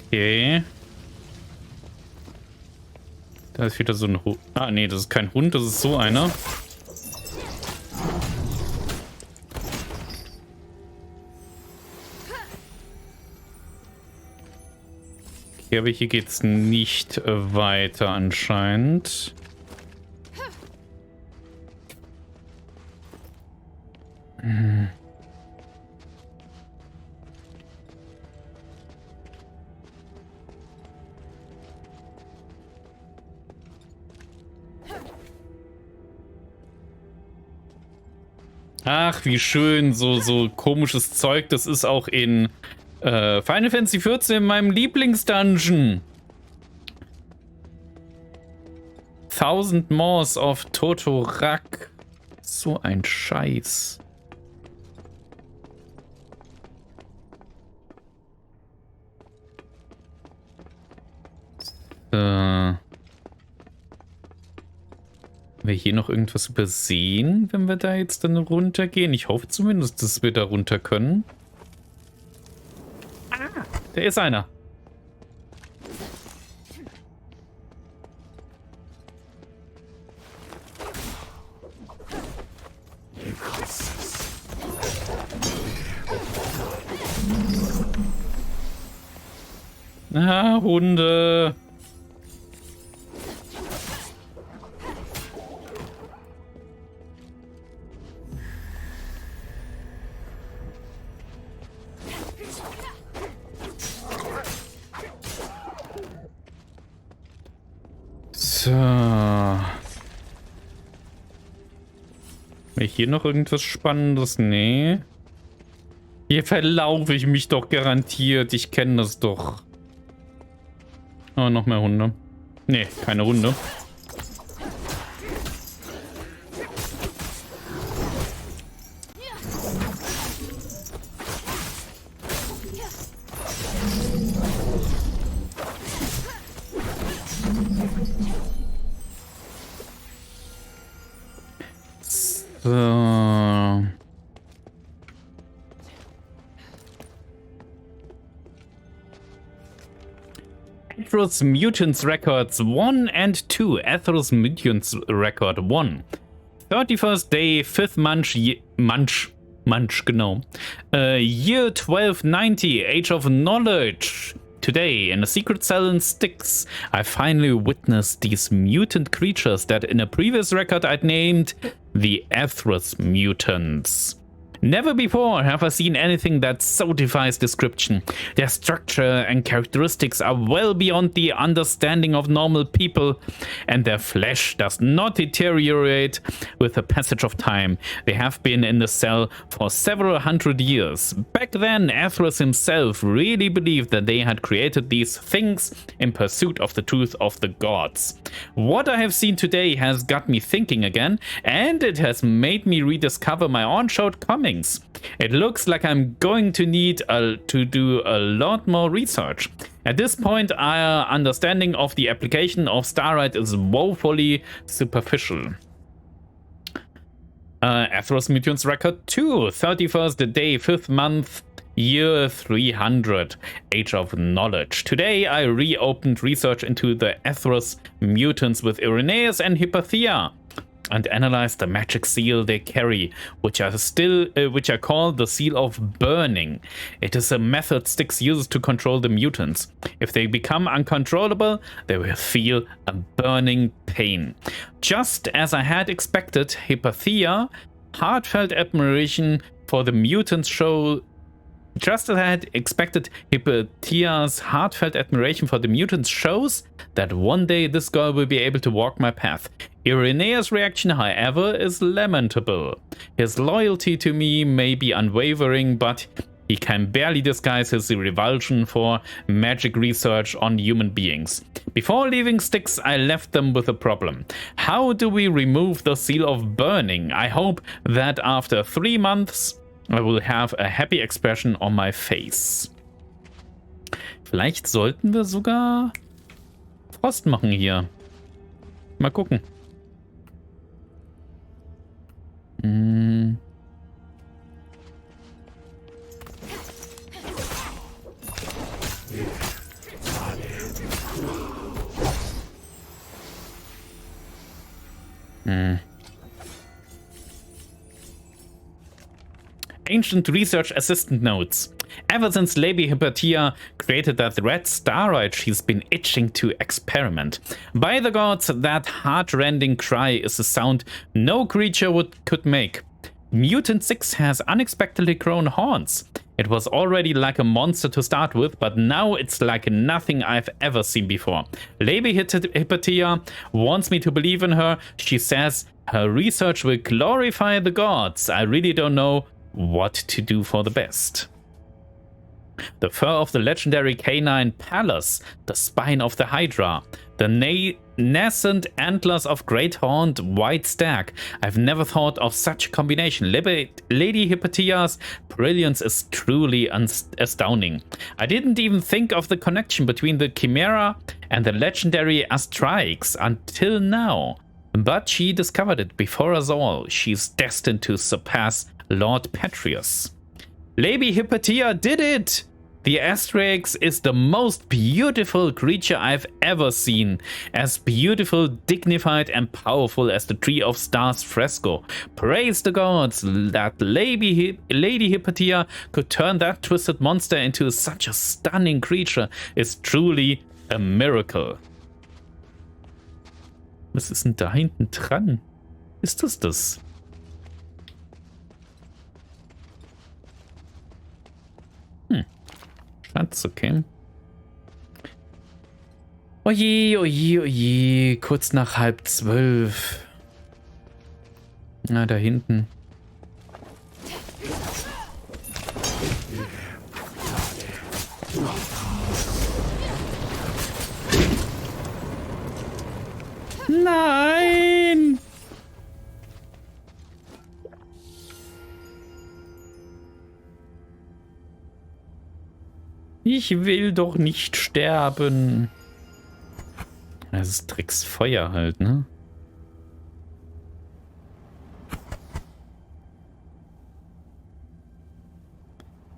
Okay. Da ist wieder so ein Hund. Ah, nee, das ist kein Hund, das ist so einer. Okay, aber hier geht's nicht weiter anscheinend. Ach, wie schön, so komisches Zeug. Das ist auch in Final Fantasy 14 in meinem Lieblingsdungeon. 1000 Moors auf Totorak. So ein Scheiß. Haben wir hier noch irgendwas übersehen, wenn wir da jetzt dann runtergehen? Ich hoffe zumindest, dass wir da runter können. Ah, da ist einer. Ah, Hunde. So. Wäre hier noch irgendwas Spannendes? Nee. Hier verlaufe ich mich doch garantiert. Ich kenne das doch. Oh, noch mehr Hunde. Nee, keine Hunde. So. Atheros Mutants Records 1 and 2. Atheros Mutants Record 1. 31st day, 5th month, genau. Year 1290, Age of Knowledge. Today, in a secret cell in Styx, I finally witnessed these mutant creatures that in a previous record I'd named the Atheros Mutants. Never before have I seen anything that so defies description. Their structure and characteristics are well beyond the understanding of normal people, and their flesh does not deteriorate with the passage of time. They have been in the cell for several hundred years. Back then, Atheros himself really believed that they had created these things in pursuit of the truth of the gods. What I have seen today has got me thinking again, and it has made me rediscover my own shortcomings. It looks like I'm going to need to do a lot more research. At this point, our understanding of the application of Starlight is woefully superficial. Atheros Mutants Record 2, 31st day, 5th month, year 300, Age of Knowledge. Today, I reopened research into the Atheros Mutants with Irenaeus and Hypatia, and analyze the magic seal they carry, which are called the Seal of Burning. It is a method Styx uses to control the mutants. If they become uncontrollable, they will feel a burning pain. Just as I had expected, Hypatia heartfelt admiration for the mutants shows that one day this girl will be able to walk my path. Irenaeus' reaction, however, is lamentable. His loyalty to me may be unwavering, but he can barely disguise his revulsion for magic research on human beings. Before leaving Styx, I left them with a problem. How do we remove the Seal of Burning? I hope that after 3 months, I will have a happy expression on my face. Vielleicht sollten wir sogar Frost machen hier. Mal gucken. Ancient Research Assistant Notes. Ever since Lady Hypatia created that red starlight, she's been itching to experiment. By the gods, that heart-rending cry is a sound no creature could make. Mutant 6 has unexpectedly grown horns. It was already like a monster to start with, but now it's like nothing I've ever seen before. Lady Hypatia wants me to believe in her. She says her research will glorify the gods. I really don't know what to do for the best. The fur of the legendary canine Pallas, the spine of the Hydra, the nascent antlers of great-horned white stag. I've never thought of such a combination. Lady Hypatia's brilliance is truly astounding. I didn't even think of the connection between the Chimera and the legendary Asterigos until now. But she discovered it before us all. She's destined to surpass Lord Patrius. Lady Hypatia did it! The Asterigos is the most beautiful creature I've ever seen. As beautiful, dignified, and powerful as the Tree of Stars fresco. Praise the gods that Lady Hypatia could turn that twisted monster into such a stunning creature. It's truly a miracle. Was ist denn da hinten dran? Ist das? Schatz, okay. Oje, oje, oje. Kurz nach 11:30. Na, da hinten. Nein! Ich will doch nicht sterben. Das ist Drecksfeuer halt, ne?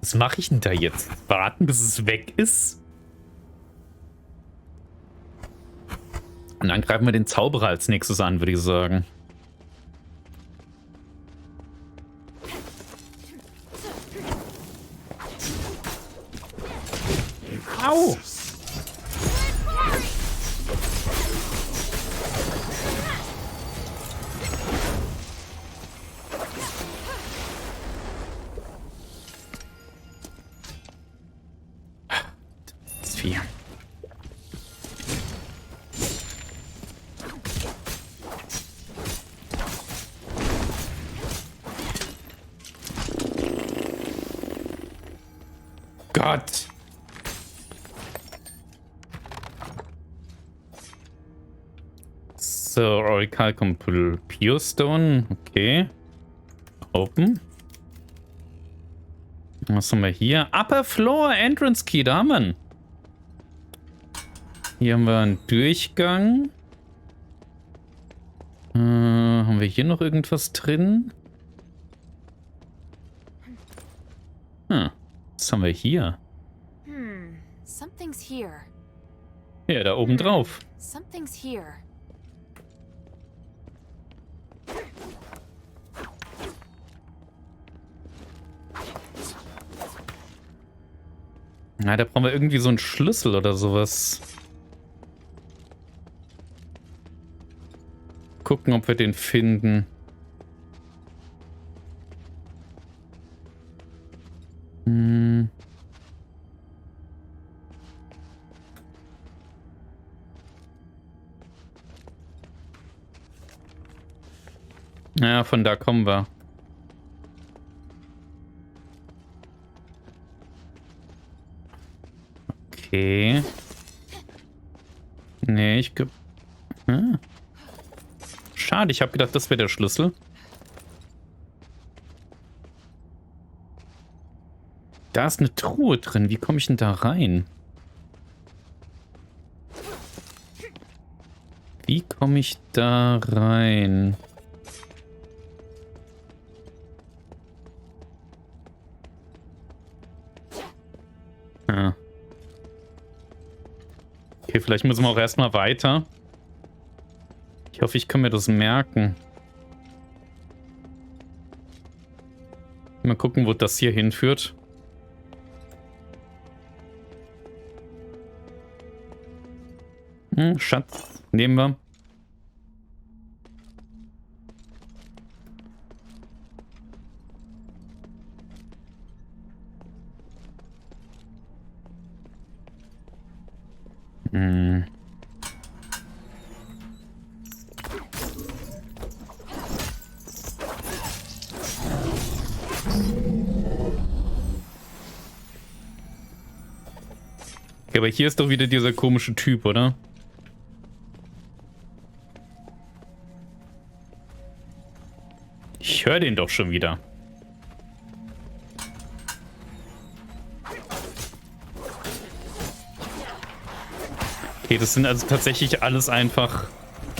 Was mache ich denn da jetzt? Warten, bis es weg ist? Und dann greifen wir den Zauberer als nächstes an, würde ich sagen. Au! Das Vieh. Gott! So, Oracle Pure Stone. Okay. Open. Was haben wir hier? Upper Floor Entrance Key, da haben wir ihn. Hier haben wir einen Durchgang. Haben wir hier noch irgendwas drin? Was haben wir hier? Something's here. Ja, da oben drauf. Something's here. Na, da brauchen wir irgendwie so einen Schlüssel oder sowas. Gucken, ob wir den finden. Ja, von da kommen wir. Okay. Nee, ich glaube... Schade, ich habe gedacht, das wäre der Schlüssel. Da ist eine Truhe drin. Wie komme ich denn da rein? Wie komme ich da rein? Okay, vielleicht müssen wir auch erstmal weiter. Ich hoffe, ich kann mir das merken. Mal gucken, wo das hier hinführt. Schatz, nehmen wir. Okay, aber hier ist doch wieder dieser komische Typ, oder? Ich höre den doch schon wieder. Okay, das sind also tatsächlich alles einfach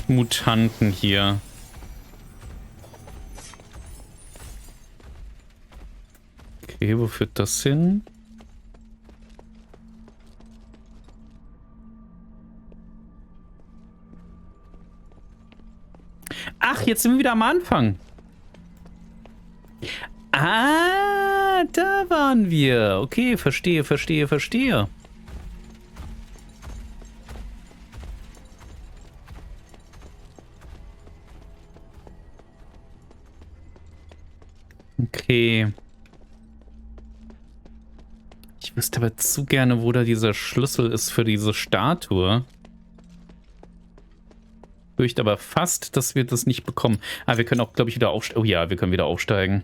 Mutanten hier. Okay, wo führt das hin? Ach, jetzt sind wir wieder am Anfang. Ah, da waren wir. Okay, verstehe, verstehe, verstehe. Okay. Ich wüsste aber zu gerne, wo da dieser Schlüssel ist für diese Statue. Ich fürchte aber fast, dass wir das nicht bekommen. Ah, wir können auch, glaube ich, wieder aufsteigen. Oh ja, wir können wieder aufsteigen.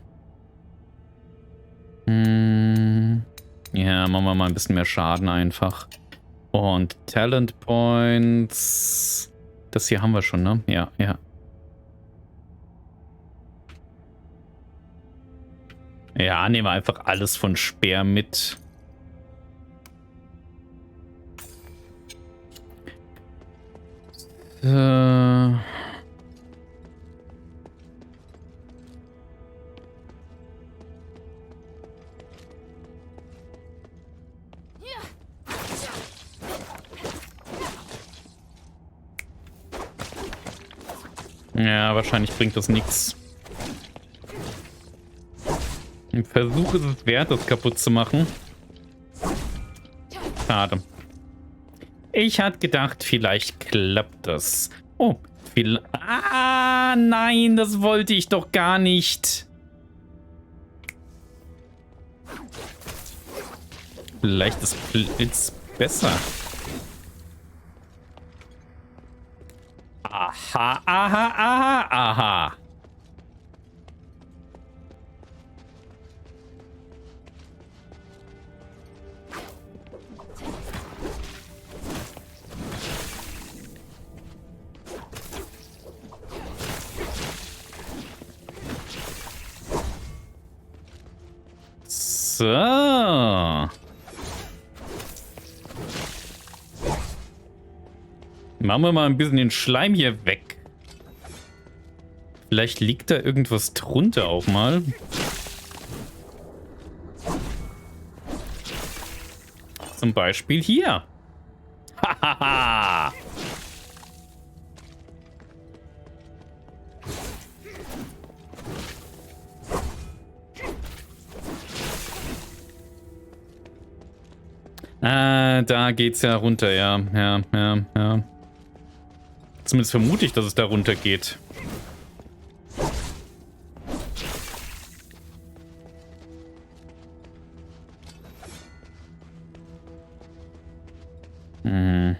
Ja, machen wir mal ein bisschen mehr Schaden einfach. Und Talent Points. Das hier haben wir schon, ne? Ja, ja. Ja, nehmen wir einfach alles von Speer mit. Ja, wahrscheinlich bringt das nichts. Ein Versuch ist es wert, das kaputt zu machen. Schade. Ich hatte gedacht, vielleicht klappt das. Oh, ah, nein, das wollte ich doch gar nicht. Vielleicht ist Blitz besser. Aha, aha, aha, aha. So. Machen wir mal ein bisschen den Schleim hier weg. Vielleicht liegt da irgendwas drunter auch mal. Zum Beispiel hier. Hahaha. Da geht's ja runter, ja. Ja. Zumindest vermute ich, dass es da runter geht. Hm.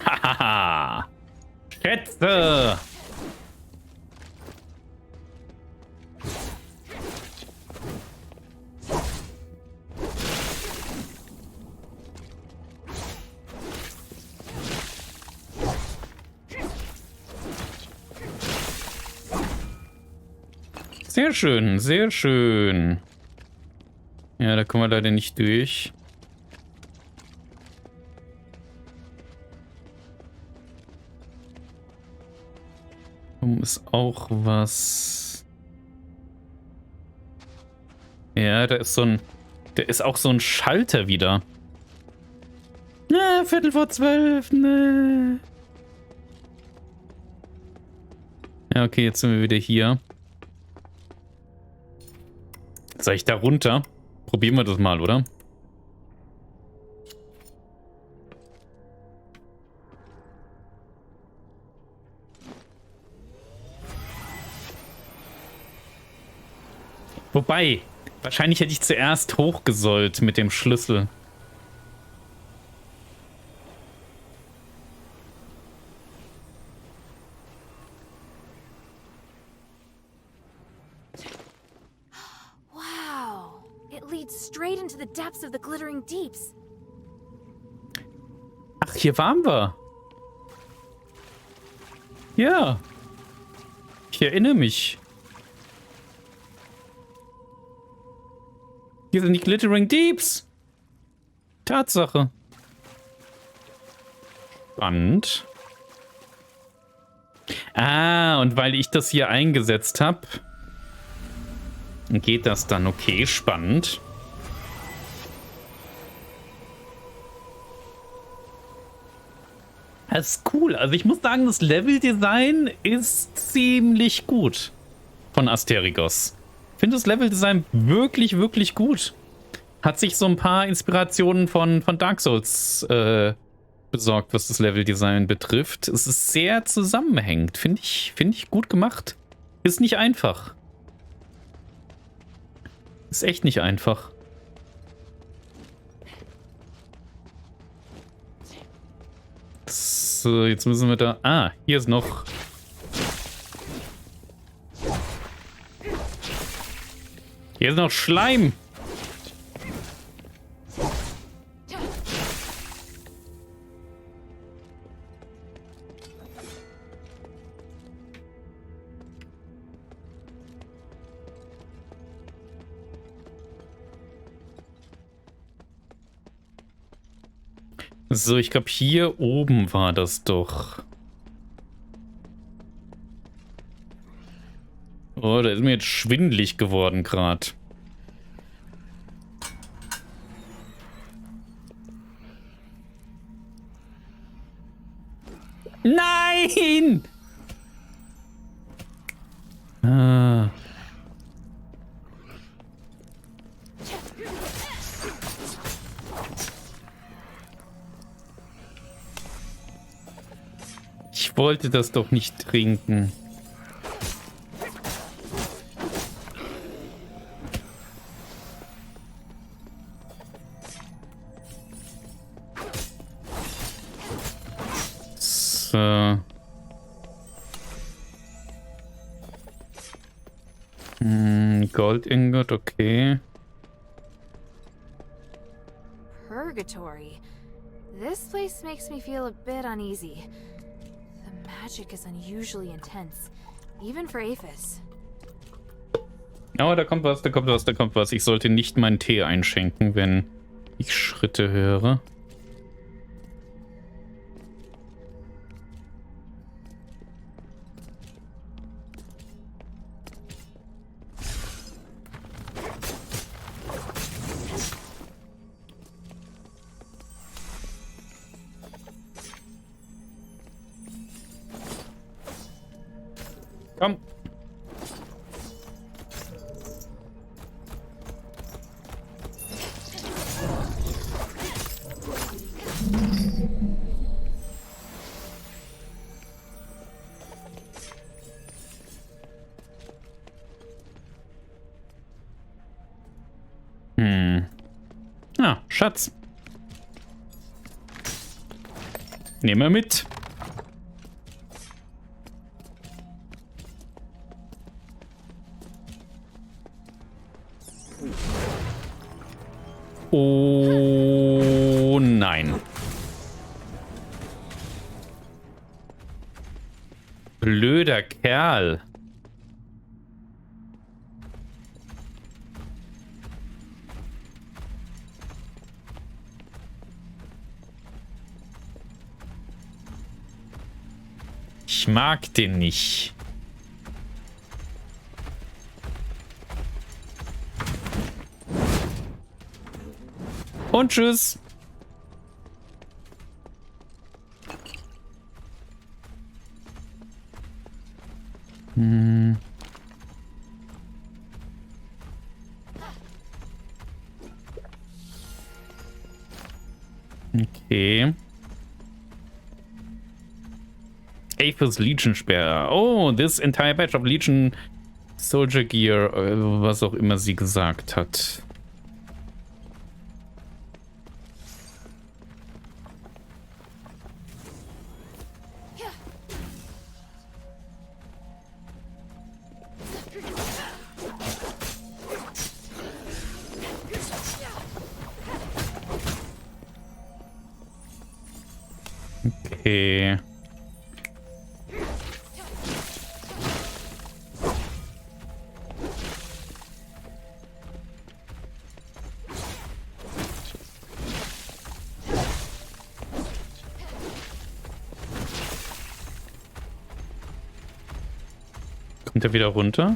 Hahaha. Schätze. Sehr schön, sehr schön. Ja, da kommen wir leider nicht durch. Ist auch was. Ja, da ist so ein. Da ist auch so ein Schalter wieder. Na, 11:45, ne. Ja, okay, jetzt sind wir wieder hier. Soll ich da runter? Probieren wir das mal, oder? Wobei, wahrscheinlich hätte ich zuerst hochgesollt mit dem Schlüssel. Wow, it leads straight into the depths of the glittering deeps. Ach, hier waren wir. Ja. Ich erinnere mich. Hier sind die Glittering Deeps. Tatsache. Spannend. Ah, und weil ich das hier eingesetzt habe, geht das dann. Okay, spannend. Das ist cool. Also ich muss sagen, das Leveldesign ist ziemlich gut von Asterigos. Ich finde das Leveldesign wirklich, wirklich gut. Hat sich so ein paar Inspirationen von Dark Souls besorgt, was das Leveldesign betrifft. Es ist sehr zusammenhängend. Finde ich gut gemacht. Ist nicht einfach. Ist echt nicht einfach. So, jetzt müssen wir da... Ah, hier ist noch... Hier ist noch Schleim. So, ich glaube, hier oben war das doch. Oh, da ist mir jetzt schwindelig geworden gerade. Nein! Ah. Ich wollte das doch nicht trinken. So. Goldingot, okay. Purgatory. This place makes me feel a bit uneasy. The magic is unusually intense, even for Aphis. Oh, da kommt was, da kommt was, da kommt was. Ich sollte nicht meinen Tee einschenken, wenn ich Schritte höre. Komm. Ah, Schatz. Nehmen wir mit. Oh nein. Blöder Kerl. Ich mag den nicht. Und tschüss. Okay. Aphis Legion Speer. Oh, this entire batch of Legion Soldier Gear, was auch immer sie gesagt hat. Okay. Springt er wieder runter?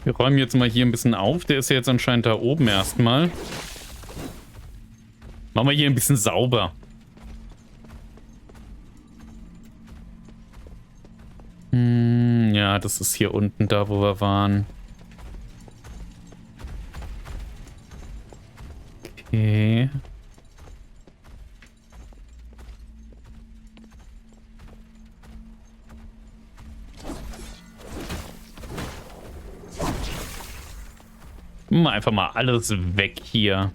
Wir räumen jetzt mal hier ein bisschen auf. Der ist ja jetzt anscheinend da oben erstmal. Machen wir hier ein bisschen sauber. Ja, das ist hier unten da, wo wir waren. Okay. Einfach mal alles weg hier.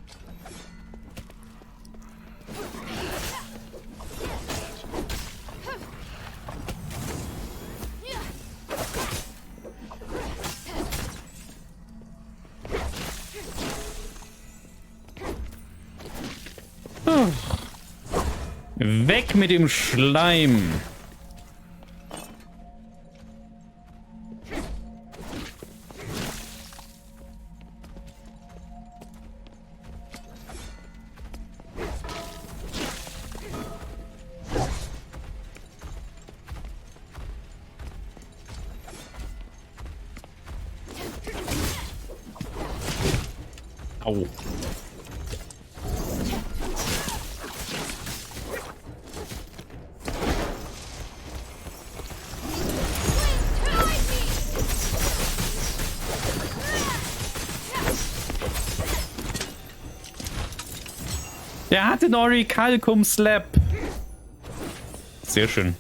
Weg mit dem Schleim. Au. Der hat den Orichalcum Slap. Sehr schön.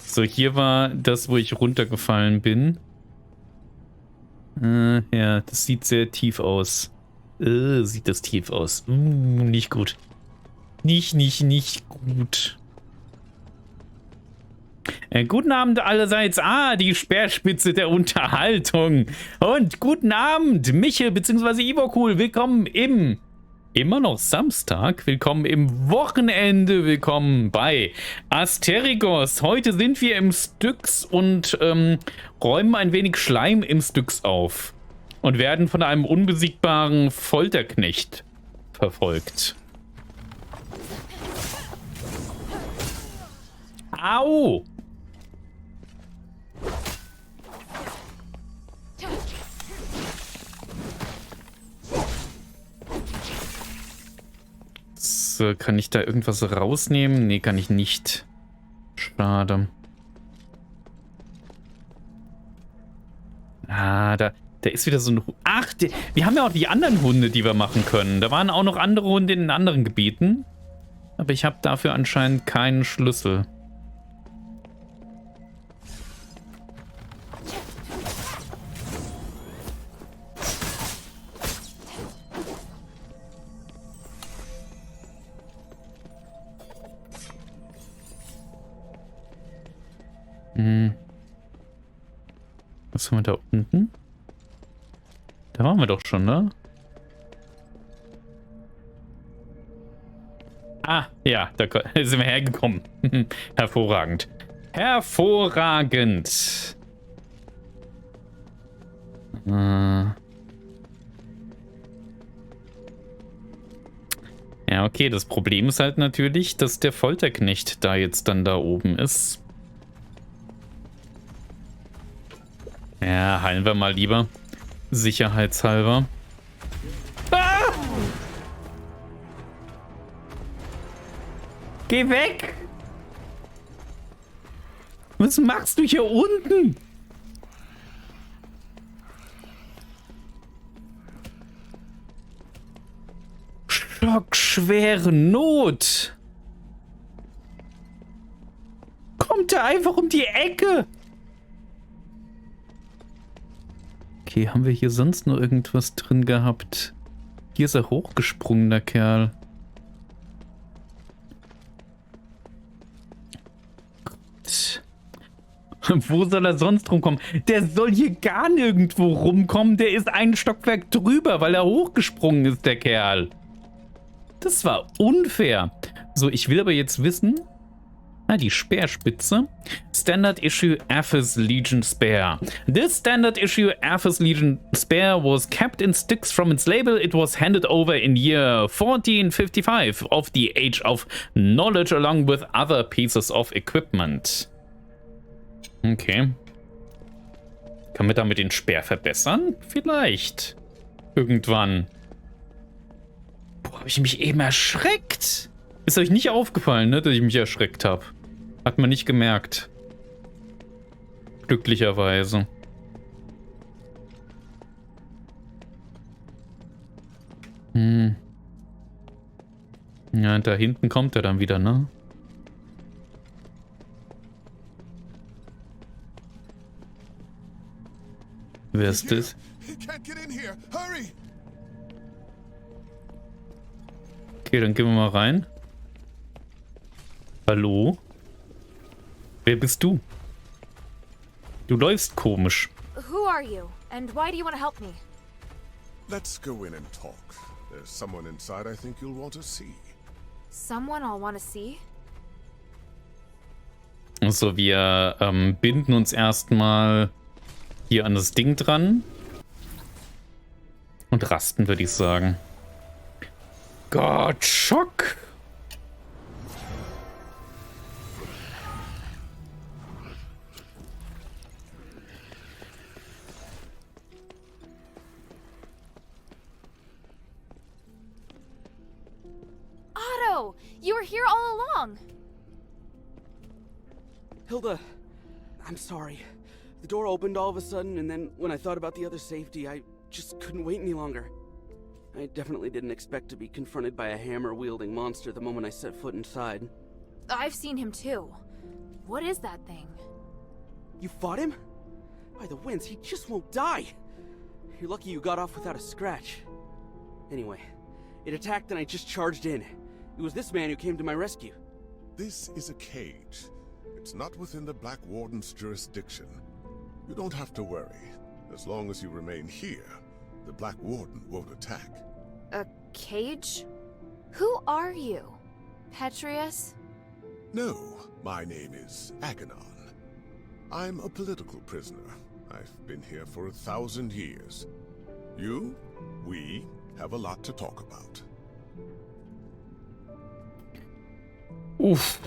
So, hier war das, wo ich runtergefallen bin. Ja, das sieht sehr tief aus. Sieht das tief aus. Nicht gut. Nicht gut. Guten Abend allerseits. Die Speerspitze der Unterhaltung. Und guten Abend, Michel bzw. Ivo-Cool. Willkommen im... Immer noch Samstag. Willkommen im Wochenende. Willkommen bei Asterigos. Heute sind wir im Styx und räumen ein wenig Schleim im Styx auf. Und werden von einem unbesiegbaren Folterknecht verfolgt. Au! So, kann ich da irgendwas rausnehmen? Nee, kann ich nicht. Schade. Da ist wieder so ein... Ach, wir haben ja auch die anderen Hunde, die wir machen können. Da waren auch noch andere Hunde in anderen Gebieten. Aber ich habe dafür anscheinend keinen Schlüssel. Was haben wir da unten? Da waren wir doch schon, ne? Ja, da sind wir hergekommen. Hervorragend. Hervorragend. Ja, okay, das Problem ist halt natürlich, dass der Folterknecht da jetzt dann da oben ist. Ja, heilen wir mal lieber. Sicherheitshalber. Geh weg! Was machst du hier unten? Schockschwere Not. Kommt er einfach um die Ecke? Okay, haben wir hier sonst noch irgendwas drin gehabt? Hier ist er hochgesprungen, der Kerl. Gut. Wo soll er sonst rumkommen? Der soll hier gar nirgendwo rumkommen. Der ist ein Stockwerk drüber, weil er hochgesprungen ist, der Kerl. Das war unfair. So, ich will aber jetzt wissen... die Speerspitze. Standard Issue Aphis Legion Spear. This Standard Issue Aphis Legion Spear was kept in sticks from its label. It was handed over in year 1455 of the Age of Knowledge along with other pieces of equipment. Okay. Können wir damit den Speer verbessern? Vielleicht. Irgendwann. Boah, habe ich mich eben erschreckt. Ist euch nicht aufgefallen, ne, dass ich mich erschreckt habe? Hat man nicht gemerkt. Glücklicherweise. Ja, und da hinten kommt er dann wieder, ne? Wer ist das? Okay, dann gehen wir mal rein. Hallo? Wer bist du? Du läufst komisch. Who are you? And why do you want to help me? Let's go in and talk. There's someone inside I think you'll want to see. Someone I'll want to see? Also wir binden uns erstmal hier an das Ding dran. Und rasten, würde ich sagen. Gott, Schock! Otto! You were here all along! Hilda, I'm sorry. The door opened all of a sudden, and then when I thought about the other safety, I just couldn't wait any longer. I definitely didn't expect to be confronted by a hammer-wielding monster the moment I set foot inside. I've seen him too. What is that thing? You fought him? By the winds, he just won't die! You're lucky you got off without a scratch. Anyway, it attacked and I just charged in. It was this man who came to my rescue. This is a cage. It's not within the Black Warden's jurisdiction. You don't have to worry. As long as you remain here, the Black Warden won't attack. A cage? Who are you? Petrius? No, my name is Aganon. I'm a political prisoner. I've been here for 1,000 years. We have a lot to talk about. Oof.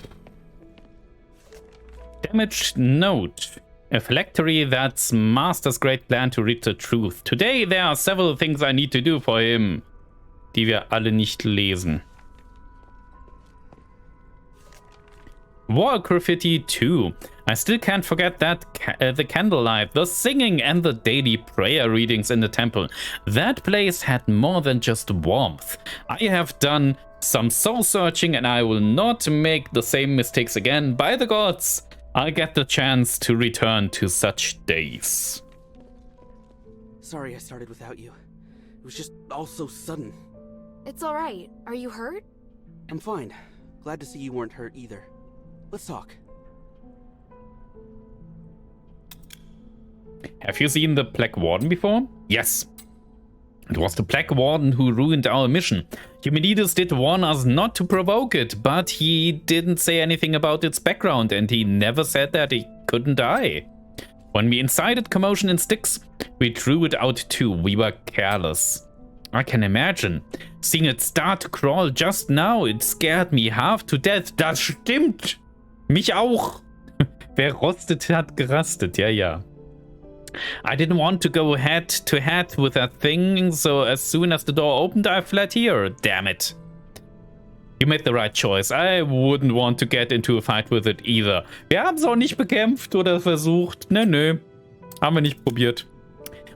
Damaged note. A phylactery that's Master's great plan to reach the truth. Today there are several things I need to do for him, die wir alle nicht lesen. Wall graffiti 2. I still can't forget that the candlelight, the singing and the daily prayer readings in the temple. That place had more than just warmth. I have done some soul searching and I will not make the same mistakes again. By the gods, I'll get the chance to return to such days. Sorry I started without you. It was just all so sudden. It's alright. Are you hurt? I'm fine. Glad to see you weren't hurt either. Let's talk. Have you seen the Black Warden before? Yes. It was the Black Warden who ruined our mission. Humanides did warn us not to provoke it, but he didn't say anything about its background and he never said that it couldn't die. When we incited commotion in Styx, we drew it out too. We were careless. I can imagine. Seeing it start to crawl just now, it scared me half to death. Das stimmt. Mich auch. Wer rostet, hat gerastet. Ja, ja. I didn't want to go head to head with that thing, so as soon as the door opened, I fled here. Damn it. You made the right choice. I wouldn't want to get into a fight with it either. Wir haben es auch nicht bekämpft oder versucht. Nö. Haben wir nicht probiert.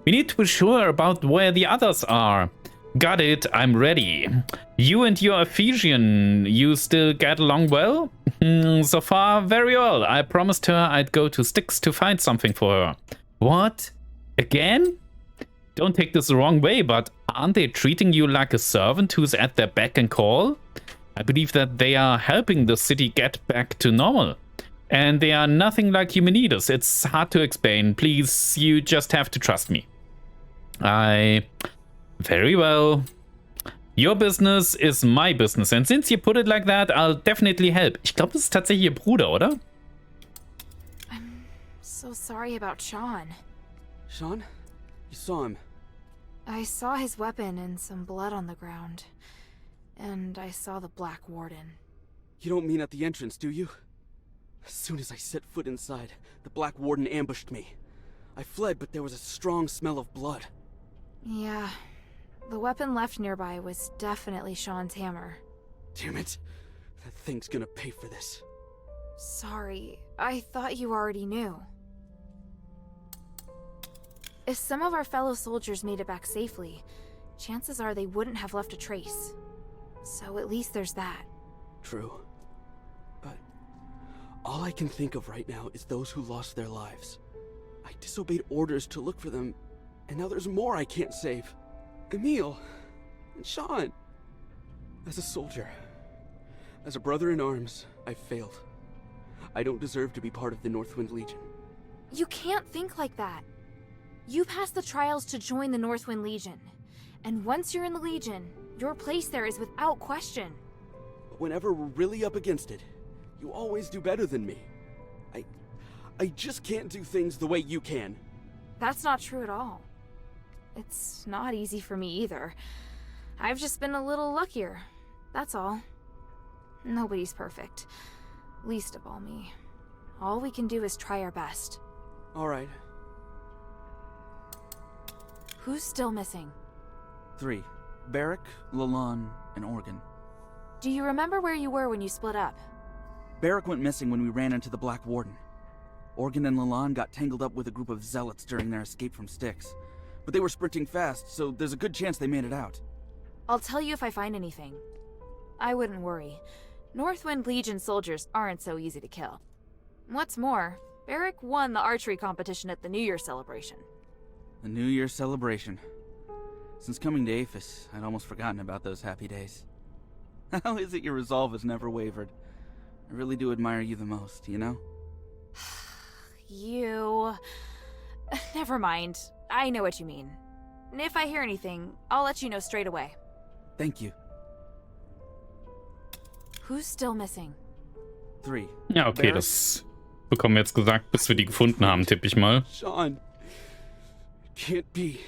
We need to be sure about where the others are. Got it. I'm ready. You and your Ephesian, you still get along well? So far, very well. I promised her I'd go to Styx to find something for her. What? Again? Don't take this the wrong way, but aren't they treating you like a servant who's at their beck and call? I believe that they are helping the city get back to normal. And they are nothing like Humanitas. It's hard to explain. Please, you just have to trust me. Very well. Your business is my business. And since you put it like that, I'll definitely help. Ich glaube, das ist tatsächlich ihr Bruder, oder? I'm so sorry about Sean. Sean? You saw him? I saw his weapon and some blood on the ground. And I saw the Black Warden. You don't mean at the entrance, do you? As soon as I set foot inside, the Black Warden ambushed me. I fled, but there was a strong smell of blood. Yeah. The weapon left nearby was definitely Sean's hammer. Damn it. That thing's gonna pay for this. Sorry, I thought you already knew. If some of our fellow soldiers made it back safely, chances are they wouldn't have left a trace. So at least there's that. True. But all I can think of right now is those who lost their lives. I disobeyed orders to look for them, and now there's more I can't save. Emil and Sean. As a soldier, as a brother in arms, I've failed. I don't deserve to be part of the Northwind Legion. You can't think like that. You passed the trials to join the Northwind Legion. And once you're in the Legion, your place there is without question. But whenever we're really up against it, you always do better than me. I just can't do things the way you can. That's not true at all. It's not easy for me either. I've just been a little luckier. That's all. Nobody's perfect. Least of all me. All we can do is try our best. All right. Who's still missing? 3. Barrick, Lalon, and Organ. Do you remember where you were when you split up? Barrick went missing when we ran into the Black Warden. Organ and Lalon got tangled up with a group of zealots during their escape from Styx. But they were sprinting fast, so there's a good chance they made it out. I'll tell you if I find anything. I wouldn't worry. Northwind Legion soldiers aren't so easy to kill. What's more, Barrick won the archery competition at the New Year celebration. The New Year celebration. Since coming to Aphis, I'd almost forgotten about those happy days. How is it your resolve has never wavered? I really do admire you the most, you know? You... Never mind. I know what you mean. If I hear anything, I'll let you know straight away. Thank you. Who's still missing? 3. Ja, okay, das bekommen wir jetzt gesagt, bis wir die gefunden haben, tippe ich mal. Sean. Can't be.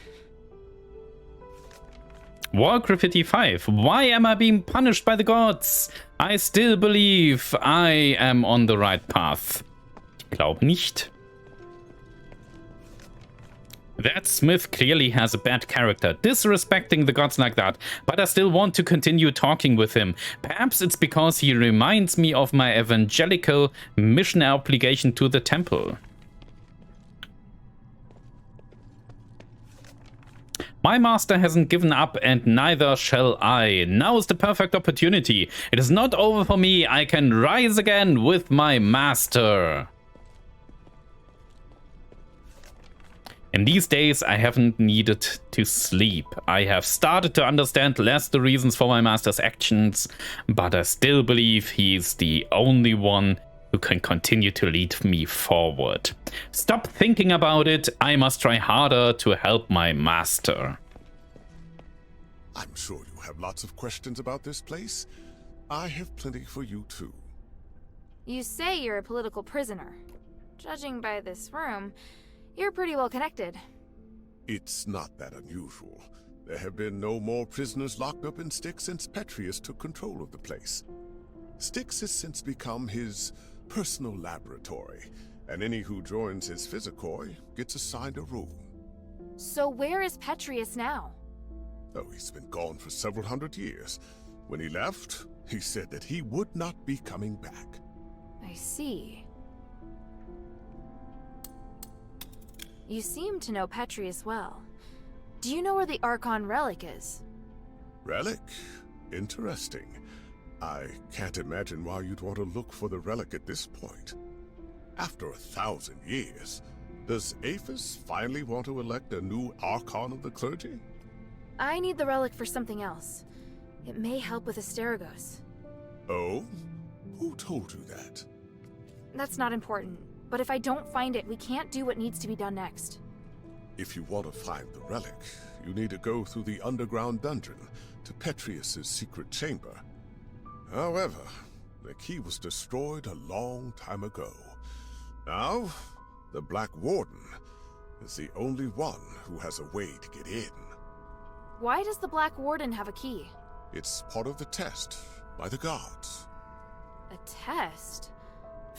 War Graffiti 5. Why am I being punished by the gods? I still believe I am on the right path. Ich glaube nicht. That Smith clearly has a bad character, disrespecting the gods like that, but I still want to continue talking with him. Perhaps it's because he reminds me of my evangelical mission obligation to the temple. My master hasn't given up, and neither shall I. Now is the perfect opportunity. It is not over for me. I can rise again with my master. In these days, I haven't needed to sleep. I have started to understand less the reasons for my master's actions, but I still believe he's the only one who can continue to lead me forward. Stop thinking about it. I must try harder to help my master. I'm sure you have lots of questions about this place. I have plenty for you too. You say you're a political prisoner. Judging by this room, you're pretty well connected. It's not that unusual. There have been no more prisoners locked up in Styx since Petrius took control of the place. Styx has since become his personal laboratory, and any who joins his physicoi gets assigned a room. So where is Petrius now? Oh, he's been gone for several hundred years. When he left, he said that he would not be coming back. I see. You seem to know Petrius well. Do you know where the Archon relic is? Relic? Interesting. I can't imagine why you'd want to look for the relic at this point. After 1,000 years, does Aphis finally want to elect a new Archon of the clergy? I need the relic for something else. It may help with Asterigos. Oh? Who told you that? That's not important. But if I don't find it, we can't do what needs to be done next. If you want to find the relic, you need to go through the underground dungeon to Petrius's secret chamber. However, the key was destroyed a long time ago. Now, the Black Warden is the only one who has a way to get in. Why does the Black Warden have a key? It's part of the test by the gods. A test?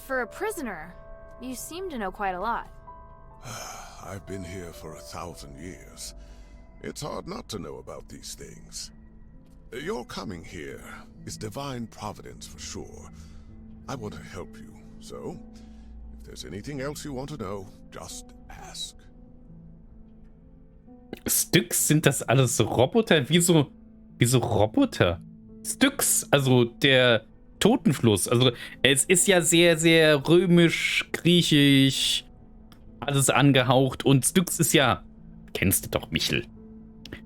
For a prisoner, you seem to know quite a lot. I've been here for 1,000 years. It's hard not to know about these things. Your coming here is divine providence for sure. I want to help you, so if there's anything else you want to know, just ask. Styx, sind das alles Roboter? Wieso Roboter? Styx, also der Totenfluss. Also es ist ja sehr, sehr römisch, griechisch, alles angehaucht. Und Styx ist ja, kennst du doch, Michel.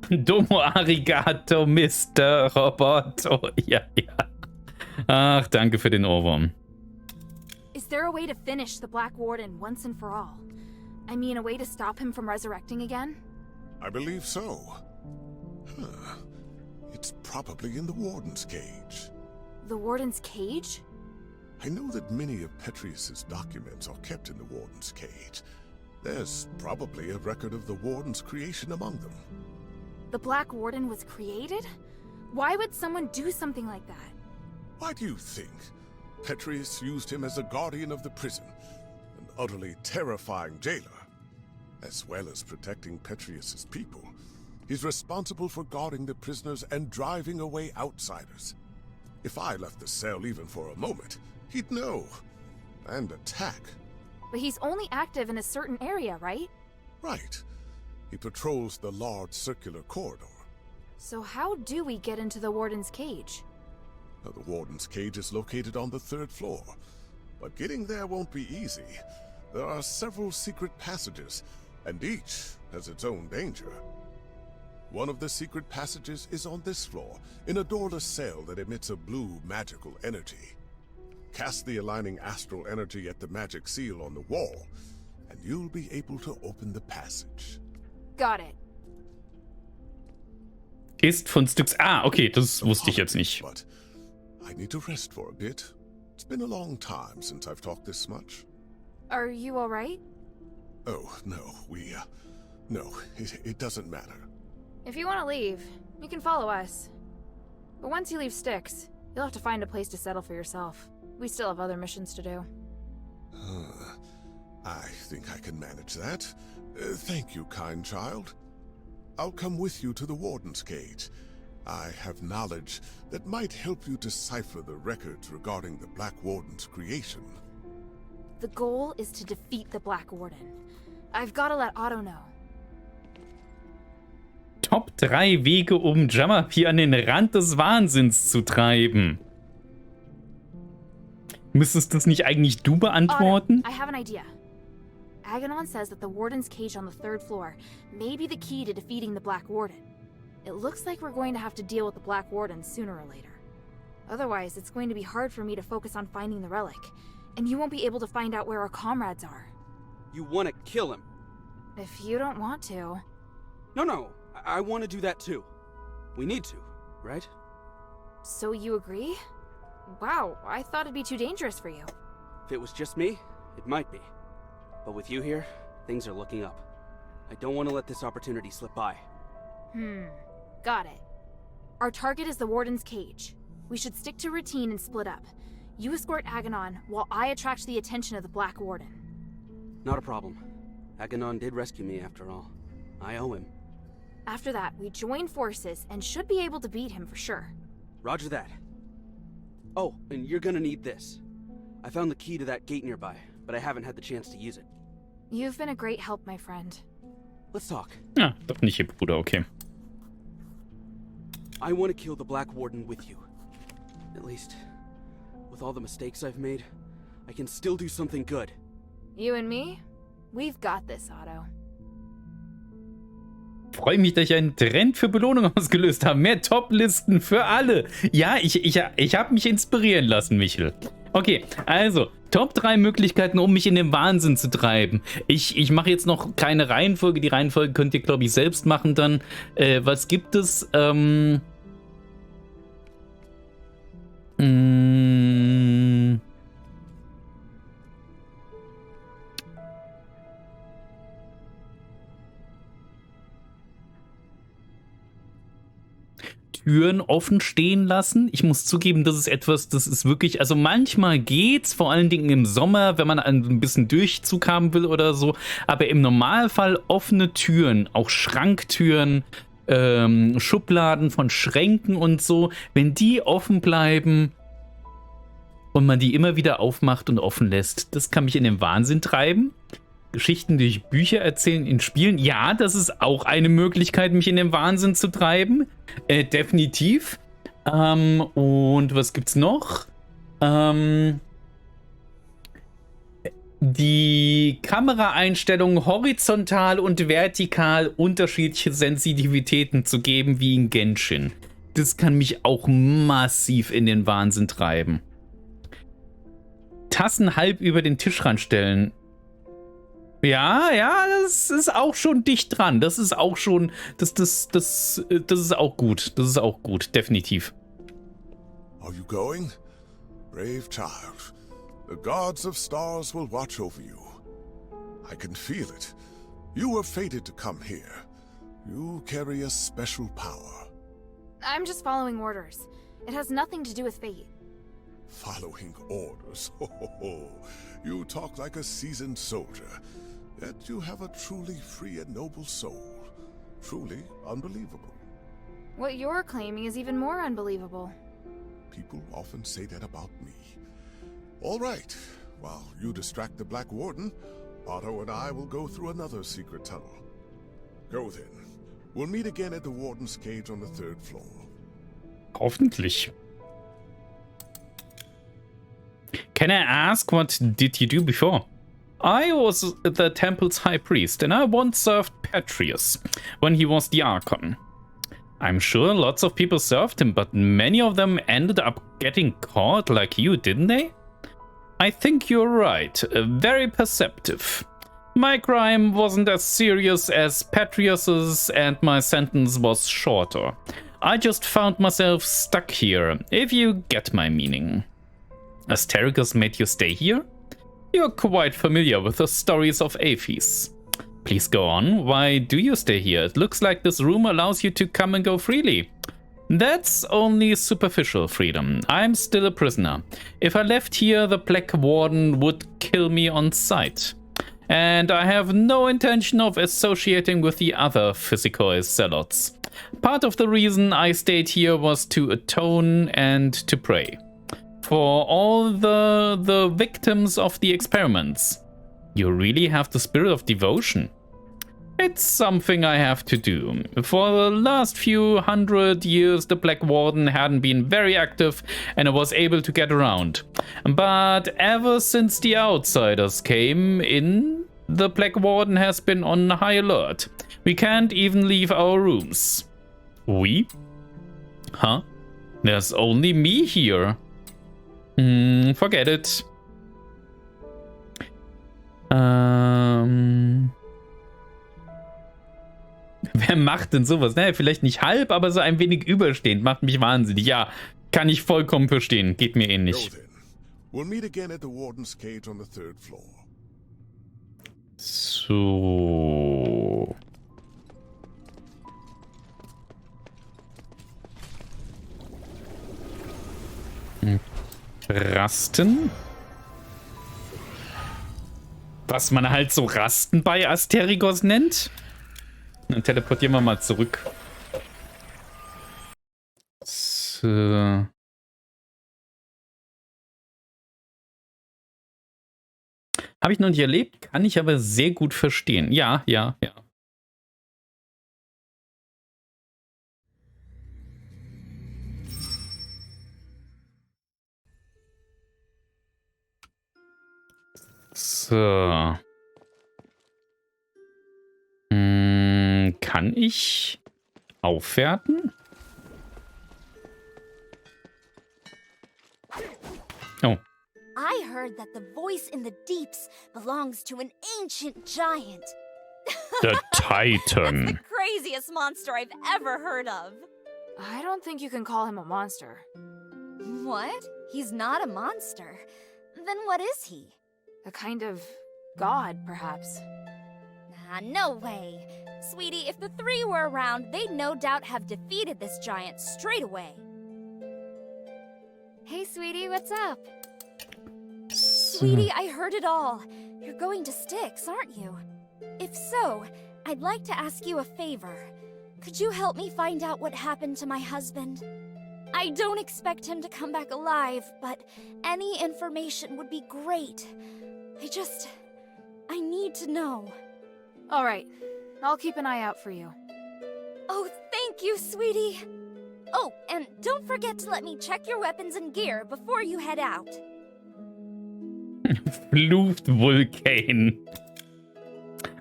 Domo arigato, Mr. Roboto. Ja, ja. Ach, danke für den Ohrwurm. Is there a way to finish the Black Warden once and for all? I mean, a way to stop him from resurrecting again? I believe so. Huh. It's probably in the Warden's cage. The Warden's cage? I know that many of Petrius's documents are kept in the Warden's cage. There's probably a record of the Warden's creation among them. The Black Warden was created? Why would someone do something like that? Why do you think? Petrius used him as a guardian of the prison, an utterly terrifying jailer. As well as protecting Petrius's people, he's responsible for guarding the prisoners and driving away outsiders. If I left the cell even for a moment, he'd know. And attack. But he's only active in a certain area, right? Right. He patrols the large circular corridor. So how do we get into the Warden's cage? Now, the Warden's cage is located on the 3rd floor. But getting there won't be easy. There are several secret passages, and each has its own danger. One of the secret passages is on this floor, in a doorless cell that emits a blue magical energy. Cast the aligning astral energy at the magic seal on the wall, and you'll be able to open the passage. Got it. Ist von Styx. Ah, okay, das wusste ich jetzt nicht. But I need to rest for a bit. It's been a long time since I've talked this much. Are you all right? Oh, no, no, it doesn't matter. If you want to leave, you can follow us. But once you leave Styx, you'll have to find a place to settle for yourself. We still have other missions to do. I think I can manage that. Thank you, kind child. I'll come with you to the Warden's cage. I have knowledge that might help you decipher the records regarding the Black Warden's creation. The goal is to defeat the Black Warden. I've got to let Otto know. Top 3 Wege, um Jammerpi an den Rand des Wahnsinns zu treiben. Müsstest das nicht eigentlich du beantworten? Otto, I have an idea. Aganon says that the Warden's cage on the 3rd floor may be the key to defeating the Black Warden. It looks like we're going to have to deal with the Black Warden sooner or later. Otherwise, it's going to be hard for me to focus on finding the relic, and you won't be able to find out where our comrades are. You want to kill him? If you don't want to. No, I want to do that too. We need to, right? So you agree? Wow, I thought it'd be too dangerous for you. If it was just me, it might be. But with you here, things are looking up. I don't want to let this opportunity slip by. Got it. Our target is the Warden's cage. We should stick to routine and split up. You escort Aganon, while I attract the attention of the Black Warden. Not a problem. Aganon did rescue me after all. I owe him. After that, we join forces and should be able to beat him for sure. Roger that. Oh, and you're gonna need this. I found the key to that gate nearby, but I haven't had the chance to use it. You've been a great help, my friend. Let's talk. Ja, doch nicht ihr Bruder, okay. I want to kill the Black Warden with you. At least, with all the mistakes I've made, I can still do something good. You and me? We've got this, Otto. Freue mich, dass ich einen Trend für Belohnung ausgelöst habe. Mehr Top-Listen für alle. Ja, ich habe mich inspirieren lassen, Michel. Okay, also, Top 3 Möglichkeiten, um mich in den Wahnsinn zu treiben. Ich mache jetzt noch keine Reihenfolge. Die Reihenfolge könnt ihr, glaube ich, selbst machen dann. Was gibt es? Türen offen stehen lassen. Ich muss zugeben, das ist etwas, das ist wirklich, also manchmal geht's, vor allen Dingen im Sommer, wenn man ein bisschen Durchzug haben will oder so, aber im Normalfall offene Türen, auch Schranktüren, Schubladen von Schränken und so, wenn die offen bleiben und man die immer wieder aufmacht und offen lässt, das kann mich in den Wahnsinn treiben. Geschichten durch Bücher erzählen in Spielen. Ja, das ist auch eine Möglichkeit, mich in den Wahnsinn zu treiben. Definitiv. Und was gibt's noch? Die Kameraeinstellungen horizontal und vertikal unterschiedliche Sensitivitäten zu geben, wie in Genshin. Das kann mich auch massiv in den Wahnsinn treiben. Tassen halb über den Tischrand stellen. Ja, das ist auch schon dicht dran. Das ist auch schon, das ist auch gut. Das ist auch gut, definitiv. Are you going? Brave child. The gods of stars will watch over you. I can feel it. You were fated to come here. You carry a special power. I'm just following orders. It has nothing to do with fate. Following orders? You talk like a seasoned soldier. Yet you have a truly free and noble soul. Truly unbelievable. What you're claiming is even more unbelievable. People often say that about me. All right. While you distract the Black Warden, Otto and I will go through another secret tunnel. Go then. We'll meet again at the Warden's cage on the 3rd floor. Hoffentlich. Can I ask, what did you do before? I was the temple's high priest, and I once served Patrius when he was the Archon. I'm sure lots of people served him, but many of them ended up getting caught like you, didn't they? I think you're right. Very perceptive. My crime wasn't as serious as Patrius's, and my sentence was shorter. I just found myself stuck here, if you get my meaning. Asterigos made you stay here? You're quite familiar with the stories of Aphes. Please go on. Why do you stay here? It looks like this room allows you to come and go freely. That's only superficial freedom. I'm still a prisoner. If I left here, the Black Warden would kill me on sight. And I have no intention of associating with the other Physicoi zealots. Part of the reason I stayed here was to atone and to pray. For all the victims of the experiments. You really have the spirit of devotion. It's something I have to do. For the last few hundred years, the Black Warden hadn't been very active and I was able to get around. But ever since the outsiders came in, the Black Warden has been on high alert. We can't even leave our rooms. We? Huh? There's only me here. Forget it. Wer macht denn sowas? Naja, vielleicht nicht halb, aber so ein wenig überstehend. Macht mich wahnsinnig. Ja, kann ich vollkommen verstehen. Geht mir ähnlich. We'll meet again at the Warden's cage on the 3rd floor. So. Rasten. Was man halt so Rasten bei Asterigos nennt. Dann teleportieren wir mal zurück. So. Habe ich noch nicht erlebt, kann ich aber sehr gut verstehen. Ja. So. Kann ich aufwerten? Oh. I heard that the voice in the deeps belongs to an ancient giant. The Titan. That's the craziest monster I've ever heard of. I don't think you can call him a monster. What? He's not a monster. Then what is he? A kind of god, perhaps. No way. Sweetie, if the three were around, they'd no doubt have defeated this giant straight away. Hey, sweetie, what's up? Sweetie, I heard it all. You're going to Styx, aren't you? If so, I'd like to ask you a favor. Could you help me find out what happened to my husband? I don't expect him to come back alive, but any information would be great. I need to know. All right, I'll keep an eye out for you. Oh, thank you, sweetie. Oh, and don't forget to let me check your weapons and gear before you head out. Fluchtvulkan.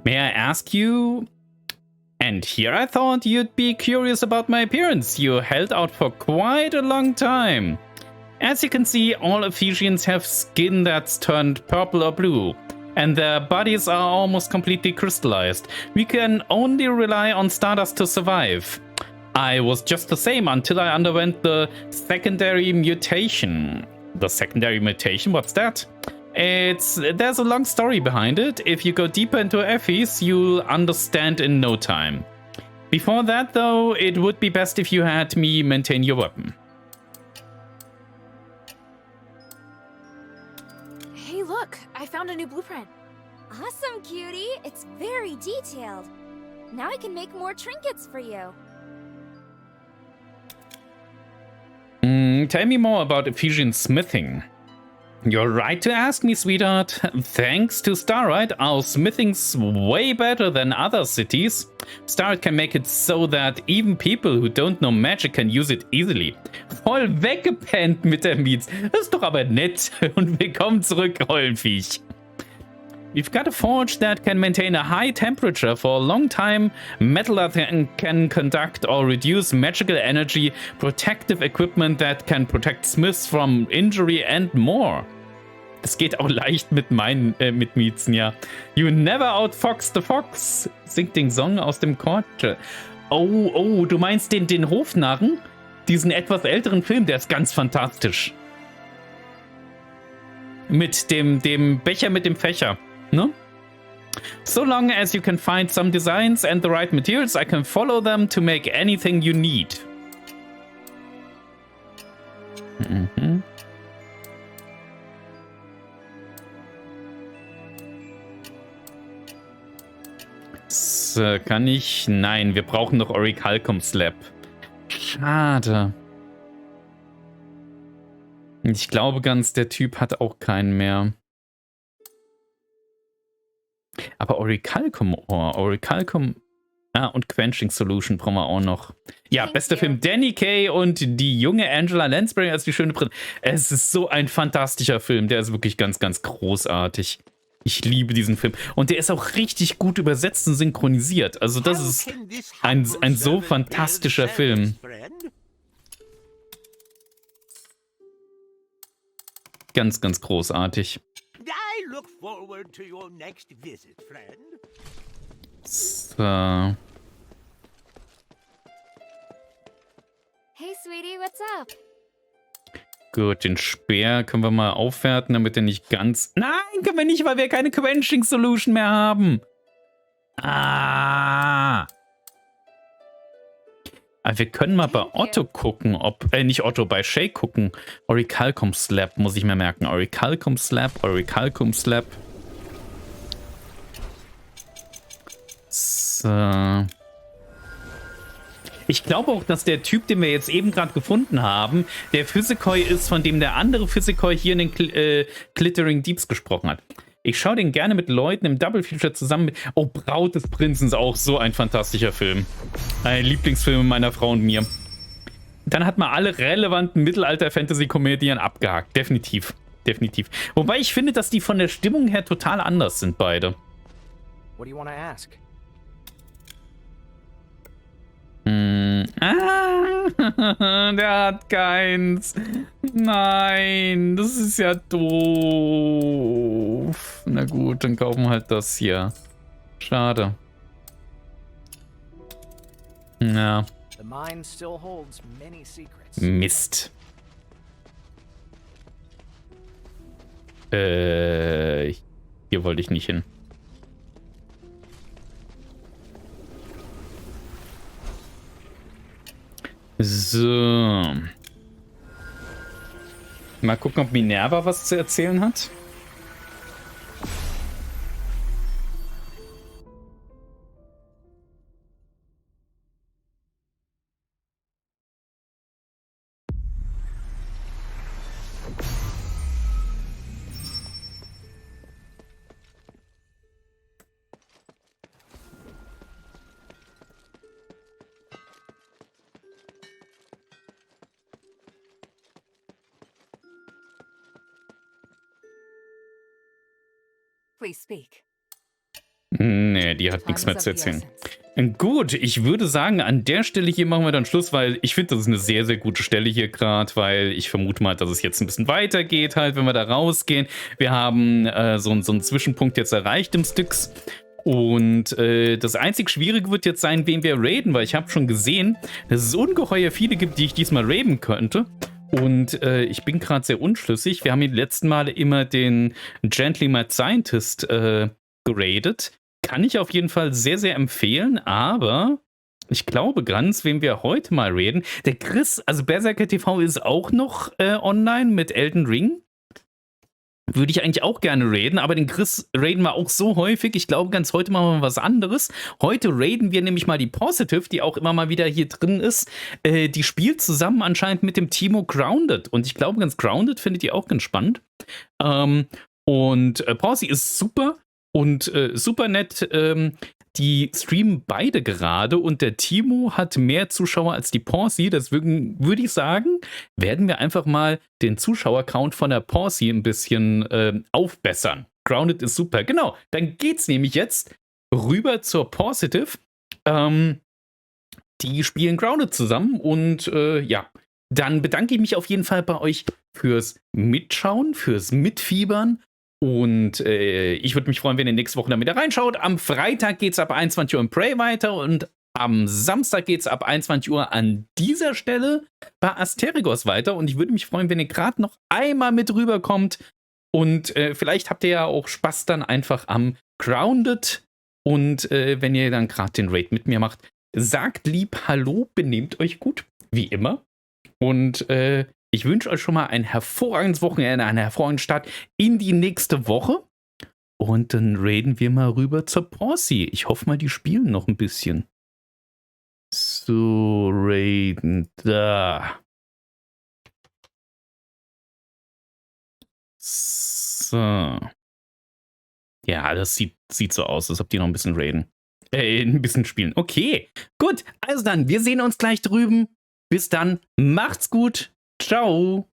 May I ask you? And here I thought you'd be curious about my appearance. You held out for quite a long time. As you can see, all Ephesians have skin that's turned purple or blue, and their bodies are almost completely crystallized. We can only rely on Stardust to survive. I was just the same until I underwent the secondary mutation. The secondary mutation? What's that? There's a long story behind it. If you go deeper into Ephes, you'll understand in no time. Before that, though, it would be best if you had me maintain your weapon. Hey, look! I found a new blueprint. Awesome, cutie! It's very detailed. Now I can make more trinkets for you. Tell me more about Ephesian smithing. You're right to ask me, sweetheart. Thanks to Starlight, our smithing's way better than other cities. Starlight can make it so that even people who don't know magic can use it easily. Voll weggepennt mit der Mietz. Das ist doch aber nett. Und willkommen zurück, Heulenviech. We've got a forge that can maintain a high temperature for a long time. Metal that can conduct or reduce magical energy. Protective equipment that can protect smiths from injury and more. Das geht auch leicht mit Miezen, ja. You never outfox the fox. Singt den Song aus dem Chor. Oh, du meinst den Hofnarren? Diesen etwas älteren Film, der ist ganz fantastisch. Mit dem Becher mit dem Fächer. No? So long as you can find some designs and the right materials, I can follow them to make anything you need. Mhm. Kann ich? Nein, wir brauchen noch Orichalcum Slab. Schade. Ich glaube ganz, der Typ hat auch keinen mehr. Aber Orichalcum Ore, Orichalcum... und Quenching Solution brauchen wir auch noch. Ja, bester Film Danny Kaye und die junge Angela Lansbury als die schöne Prinzessin. Es ist so ein fantastischer Film. Der ist wirklich ganz, ganz großartig. Ich liebe diesen Film. Und der ist auch richtig gut übersetzt und synchronisiert. Also das ist ein so fantastischer Film. Ganz, ganz großartig. I look forward to your next visit, friend. So. Hey, sweetie, what's up? Gut, den Speer können wir mal aufwerten, damit er nicht ganz... Nein, können wir nicht, weil wir keine Quenching Solution mehr haben. Aber wir können mal bei Otto gucken, ob... nicht Otto, bei Shay gucken. Orichalcum Slab, muss ich mir merken. Orichalcum Slab, Orichalcum Slab. So... Ich glaube auch, dass der Typ, den wir jetzt eben gerade gefunden haben, der Physikoi ist, von dem der andere Physikoi hier in den Glittering Deeps gesprochen hat. Ich schaue den gerne mit Leuten im Double Feature zusammen mit... Oh, Braut des Prinzen ist auch so ein fantastischer Film. Ein Lieblingsfilm meiner Frau und mir. Dann hat man alle relevanten Mittelalter-Fantasy-Komödien abgehakt. Definitiv. Definitiv. Wobei ich finde, dass die von der Stimmung her total anders sind, beide. What do you want to ask? Der hat keins. Nein, das ist ja doof. Na gut, dann kaufen wir halt das hier. Schade. Ja. The mine still holds many secrets. Mist. Hier wollte ich nicht hin. So. Mal gucken, ob Minerva was zu erzählen hat. Please speak. Nee, die hat nichts mehr zu erzählen. Gut, ich würde sagen, an der Stelle hier machen wir dann Schluss, weil ich finde, das ist eine sehr, sehr gute Stelle hier gerade, weil ich vermute mal, dass es jetzt ein bisschen weitergeht halt, wenn wir da rausgehen. Wir haben so einen Zwischenpunkt jetzt erreicht im Styx. Und das einzig Schwierige wird jetzt sein, wen wir raiden, weil ich habe schon gesehen, dass es ungeheuer viele gibt, die ich diesmal raiden könnte. Und ich bin gerade sehr unschlüssig. Wir haben die letzten Male immer den Gently Mad Scientist geradet. Kann ich auf jeden Fall sehr, sehr empfehlen, aber ich glaube ganz, wen wir heute mal raiden. Der Chris, also Berserker TV ist auch noch online mit Elden Ring. Würde ich eigentlich auch gerne raiden, aber den Chris raiden wir auch so häufig. Ich glaube, ganz heute machen wir was anderes. Heute raiden wir nämlich mal die Positive, die auch immer mal wieder hier drin ist. Die spielt zusammen anscheinend mit dem Timo Grounded. Und ich glaube, ganz Grounded findet ihr auch ganz spannend. Posy ist super und super nett. Die streamen beide gerade und der Timo hat mehr Zuschauer als die Posy. Deswegen würde ich sagen, werden wir einfach mal den Zuschauercount von der Posy ein bisschen aufbessern. Grounded ist super. Genau, dann geht's nämlich jetzt rüber zur Positive. Die spielen Grounded zusammen und ja, dann bedanke ich mich auf jeden Fall bei euch fürs Mitschauen, fürs Mitfiebern. Und ich würde mich freuen, wenn ihr nächste Woche dann wieder reinschaut. Am Freitag geht es ab 21 Uhr im Prey weiter und am Samstag geht es ab 21 Uhr an dieser Stelle bei Asterigos weiter. Und ich würde mich freuen, wenn ihr gerade noch einmal mit rüberkommt. Und vielleicht habt ihr ja auch Spaß dann einfach am Grounded. Und wenn ihr dann gerade den Raid mit mir macht, sagt lieb Hallo, benehmt euch gut, wie immer. Und ich wünsche euch schon mal ein hervorragendes Wochenende, eine hervorragende Start in die nächste Woche. Und dann raiden wir mal rüber zur Posy. Ich hoffe mal, die spielen noch ein bisschen. So, raiden da. So. Ja, das sieht so aus, als ob die noch ein bisschen raiden. Ein bisschen spielen. Okay, gut. Also dann, wir sehen uns gleich drüben. Bis dann. Macht's gut. Ciao.